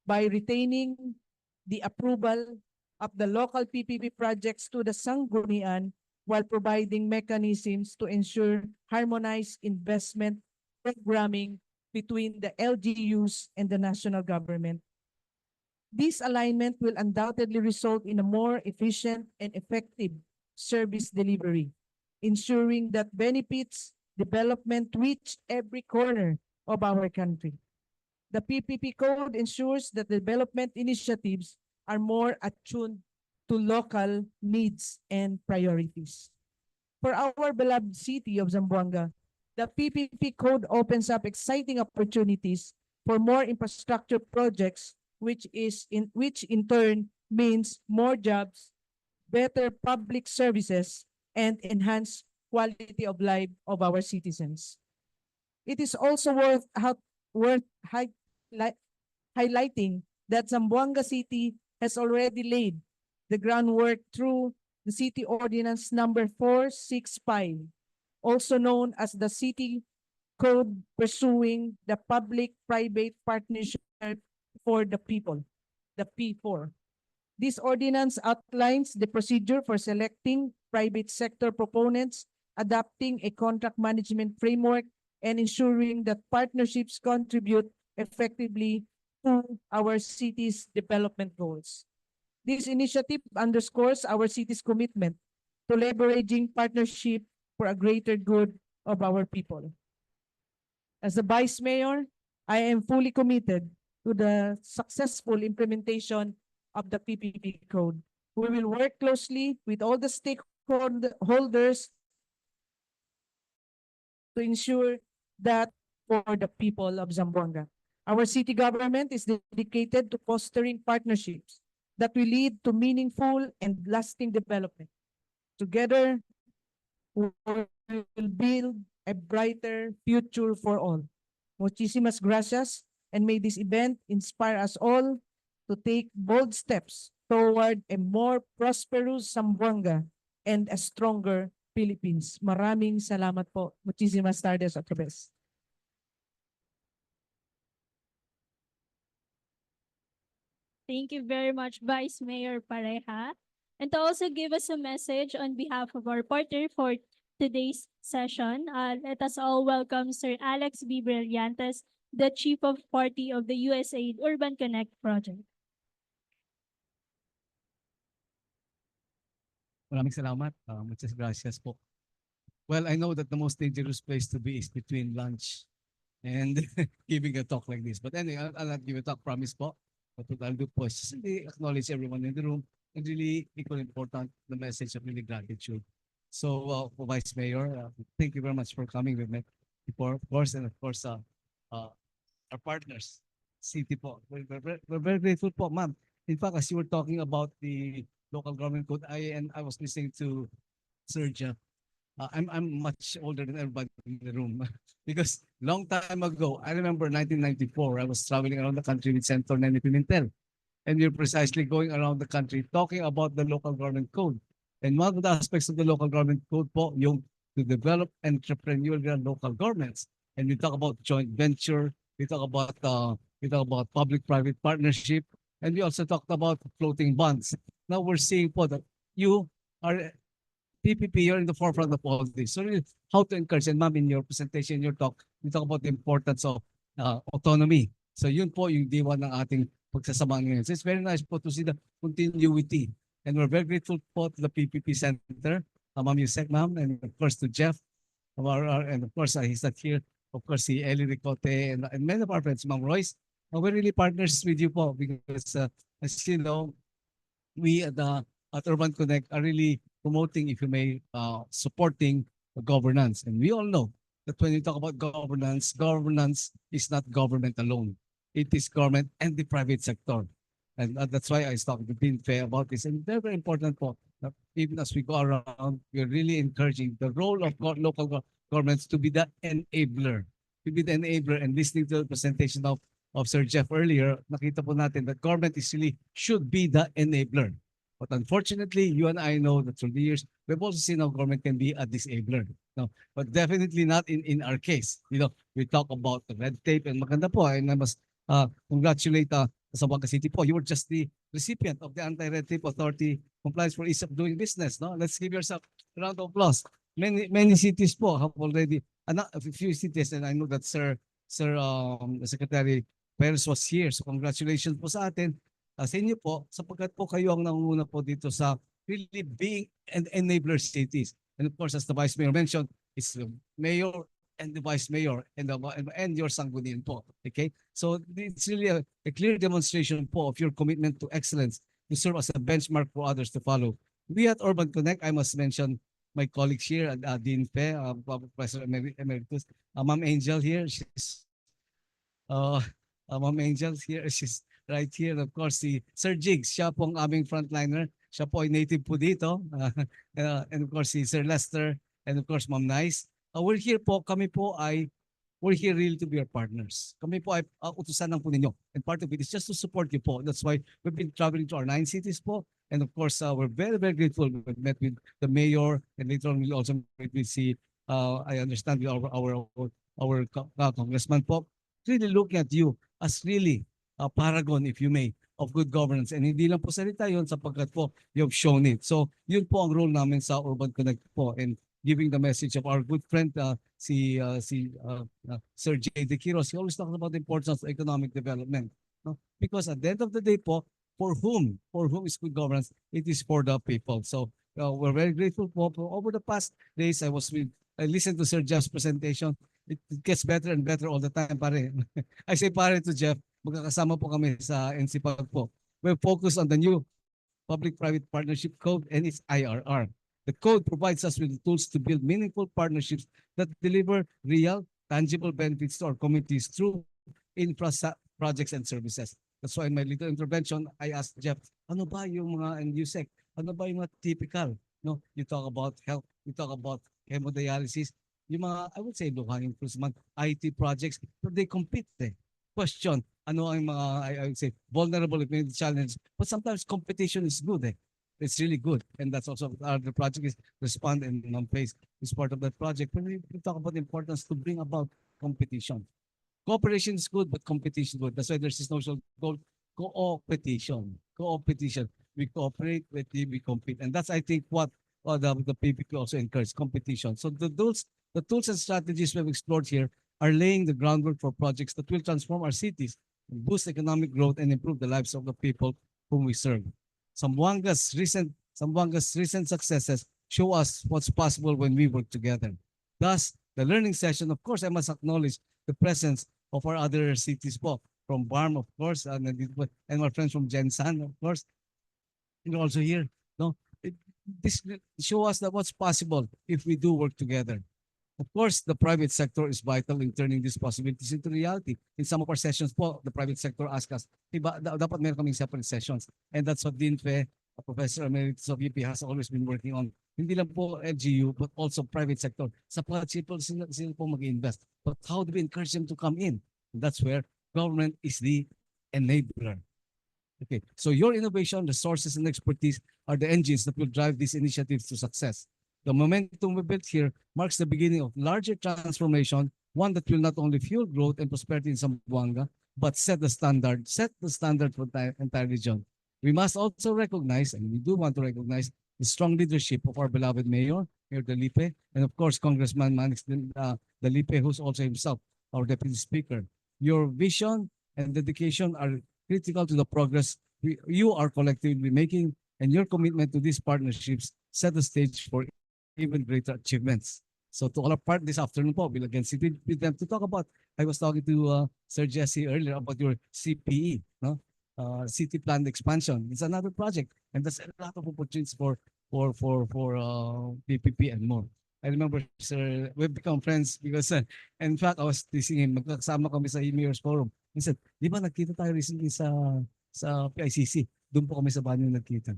by retaining the approval of the local PPP projects to the Sanggunian while providing mechanisms to ensure harmonized investment programming between the LGUs and the national government. This alignment will undoubtedly result in a more efficient and effective service delivery, ensuring that benefits development reach every corner of our country. The PPP Code ensures that development initiatives are more attuned to local needs and priorities. For our beloved city of Zamboanga, the PPP Code opens up exciting opportunities for more infrastructure projects, which in turn means more jobs, better public services, and enhanced quality of life of our citizens. It is also worth highlighting that Zamboanga City has already laid the groundwork through the City Ordinance Number 465, also known as the City Code pursuing the Public-Private Partnership for the People, the P4. This ordinance outlines the procedure for selecting private sector proponents, adopting a contract management framework, and ensuring that partnerships contribute effectively to our city's development goals. This initiative underscores our city's commitment to leveraging partnership for a greater good of our people. As the Vice Mayor, I am fully committed to the successful implementation of the PPP Code. We will work closely with all the stakeholders to ensure that for the people of Zamboanga. Our city government is dedicated to fostering partnerships that will lead to meaningful and lasting development. Together, we will build a brighter future for all. Muchísimas gracias, and may this event inspire us all to take bold steps toward a more prosperous Zamboanga and a stronger Philippines. Maraming salamat po. Muchísimas tardes otra vez. Thank you very much, Vice Mayor Pareja. And to also give us a message on behalf of our partner for today's session, let us all welcome Sir Alex B. Brillantes, the Chief of Party of the USAID Urban Connect Project. Maraming salamat. Muchas gracias po. Well, I know that the most dangerous place to be is between lunch and giving a talk like this. But anyway, I'll not give a talk, promise po. But what I'll do po is just really acknowledge everyone in the room and really equally important, the message of really gratitude. So, Vice Mayor, thank you very much for coming with me before, of course, and of course, our partners, City po. We're very grateful po, ma'am. In fact, as you were talking about the local government code, I was listening to Sir Jeff. I'm much older than everybody in the room because long time ago, I remember 1994, I was traveling around the country with Senator Nene Pimentel, and we were precisely going around the country talking about the local government code. And one of the aspects of the local government code po, yung to develop entrepreneurial local governments. And we talk about joint venture, we talk about public-private partnership, and we also talked about floating bonds. Now we're seeing po that you are PPP, you're in the forefront of all this. So really, how to encourage, and ma'am, in your presentation, your talk, you talk about the importance of autonomy. So yun po yung diwa ng ating pagsasamahan ngayon. So it's very nice po to see the continuity. And we're very grateful po to the PPP Center, Ma'am Yusek, ma'am, and of course to Jeff, and of course he's not here, of course si 𝐿𝐿𝐿 and many of our friends, Ma'am Royce. We're really partners with you po because as you know, we at Urban Connect are really promoting, if you may, supporting governance. And we all know that when you talk about governance, governance is not government alone. It is government and the private sector. And that's why I started being fair about this. And very, very important po, even as we go around, we're really encouraging the role of local governments to be the enabler. To be the enabler. And listening to the presentation of Sir Jeff earlier, nakita po natin that government is really should be the enabler. But unfortunately, you and I know that through the years, we've also seen how government can be a disabler. No, but definitely not in our case. You know, we talk about the red tape and maganda po. And I must congratulate Zamboanga City po. You were just the recipient of the Anti-Red Tape Authority Compliance for Ease of Doing Business. No, let's give yourself a round of applause. Many cities po have already, a few cities, and I know that Sir Secretary Perez was here. So congratulations po sa atin. Sa inyo po, sapagkat po kayo ang nangunguna po dito sa really being an enabler cities. And of course, as the Vice Mayor mentioned, it's the Mayor and the Vice Mayor and your Sanggunian po. Okay? So it's really a clear demonstration po of your commitment to excellence to serve as a benchmark for others to follow. We at Urban Connect, I must mention my colleagues here, Dean Pe, Professor Emeritus, Ma'am Angel here, she's Ma'am Angel here, she's right here. Of course, si Sir Jigs, siya po ang aming frontliner. Siya po ay native po dito. And of course, si Sir Lester, and of course, Ma'am Nice. We're here po, we're here really to be your partners. Kami po ay utusan lang po ninyo. And part of it is just to support you po. That's why we've been traveling to our 9 cities po. And of course, we're very, very grateful. We met with the mayor, and later on we'll also meet with I understand with our congressman po. Really looking at you as really a paragon, if you may, of good governance. And hindi lang po salita yun sapagkat po you've shown it. So yun po ang role namin sa Urban Connect po, and giving the message of our good friend Sir 𝐤𝐏𝐏 𝐂𝐴. He always talks about the importance of economic development. No? Because at the end of the day po, for whom is good governance? It is for the people. So we're very grateful po. Over the past days, I listened to Sir Jeff's presentation. It gets better and better all the time, pare. I say pare to Jeff, magkakasama po kami sa NCPAG po. We're focused on the new Public-Private Partnership Code and its IRR. The code provides us with the tools to build meaningful partnerships that deliver real, tangible benefits to our communities through infra projects and services. That's why in my little intervention, I asked Jeff, ano ba yung mga NUSEC? Ano ba yung mga typical? No, you talk about health, you talk about hemodialysis, yung mga, I would say, low-hanging fruits, mga IT projects, but they compete eh. Question, ano ang mga, I would say, vulnerable community challenge, but sometimes competition is good eh. It's really good. And that's also the project is Respond and Non-Phase is part of that project. When we talk about the importance to bring about competition. Cooperation is good, but competition is good. That's why there's this notion called co-opetition. Co-opetition. We cooperate, we compete. And that's, I think, what the PPP also encourages, competition. So the tools and strategies we've explored here are laying the groundwork for projects that will transform our cities, boost economic growth, and improve the lives of the people whom we serve. Zamboanga's recent successes show us what's possible when we work together. Thus, the learning session, of course, I must acknowledge the presence of our other cities po, from BARM, of course, and my friends from Gensan, of course, and also here. No, this show us that what's possible if we do work together. Of course, the private sector is vital in turning these possibilities into reality. In some of our sessions po, the private sector asks us, diba, dapat meron kaming separate sessions. And that's what Dean Fe, Professor Emeritus of UP, has always been working on. Hindi lang po LGU, but also private sector. Sapagkat sila po mag-invest. But how do we encourage them to come in? And that's where government is the enabler. Okay, so your innovation, resources, and expertise are the engines that will drive these initiatives to success. The momentum we built here marks the beginning of larger transformation, one that will not only fuel growth and prosperity in Zamboanga, but set the standard for the entire region. We must also recognize, and we do want to recognize, the strong leadership of our beloved Mayor, Mayor Dalipe, and of course, Congressman Manix Dalipe, who's also himself our Deputy Speaker. Your vision and dedication are critical to the progress you are collectively making, and your commitment to these partnerships set the stage for even greater achievements. So to all our part this afternoon po, we'll again sit with them to talk about, I was talking to Sir Jesse earlier about your CPE, no? City Planned Expansion. It's another project, and there's a lot of opportunities for PPP and more. I remember, sir, we've become friends because, in fact, I was teasing him, magkasama kami sa Mayor's Forum. He said, di ba nagkita tayo recently sa PICC? Doon po kami sa banyo nagkita.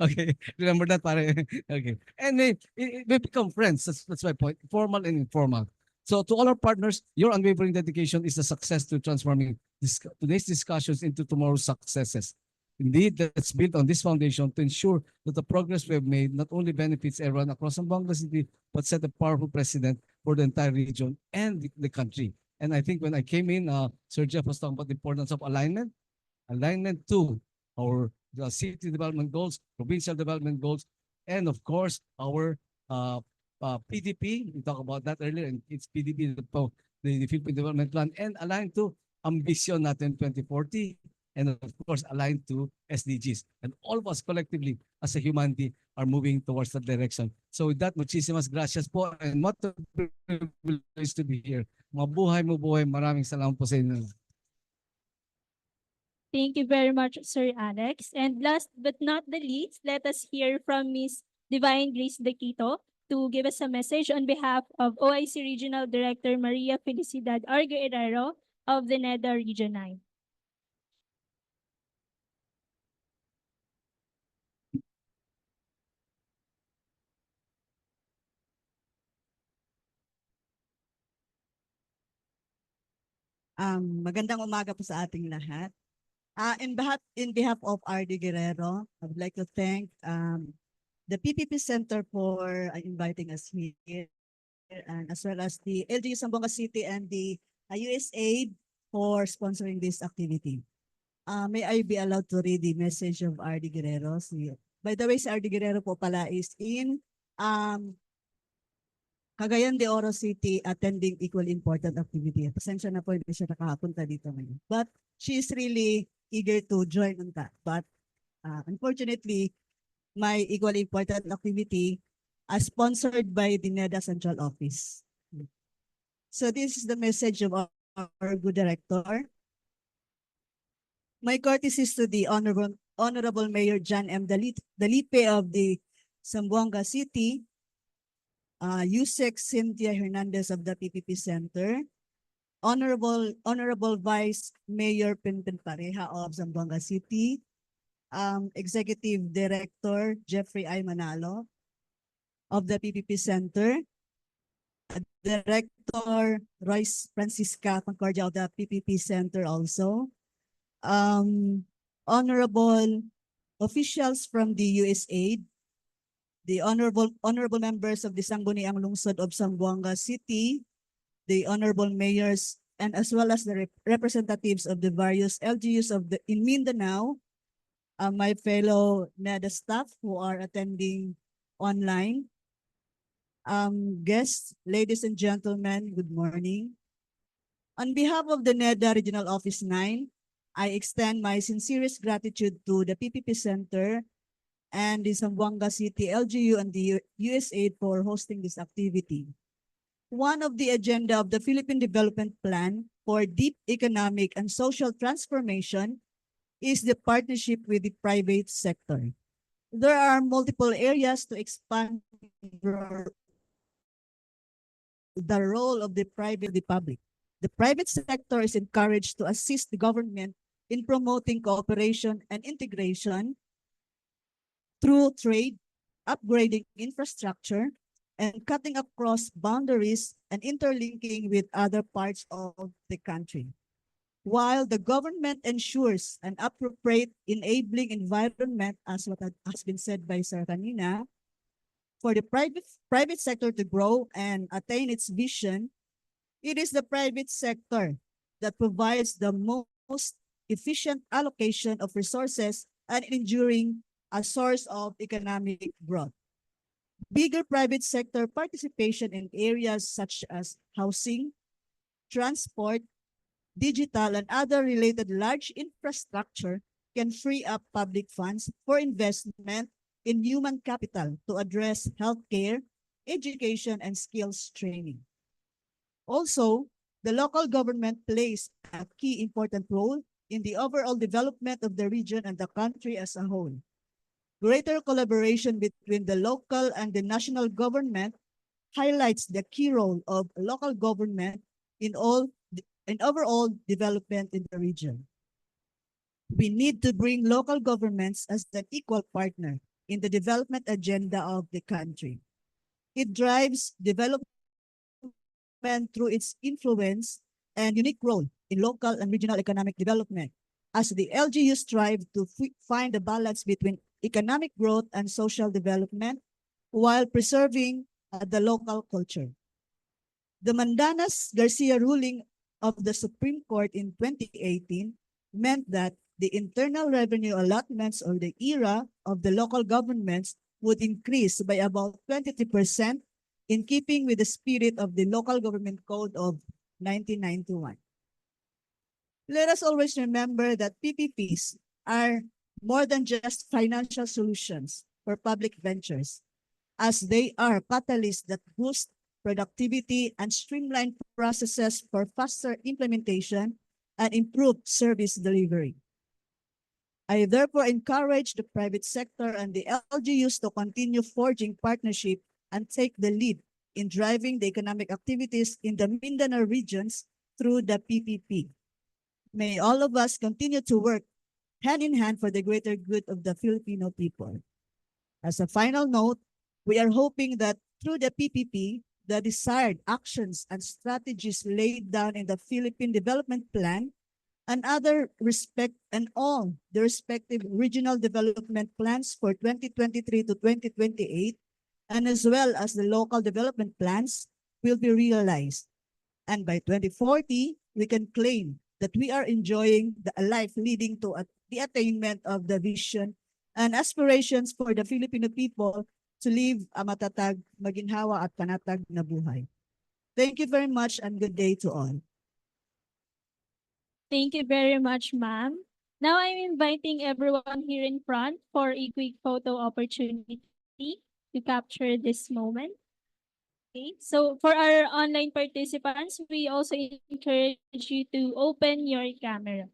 Okay, remember that, pare? Okay. And we become friends. That's my point, formal and informal. So to all our partners, your unwavering dedication is the success to transforming today's discussions into tomorrow's successes. Indeed, let's build on this foundation to ensure that the progress we have made not only benefits everyone across Zamboanga City, but set a powerful precedent for the entire region and the country. And I think when I came in, Sir Jeff was talking about the importance of alignment to our city development goals, provincial development goals, and of course, our PDP, we talked about that earlier, and it's PDP, the Philippine Development Plan, and aligned to ambition natin 2040 and of course aligned to SDGs. And all of us collectively as a humanity are moving towards that direction. So with that, muchísimas gracias po, and what a privilege to be here. Mabuhay, mabuhay. Maraming salamat po sa inyo. Thank you very much, Sir Alex. And last but not the least, let us hear from Ms. Divine Grace 𝐏𝐿𝐴 to give us a message on behalf of OIC Regional Director Maria Felicidad Arguerrero of the NEDA Region 9. Magandang umaga po sa ating lahat. In behalf of RD Guerrero, I would like to thank the PPP Center for inviting us here, and as well as the LGUs Zamboanga City and the USAID for sponsoring this activity. May I be allowed to read the message of RD Guerrero? By the way, si RD Guerrero po pala is in Cagayan de Oro City attending equally important activity. Pasensya na po, hindi siya nakapunta dito ngayon. But she is really eager to join on that. But unfortunately, my equally important activity is sponsored by the NEDA Central Office. So this is the message of our good director. My courtesies to the Honorable Mayor John M. Dalipe of the Zamboanga City, 𝐜𝐸𝐶 Hernandez of the PPP Center, Honorable Vice Mayor Pinpin Pareha of Zamboanga City, Executive Director Jeffrey I. Manalo of the PPP Center, Director Royce Francisca Concordia of the PPP Center also, honorable officials from the USAID, the honorable members of the Sangguniang Lungsod of Zamboanga City, the honorable mayors, and as well as the representatives of the various LGUs in Mindanao, my fellow NEDA staff who are attending online, guests, ladies and gentlemen, good morning. On behalf of the NEDA Regional Office 9, I extend my sincerest gratitude to the PPP Center and the Zamboanga City LGU and the USAID for hosting this activity. One of the agenda of the Philippine Development Plan for deep economic and social transformation is the partnership with the private sector. There are multiple areas to expand the role of the private and the public. The private sector is encouraged to assist the government in promoting cooperation and integration through trade, upgrading infrastructure, and cutting across boundaries and interlinking with other parts of the country. While the government ensures an appropriate enabling environment, as what has been said by Sir kanina, for the private sector to grow and attain its vision, it is the private sector that provides the most efficient allocation of resources and enduring a source of economic growth. Bigger private sector participation in areas such as housing, transport, digital, and other related large infrastructure can free up public funds for investment in human capital to address healthcare, education, and skills training. Also, the local government plays a key important role in the overall development of the region and the country as a whole. Greater collaboration between the local and the national government highlights the key role of local government in overall development in the region. We need to bring local governments as an equal partner in the development agenda of the country. It drives development through its influence and unique role in local and regional economic development, as the LGUs strive to find a balance between economic growth and social development while preserving the local culture. The Mandanas-Garcia ruling of the Supreme Court in 2018 meant that the internal revenue allotments, or the IRA, of the local governments would increase by about 23%, in keeping with the spirit of the Local Government Code of 1991. Let us always remember that PPPs are more than just financial solutions for public ventures, as they are catalysts that boost productivity and streamline processes for faster implementation and improved service delivery. I therefore encourage the private sector and the LGUs to continue forging partnership and take the lead in driving the economic activities in the Mindanao regions through the PPP. May all of us continue to work hand in hand for the greater good of the Filipino people. As a final note, we are hoping that through the PPP, the desired actions and strategies laid down in the Philippine Development Plan and all the respective regional development plans for 2023 to 2028, and as well as the local development plans, will be realized. And by 2040, we can claim that we are enjoying a life leading to the attainment of the vision and aspirations for the Filipino people to live a matatag, maginhawa at panatag na buhay. Thank you very much and good day to all. Thank you very much, ma'am. Now I'm inviting everyone here in front for a quick photo opportunity to capture this moment. Okay, so for our online participants, we also encourage you to open your camera.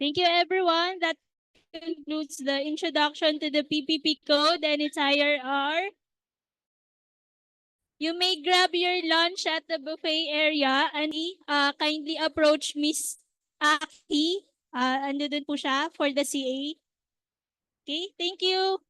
Thank you, everyone. That concludes the introduction to the PPP Code and its IRR. You may grab your lunch at the buffet area and kindly approach Miss Aki. Andun po siya for the CA. Okay, thank you.